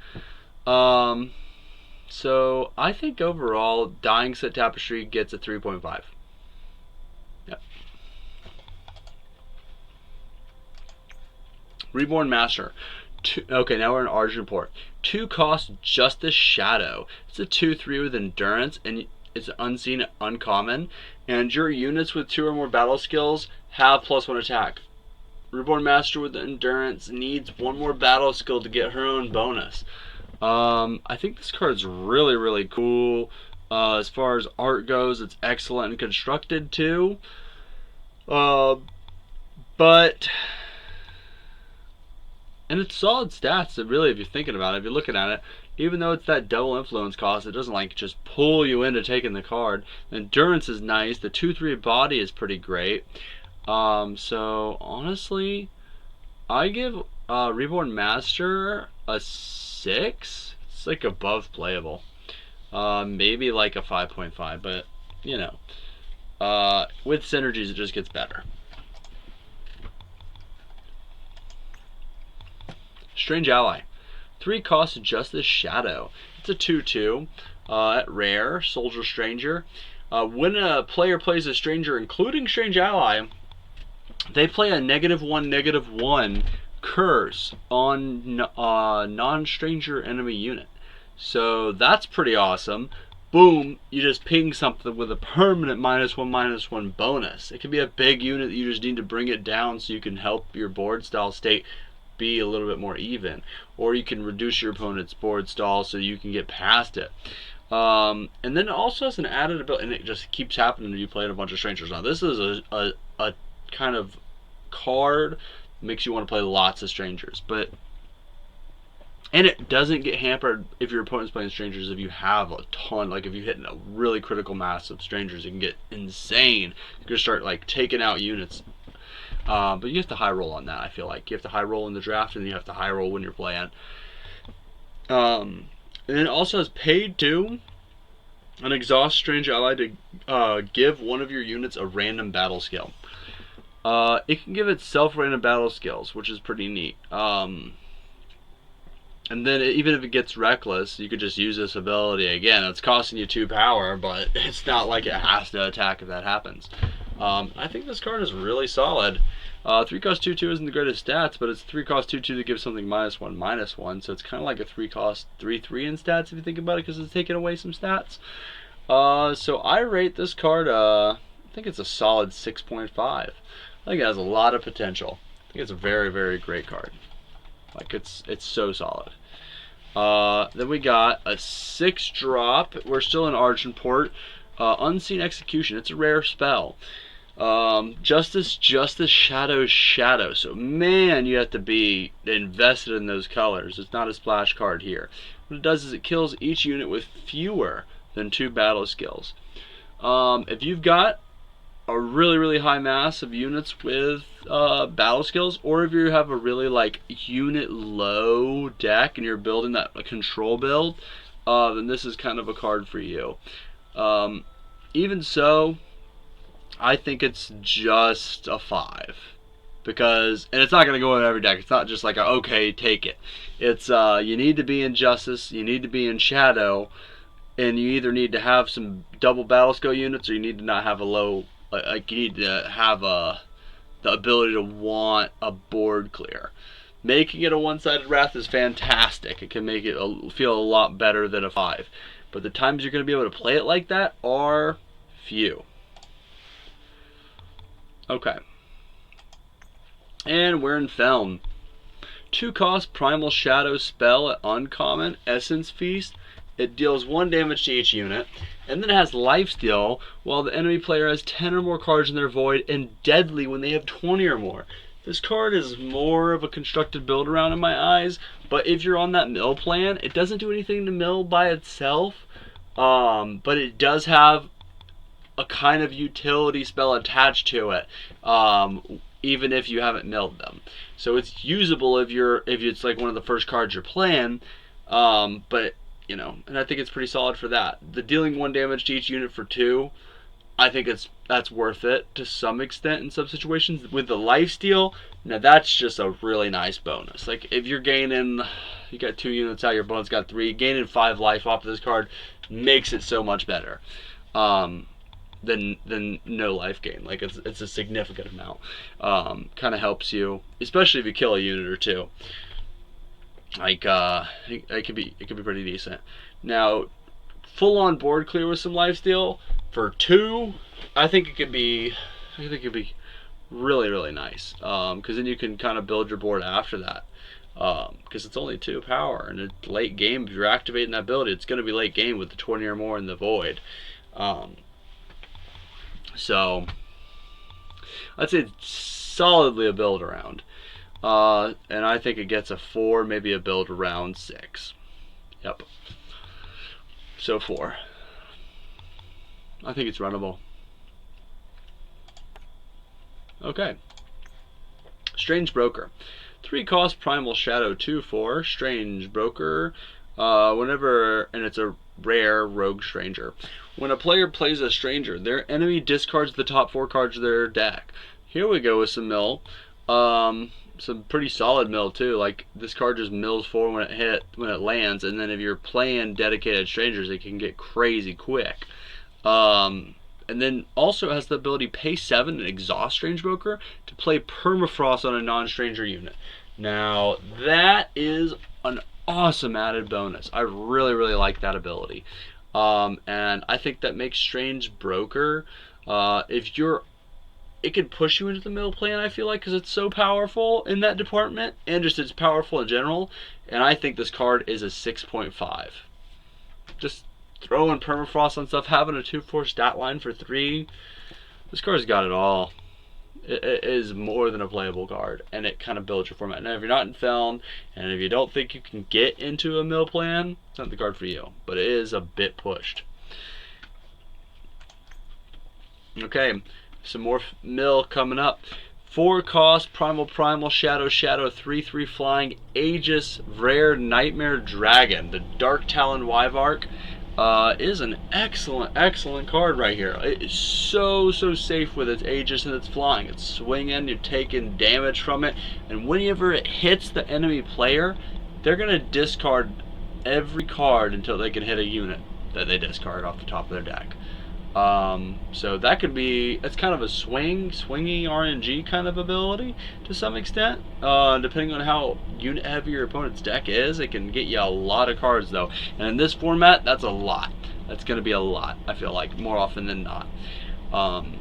So I think overall, Dying Set Tapestry gets a 3.5. Yep. Reborn Master. Okay, now we're in Argent Port. 2-cost Justice Shadow. It's a 2/3 with endurance, and it's unseen, uncommon. And your units with 2 or more battle skills have +1 attack. Reborn Master with endurance needs 1 more battle skill to get her own bonus. I think this card's really cool. As far as art goes, it's excellent and constructed too. But and it's solid stats. Really, if you're thinking about it, if you're looking at it, even though it's that double influence cost, it doesn't like just pull you into taking the card. Endurance is nice. The 2/3 body is pretty great. So honestly, I give Reborn Master a 6. It's like above playable. Maybe like a 5.5, but you know, with synergies it just gets better. Strange Ally. 3-cost Justice Shadow. It's a 2/2 at rare, Soldier Stranger. When a player plays a stranger, including Strange Ally, they play a -1/-1 curse on non-stranger enemy unit. So that's pretty awesome. Boom, you just ping something with a permanent -1/-1 bonus. It can be a big unit that you just need to bring it down so you can help your board style state be a little bit more even, or you can reduce your opponent's board stall so you can get past it. And then it also has an added ability, and it just keeps happening when you play a bunch of strangers. Now this is a kind of card that makes you want to play lots of strangers, and it doesn't get hampered if your opponent's playing strangers. If you have a ton, like if you hit a really critical mass of strangers, it can get insane. You can start like taking out units. But you have to high roll on that. I feel like you have to high roll in the draft, and you have to high roll when you're playing. And it also has paid to an exhaust Strange Ally to give one of your units a random battle skill. It can give itself random battle skills, which is pretty neat. And then even if it gets reckless, you could just use this ability again. It's costing you 2 power, but it's not like it has to attack if that happens. I think this card is really solid. 3-cost 2/2 isn't the greatest stats, but it's 3-cost 2/2 to give something -1/-1, so it's kind of like a 3-cost 3/3 in stats if you think about it, because it's taking away some stats. So I rate this card, I think it's a solid 6.5. I think it has a lot of potential. I think it's a very great card. Like it's so solid. Then we got a 6-drop. We're still in Argent Port. Unseen Execution. It's a rare spell. Justice, Shadow. So man, you have to be invested in those colors. It's not a splash card here. What it does is it kills each unit with fewer than 2 battle skills. If you've got a really high mass of units with battle skills, or if you have a really like unit low deck and you're building that control build, then this is kind of a card for you. Even so, I think it's just a 5, because, and it's not going to go in every deck. It's not just like a, okay, take it. It's you need to be in Justice, you need to be in Shadow, and you either need to have some double battle skill units, or you need to not have a low, like you need to have the ability to want a board clear. Making it a one-sided Wrath is fantastic. It can make it feel a lot better than a 5. But the times you're going to be able to play it like that are few. Okay. And we're in Feln. 2-cost Primal Shadow spell at uncommon, Essence Feast. It deals 1 damage to each unit, and then it has lifesteal while the enemy player has 10 or more cards in their void, and deadly when they have 20 or more. This card is more of a constructed build around in my eyes, but if you're on that mill plan, it doesn't do anything to mill by itself, but it does have a kind of utility spell attached to it, even if you haven't milled them. So it's usable if it's like one of the first cards you're playing, but you know, and I think it's pretty solid for that. The dealing 1 damage to each unit for 2, I think that's worth it to some extent in some situations. With the lifesteal, now that's just a really nice bonus. Like if you're gaining, you got 2 units out, your opponent's got 3, gaining 5 life off of this card makes it so much better than no life gain. Like it's a significant amount. Kind of helps you, especially if you kill a unit or 2. Like it could be pretty decent. Now, full on board clear with some lifesteal for 2, I think it could be really, really nice. Because then you can kind of build your board after that. Because it's only 2 power, and it's late game. If you're activating that ability, it's going to be late game with the 20 or more in the void. So I'd say it's solidly a build around. And I think it gets a 4, maybe a build around 6. Yep. So 4. I think it's runnable. Okay. Strange Broker. 3-cost Primal Shadow 2/4. Strange Broker. Whenever, and it's a rare rogue stranger. When a player plays a stranger, their enemy discards the top 4 cards of their deck. Here we go with some mill. Some pretty solid mill too. Like this card just mills 4 when it lands, and then if you're playing dedicated strangers, it can get crazy quick. And then also has the ability pay 7 and exhaust Strange Broker to play permafrost on a non-stranger unit. Now that is an awesome added bonus. I really, really like that ability. And I think that makes Strange Broker, it can push you into the middle plan, I feel like, because it's so powerful in that department, and just it's powerful in general. And I think this card is a 6.5. Just throwing permafrost on stuff, having a 2/4 stat line for 3. This card's got it all. It is more than a playable card, and it kind of builds your format. Now, if you're not in Feln, and if you don't think you can get into a mill plan, it's not the card for you, but it is a bit pushed. Okay, some more mill coming up. 4-cost Primal Shadow 3/3 flying Aegis rare Nightmare Dragon. The Dark Talon Wyvark is an excellent card right here. It is so safe with its Aegis and its flying. It's swinging, you're taking damage from it, and whenever it hits the enemy player, they're going to discard every card until they can hit a unit that they discard off the top of their deck. So that could be, it's kind of a swinging RNG kind of ability to some extent. Depending on how unit heavy your opponent's deck is, it can get you a lot of cards though. And in this format, that's a lot. That's going to be a lot, I feel like, more often than not. And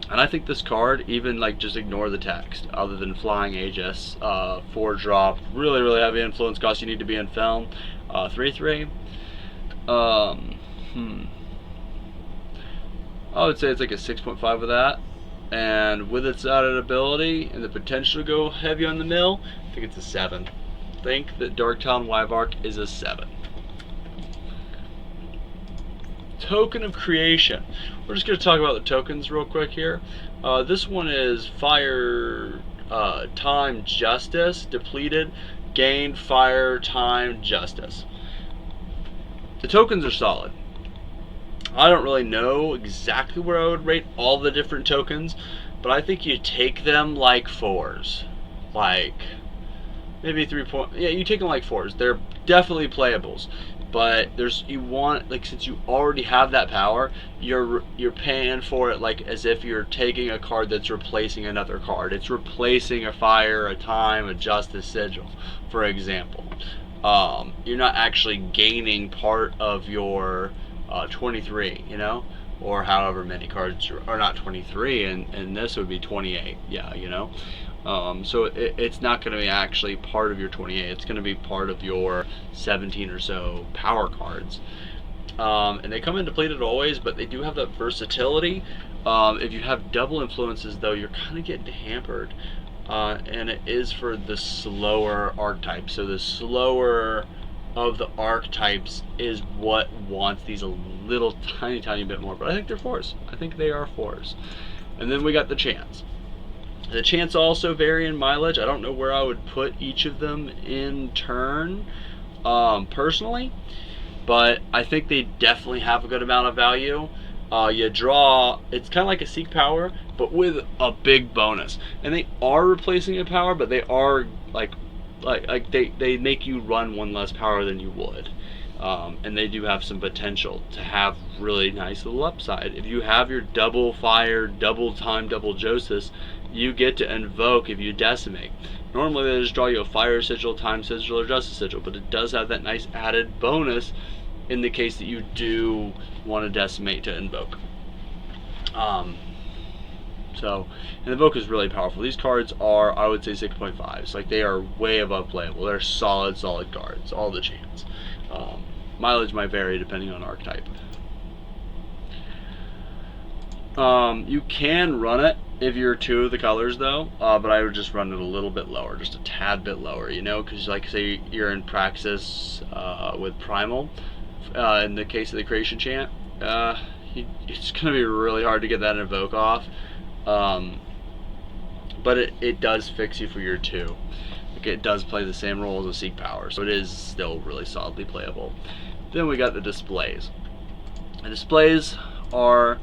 I think this card, even like just ignore the text, other than flying Aegis, 4-drop, really heavy influence cost, you need to be in Feln, 3/3. I would say it's like a 6.5 with that, and with its added ability and the potential to go heavy on the mill, I think it's a 7. I think that Dark Talon Wyvark is a 7. Token of Creation. We're just going to talk about the tokens real quick here. This one is Fire Time Justice, depleted, gained Fire Time Justice. The tokens are solid. I don't really know exactly where I would rate all the different tokens, but I think you take them like 4s. Like, maybe 3 point. Yeah, you take them like 4s. They're definitely playables. But you want, like, since you already have that power, you're paying for it like as if you're taking a card that's replacing another card. It's replacing a Fire, a Time, a Justice Sigil, for example. You're not actually gaining part of your 23, you know? or however many cards, or not 23, and this would be 28. Yeah, you know. So it's not going to be actually part of your 28. It's going to be part of your 17 or so power cards. And they come in depleted always, but they do have that versatility. If you have double influences, though, you're kind of getting hampered. And it is for the slower archetypes. So the slower of the archetypes is what wants these a little tiny bit more. But I think they're 4s. I think they are 4s. And then we got the chance. The chance also vary in mileage. I don't know where I would put each of them in turn, personally, but I think they definitely have a good amount of value. You draw, it's kind of like a Seek Power, but with a big bonus. And they are replacing a power, but they are like they make you run 1 less power than you would. And they do have some potential to have really nice little upside. If you have your double fire, double time, double Josis, you get to invoke if you decimate. Normally they just draw you a fire sigil, time sigil, or justice sigil, but it does have that nice added bonus in the case that you do want to decimate to invoke. So, and invoke is really powerful. These cards are, I would say, 6.5s. Like, they are way above playable. They're solid cards, all the chance. Mileage might vary depending on archetype. You can run it if you're 2 of the colors, though, but I would just run it a little bit lower, just a tad bit lower, you know, because, like, say you're in Praxis with Primal, in the case of the Creation Chant, it's going to be really hard to get that invoke off, but it does fix you for your 2. Like, it does play the same role as a Seek Power, so it is still really solidly playable. Then we got the displays. The displays are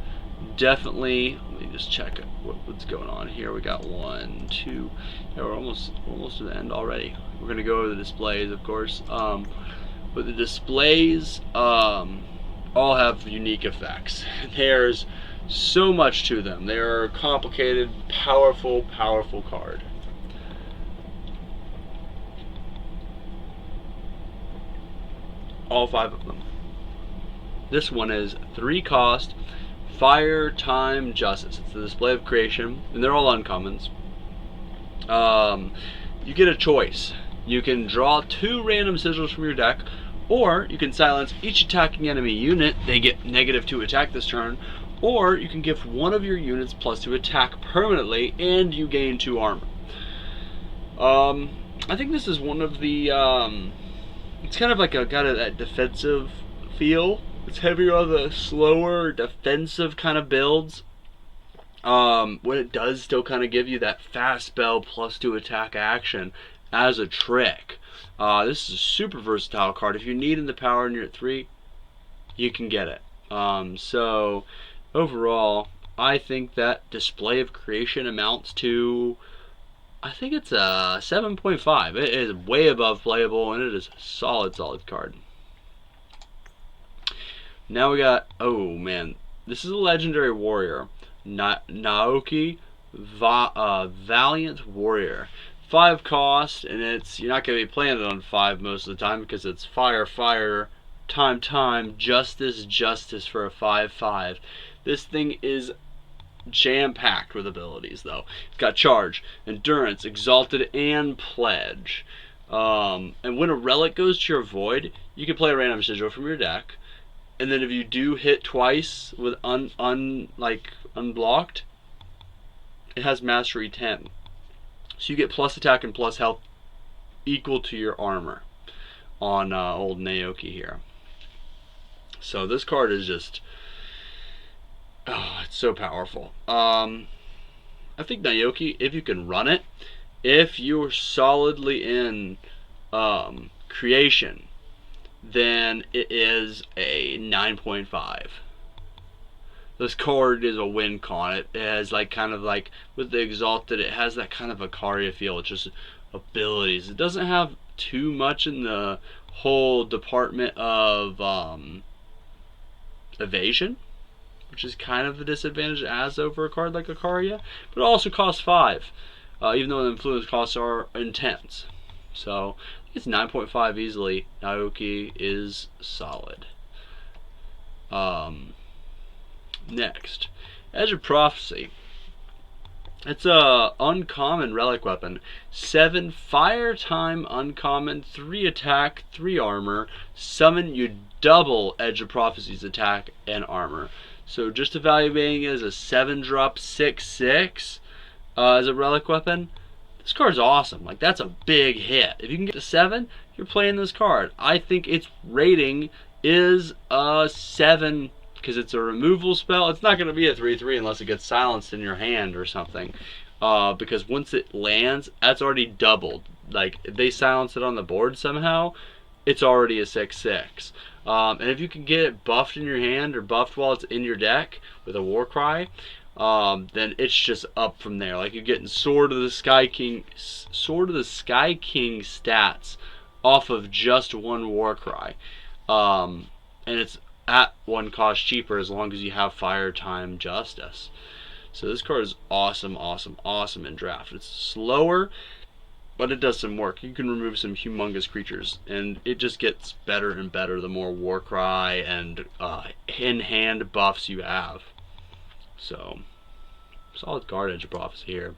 definitely, let me just check what's going on here. We got 1, 2, yeah, we're almost to the end already. We're going to go over the displays, of course, but the displays all have unique effects. There's so much to them. They're a complicated, powerful card. All 5 of them. This one is 3 cost, Fire, Time, Justice. It's the Display of Creation, and they're all uncommons. You get a choice. You can draw 2 random sigils from your deck, or you can silence each attacking enemy unit. They get -2 attack this turn, or you can give one of your units +2 attack permanently, and you gain 2 armor. I think this is one of the, it's kind of like got that defensive feel. It's heavier on the slower defensive kind of builds. When it does still kind of give you that fast spell +2 attack action as a trick. This is a super versatile card. If you need in the power and you're at 3, you can get it. So overall, I think that Display of Creation amounts to, I think it's a 7.5. It is way above playable, and it is a solid card. Now we got, oh man, this is a legendary warrior, Naoki, Valiant Warrior. 5 cost, and it's, you're not going to be playing it on 5 most of the time because it's fire, time, justice for a 5/5. This thing is jam-packed with abilities, though. It's got Charge, Endurance, Exalted, and Pledge. And when a relic goes to your void, you can play a random sigil from your deck, and then if you do hit twice with unblocked, it has Mastery 10. So you get plus attack and plus health equal to your armor on old Naoki here. So this card is just, oh, it's so powerful. I think Naoki, if you can run it, if you're solidly in creation, then it is a 9.5. This card is a win con. It has like kind of like with the Exalted, it has that kind of Ikaria feel. It's just abilities. It doesn't have too much in the whole department of evasion, which is kind of the disadvantage it has over a card like Ikaria, but it also costs 5, even though the influence costs are intense. So I think it's 9.5 easily. Naoki is solid. Next, Edge of Prophecy. It's a uncommon relic weapon. 7 fire time uncommon, 3 attack, 3 armor. Summon, you double Edge of Prophecy's attack and armor. So just evaluating it as a 7-drop 6/6 as a relic weapon, this card's awesome. Like, that's a big hit. If you can get to 7, you're playing this card. I think its rating is a 7 because it's a removal spell. It's not going to be a 3/3 unless it gets silenced in your hand or something. Because once it lands, that's already doubled. Like, if they silence it on the board somehow, it's already a 6/6. And if you can get it buffed in your hand or buffed while it's in your deck with a Warcry, then it's just up from there. Like, you're getting Sword of the Sky King stats off of just one Warcry. And it's at 1 cost cheaper as long as you have Fire Time Justice. So this card is awesome, awesome, awesome in draft. It's slower, but it does some work. You can remove some humongous creatures, and it just gets better and better the more Warcry and in-hand buffs you have. So, solid card, Edge of Prophecy here.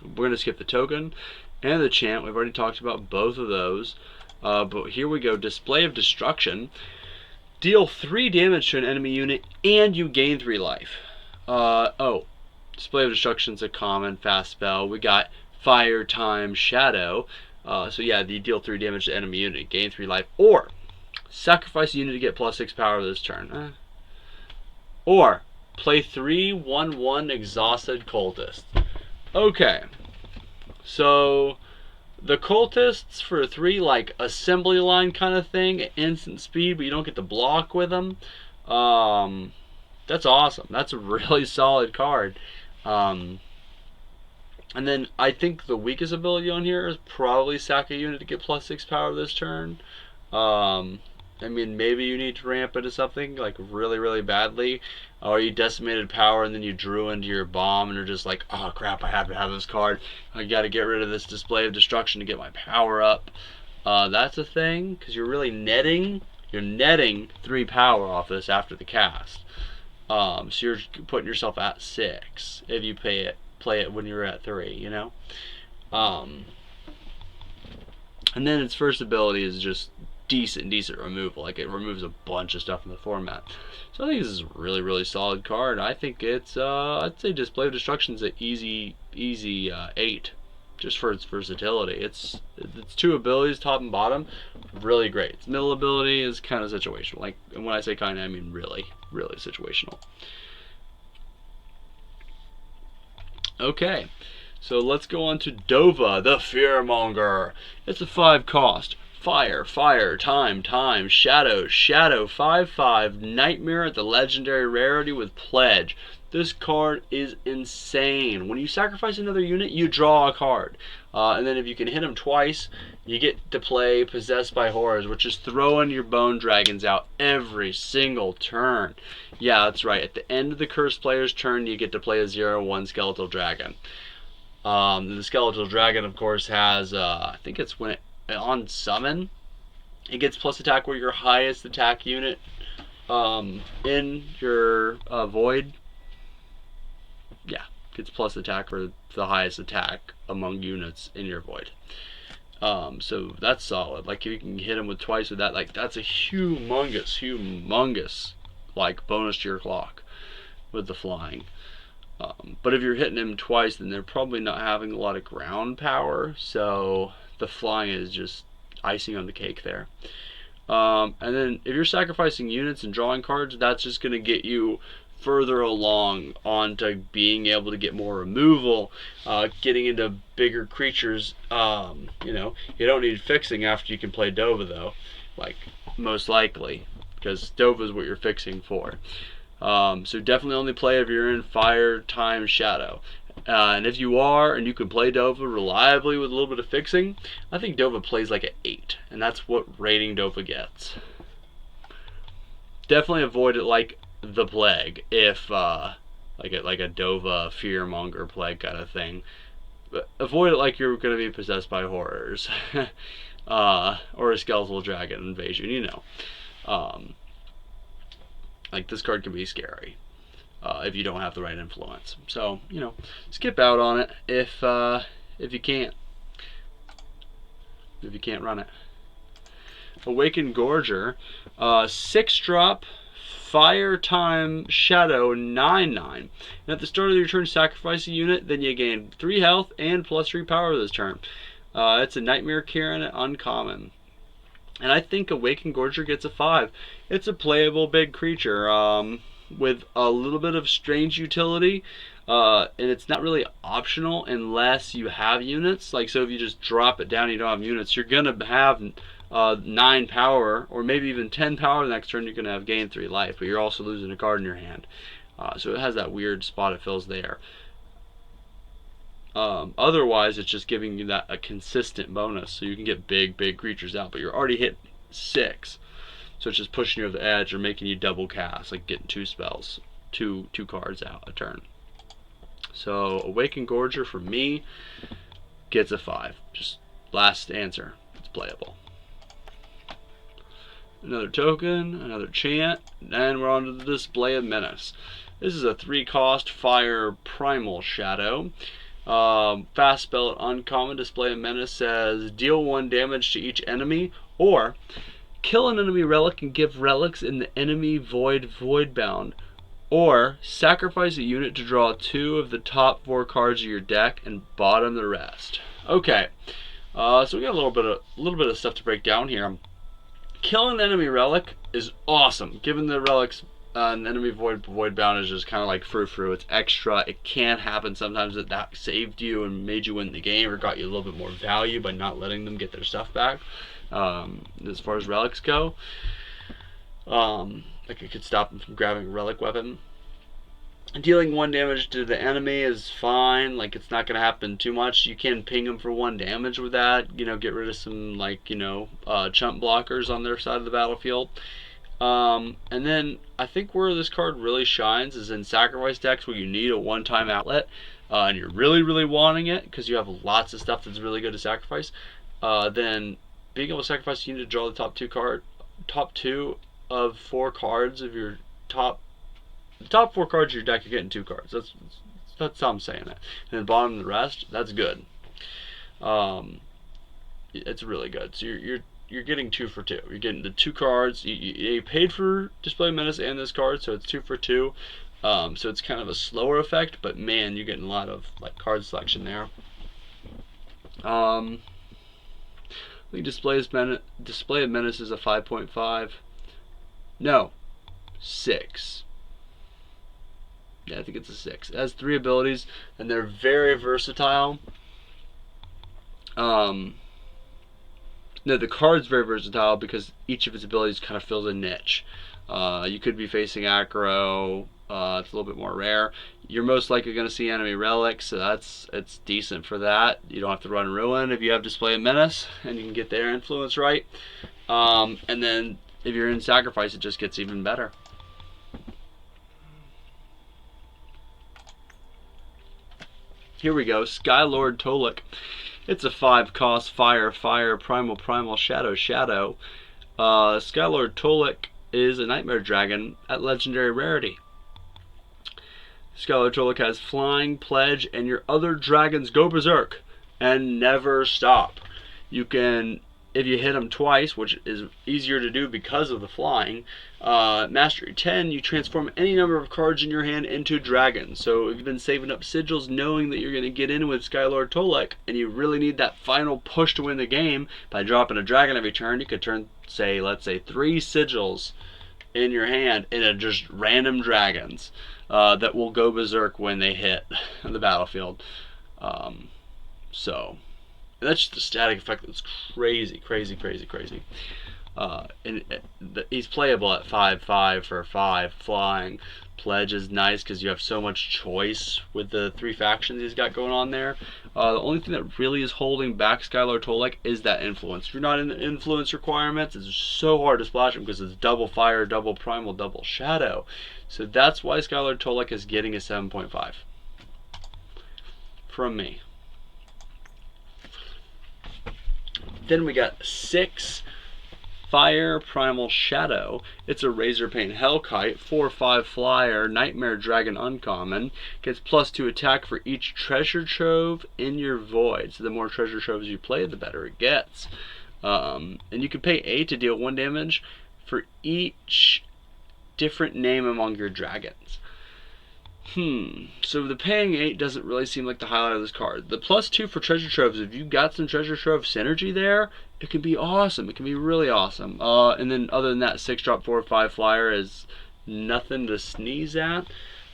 We're going to skip the token and the chant. We've already talked about both of those. But here we go. Display of Destruction. Deal 3 damage to an enemy unit, and you gain 3 life. Display of Destruction is a common fast spell. We got Fire Time Shadow. So yeah, you deal 3 damage to enemy unit, gain 3 life, or sacrifice a unit to get +6 power this turn. Or play 3 1/1 Exhausted Cultist. Okay, so the cultists for 3, like assembly line kind of thing, instant speed, but you don't get to block with them. That's awesome. That's a really solid card. And then I think the weakest ability on here is probably sack a unit to get +6 power this turn. I mean, maybe you need to ramp into something like really, really badly, or you decimated power and then you drew into your bomb and you're just like, oh crap, I have to have this card. I got to get rid of this Display of Destruction to get my power up. That's a thing, because you're really netting. You're netting 3 power off this after the cast. So you're putting yourself at 6 if you play it when you're at 3, you know. And then its first ability is just decent removal. Like, it removes a bunch of stuff in the format. So I think this is a really, really solid card. I think it's I'd say Display of Destruction is an easy 8 just for its versatility. It's 2 abilities, top and bottom, really great. Its middle ability is kind of situational. Like, and when I say kind of, I mean really, really situational. Okay, so let's go on to Dova, the Fearmonger. It's a 5 cost. Fire, time, shadow, 5/5, Nightmare at the legendary rarity with Pledge. This card is insane. When you sacrifice another unit, you draw a card. And then if you can hit them twice, you get to play Possessed by Horrors, which is throwing your Bone Dragons out every single turn. Yeah, that's right. At the end of the cursed player's turn, you get to play a 0/1 Skeletal Dragon. The Skeletal Dragon, of course, has, I think it's when it on summon, it gets plus attack where your highest attack unit in your void, gets plus attack for the highest attack among units in your void. So that's solid. Like, if you can hit him with twice with that, like, that's a humongous like bonus to your clock with the flying. But if you're hitting him twice, then they're probably not having a lot of ground power, so the flying is just icing on the cake there. And then if you're sacrificing units and drawing cards, that's just going to get you further along onto being able to get more removal, getting into bigger creatures. You know, you don't need fixing after you can play Dova, though, like, most likely, because Dova is what you're fixing for. So definitely only play if you're in Fire Time Shadow. And if you are, and you can play Dova reliably with a little bit of fixing, I think Dova plays like an 8, and that's what rating Dova gets. Definitely avoid it like the Plague, if like a Dova Fearmonger Plague kind of thing. But avoid it like you're going to be Possessed by Horrors, or a Skeletal Dragon Invasion, you know. Like, this card can be scary if you don't have the right influence. So, you know, skip out on it if you can't. If you can't run it. Awakened Gorger, 6-drop, Fire Time Shadow 9/9. And at the start of your turn, sacrifice a unit, then you gain 3 health and +3 power this turn. It's a Nightmare Kieran uncommon. And I think Awakened Gorger gets a 5. It's a playable big creature with a little bit of strange utility. And it's not really optional unless you have units. Like, so if you just drop it down and you don't have units, you're going to have 9 power, or maybe even 10 power the next turn. You're going to have gain 3 life, but you're also losing a card in your hand. So it has that weird spot it fills there. Otherwise, it's just giving you that a consistent bonus, so you can get big creatures out, but you're already hit 6. So it's just pushing you over the edge or making you double cast, like getting 2 spells, two cards out a turn. So Awakened Gorger for me gets a 5. Just last answer. It's playable. Another token, another chant, and we're on to the Display of Menace. This is a 3-cost fire primal shadow. Fastbella uncommon. Display of Menace says deal 1 damage to each enemy, or kill an enemy relic and give relics in the enemy void bound, or sacrifice a unit to draw 2 of the top 4 cards of your deck and bottom the rest. Okay, so we got a little bit of stuff to break down here. Killing an enemy relic is awesome. Given the relics, an enemy void bound is just kind of like frou-frou. It's extra. It can happen sometimes that saved you and made you win the game, or got you a little bit more value by not letting them get their stuff back. As far as relics go, like, it could stop them from grabbing a relic weapon. Dealing 1 damage to the enemy is fine. Like, it's not going to happen too much. You can ping them for 1 damage with that. You know, get rid of some, like, you know, chump blockers on their side of the battlefield. And then I think where this card really shines is in sacrifice decks where you need a one-time outlet, and you're really wanting it because you have lots of stuff that's really good to sacrifice. Then being able to sacrifice, you need to draw the top 2 of 4 cards of your the top 4 cards of your deck. You're getting 2 cards. That's how I'm saying it. And then bottom the rest, that's good. It's really good. So you're getting 2 for 2. You're getting the 2 cards. You paid for Display of Menace and this card, so it's 2 for 2. So it's kind of a slower effect, but man, you're getting a lot of, like, card selection there. I think Display of Menace is a 5.5. No, 6. Yeah, I think it's a 6. It has 3 abilities, and they're very versatile. No, the card's very versatile because each of its abilities kind of fills a niche. You could be facing aggro. It's a little bit more rare. You're most likely going to see enemy relics, so it's decent for that. You don't have to run Ruin if you have Display of Menace, and you can get their influence right. And then if you're in sacrifice, it just gets even better. Here we go, Skylord Tolek. It's a 5-cost fire primal shadow. Skylord Tolek is a nightmare dragon at legendary rarity. Skylord Tolek has flying, pledge, and your other dragons go berserk and never stop. You can, if you hit them twice, which is easier to do because of the flying, Mastery 10, you transform any number of cards in your hand into dragons. So if you've been saving up sigils knowing that you're going to get in with Skylord Tolek, and you really need that final push to win the game by dropping a dragon every turn, you could turn, let's say 3 sigils in your hand into just random dragons that will go berserk when they hit the battlefield. So that's just a static effect that's crazy. He's playable at 5/5 for 5 flying. Pledge is nice because you have so much choice with the 3 factions he's got going on there. The only thing that really is holding back Skylord Tolek is that influence. If you're not in the influence requirements, it's so hard to splash him because it's double fire, double primal, double shadow. So that's why Skylord Tolek is getting a 7.5 from me. Then we got 6 Fire Primal Shadow. It's a Razorpain Hellkite, 4/5 flyer, Nightmare Dragon uncommon. Gets +2 attack for each treasure trove in your void. So the more treasure troves you play, the better it gets. And you can pay 8 to deal 1 damage for each different name among your dragons. So the paying 8 doesn't really seem like the highlight of this card. The +2 for treasure troves, if you've got some treasure trove synergy there, it can be awesome. It can be really awesome. And then other than that, 6-drop 4/5 flyer is nothing to sneeze at.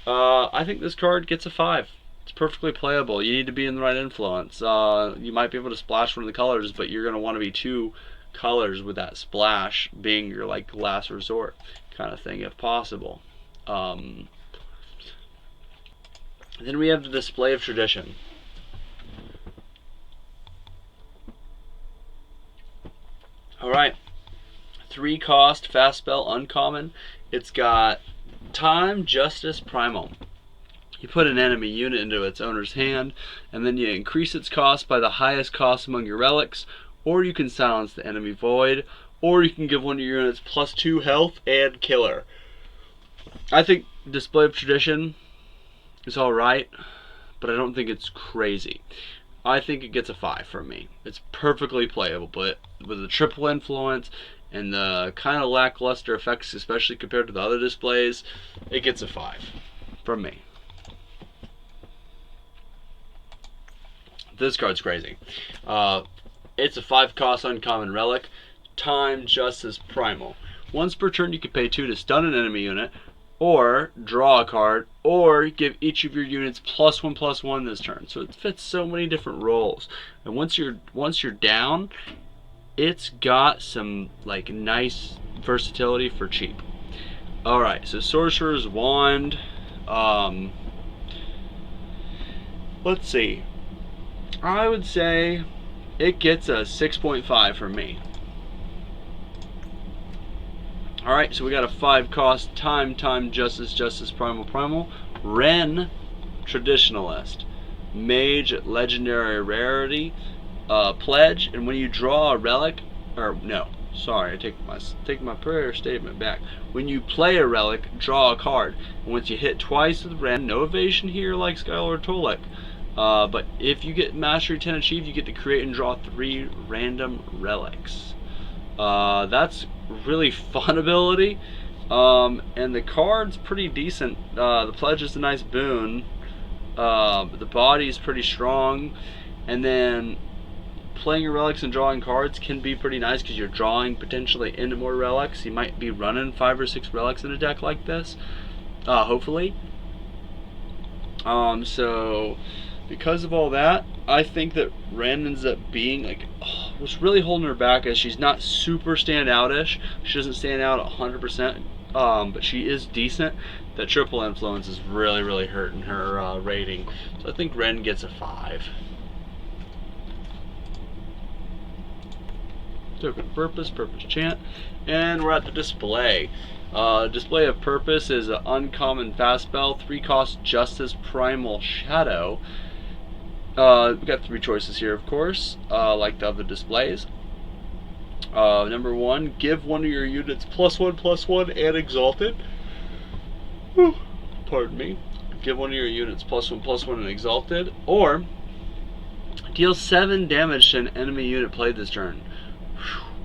I think this card gets a 5. It's perfectly playable. You need to be in the right influence. You might be able to splash one of the colors, but you're going to want to be 2 colors with that splash being your like last resort kind of thing if possible. Then we have the Display of Tradition. Alright, 3 cost, fast spell, uncommon. It's got Time, Justice, Primal. You put an enemy unit into its owner's hand, and then you increase its cost by the highest cost among your relics, or you can silence the enemy void, or you can give one of your units +2 health and killer. I think Display of Tradition is alright, but I don't think it's crazy. I think it gets a 5 from me. It's perfectly playable, but with the triple influence and the kind of lackluster effects, especially compared to the other displays, it gets a 5 from me. This card's crazy. It's a 5 cost uncommon relic. Time, Justice, Primal. Once per turn you can pay 2 to stun an enemy unit, or draw a card, or give each of your units +1/+1 this turn. So it fits so many different roles. And once you're down, it's got some like nice versatility for cheap. Alright, so Sorcerer's Wand. Let's see. I would say it gets a 6.5 from me. Alright, so we got a 5 cost, Time, Justice, Primal. Ren, Traditionalist. Mage, Legendary Rarity. Pledge, and when you draw a relic, or no, sorry, I take my prayer statement back. When you play a relic, draw a card. And once you hit twice with Ren, no evasion here like Skylord Tolek. But if you get Mastery 10 achieved, you get to create and draw 3 random relics. That's really fun ability, and the card's pretty decent. The Pledge is a nice boon. The body is pretty strong, and then playing your relics and drawing cards can be pretty nice because you're drawing potentially into more relics. You might be running 5 or 6 relics in a deck like this, hopefully. So because of all that, I think that Ren ends up being like, what's really holding her back is she's not super standout-ish. She doesn't stand out 100%, but she is decent. That triple influence is really hurting her rating. So I think Ren gets a 5. Token Purpose, Purpose Chant, and we're at the display. Display of Purpose is an uncommon fast spell, 3 cost, Justice, Primal Shadow. We got 3 choices here, of course, like the other displays. Number 1, give one of your units +1/+1 and Exalted. Whew, pardon me. Give one of your units +1/+1 and Exalted, or deal 7 damage to an enemy unit played this turn.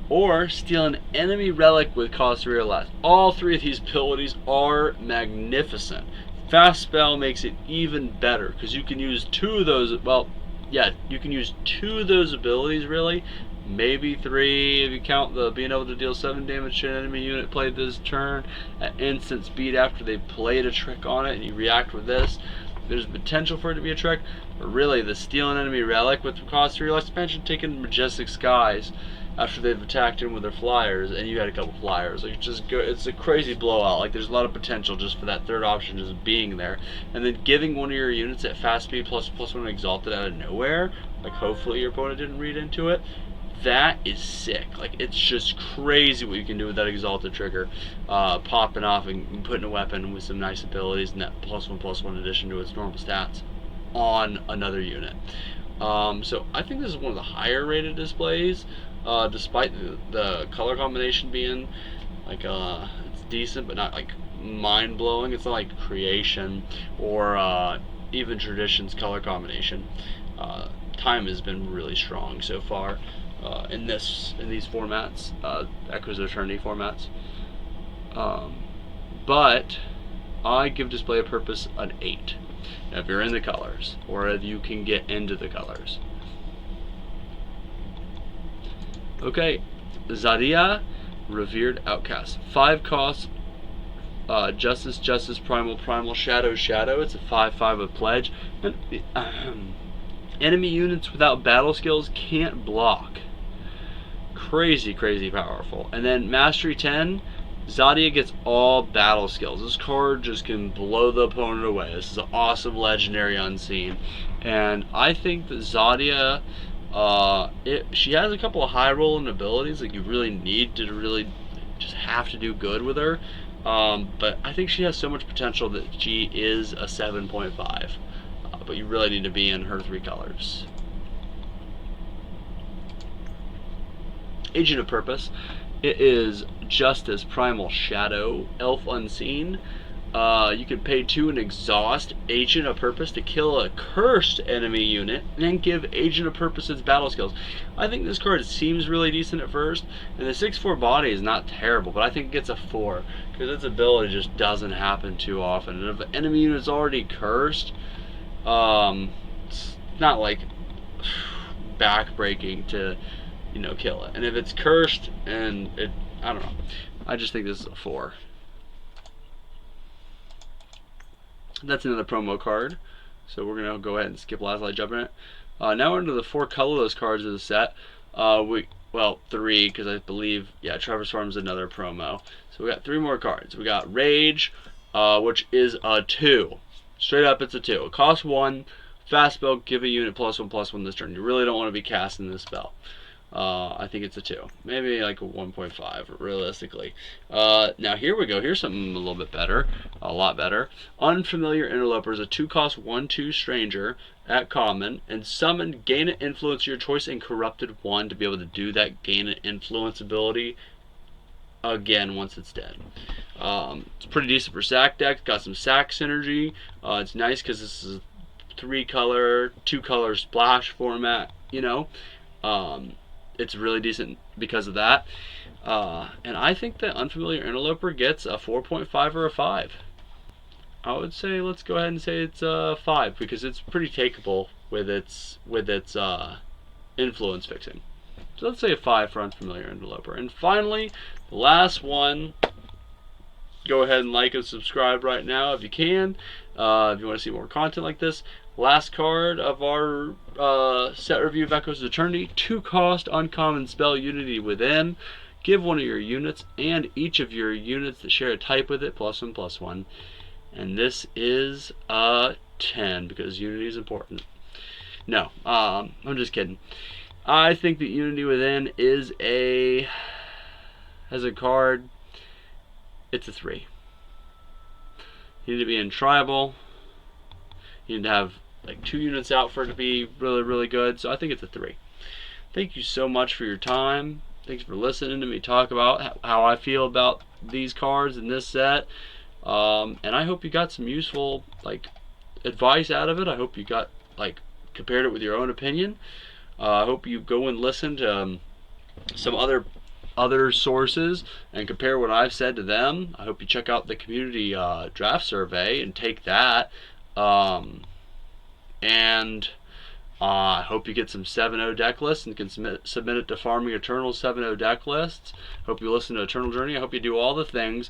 Or steal an enemy relic with cost 3 or less. All 3 of these abilities are magnificent. Fast spell makes it even better because you can use 2 of those. Well, yeah, you can use 2 of those abilities really, maybe 3 if you count the being able to deal 7 damage to an enemy unit played this turn at instant speed after they played a trick on it, and you react with this. There's potential for it to be a trick, but really the steal an enemy relic with the cost 3 or less expansion, taking Majestic Skies after they've attacked in with their flyers, and you had a couple flyers. Like, just go, it's a crazy blowout. Like, there's a lot of potential just for that third option just being there. And then giving one of your units at fast speed +1 Exalted out of nowhere, like hopefully your opponent didn't read into it, that is sick. Like, it's just crazy what you can do with that Exalted trigger. Popping off and putting a weapon with some nice abilities and that +1/+1 addition to its normal stats on another unit. So I think this is one of the higher rated displays, despite the color combination being like it's decent, but not like mind blowing. It's not like Creation or even Tradition's color combination. Time has been really strong so far in these formats, Echoes of Eternity formats. But I give Display of Purpose an 8. Now, if you're in the colors, or if you can get into the colors. Okay, Zadia, Revered Outcast. 5 costs, Justice, Justice, Primal, Shadow, Shadow. It's a 5/5 with Pledge. And, enemy units without battle skills can't block. Crazy, crazy powerful. And then Mastery 10, Zadia gets all battle skills. This card just can blow the opponent away. This is an awesome legendary unseen. And I think that Zadia, she has a couple of high rolling abilities. Like, you really need to really just have to do good with her. But I think she has so much potential that she is a 7.5. But you really need to be in her 3 colors. Agent of Purpose. It is Justice, Primal, Shadow, Elf Unseen. You can pay 2 and exhaust Agent of Purpose to kill a cursed enemy unit, and then give Agent of Purpose its battle skills. I think this card seems really decent at first, and the 6/4 body is not terrible, but I think it gets a 4, because its ability just doesn't happen too often. And if an enemy unit is already cursed, it's not like backbreaking to kill it. And if it's cursed and I don't know. I just think this is a 4. That's another promo card. So we're gonna go ahead and skip last light jump in it. Now we're into the 4 colorless cards of the set. Well, 3, because I believe, yeah, Traverse Farm is another promo. So we got 3 more cards. We got Rage, which is a 2. Straight up, it's a 2. It costs 1. Fast spell, give a unit +1/+1 this turn. You really don't want to be casting this spell. I think it's a 2. Maybe like a 1.5, realistically. Now here we go. Here's something a little bit better. A lot better. Unfamiliar Interloper is a 2-cost 1/2 stranger at common, and summon, gain an influence of your choice, and corrupted 1 to be able to do that gain an influence ability again once it's dead. It's pretty decent for sack deck. Got some sack synergy. It's nice because this is a 3-color, 2-color splash format, it's really decent because of that. And I think that Unfamiliar Interloper gets a 4.5 or a 5. I would say, let's go ahead and say it's a 5, because it's pretty takeable with its influence fixing. So let's say a 5 for Unfamiliar Interloper. And finally, the last one. Go ahead and like and subscribe right now if you can. If you want to see more content like this. Last card of our set review of Echoes of Eternity. 2-cost uncommon spell, Unity Within. Give one of your units and each of your units that share a type with it +1/+1. And this is a 10 because Unity is important. No, I'm just kidding. I think that Unity Within is as a card, it's a 3. You need to be in tribal. You need to have like 2 units out for it to be really, really good. So I think it's a 3. Thank you so much for your time. Thanks for listening to me talk about how I feel about these cards in this set. And I hope you got some useful advice out of it. I hope you got compared it with your own opinion. I hope you go and listen to some other sources and compare what I've said to them. I hope you check out the community draft survey and take that. And I hope you get some 7.0 deck lists and can submit it to Farming Eternal 7.0 deck lists. Hope you listen to Eternal Journey. I hope you do all the things.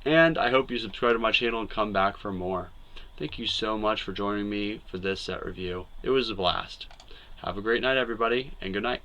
And I hope you subscribe to my channel and come back for more. Thank you so much for joining me for this set review. It was a blast. Have a great night, everybody, and good night.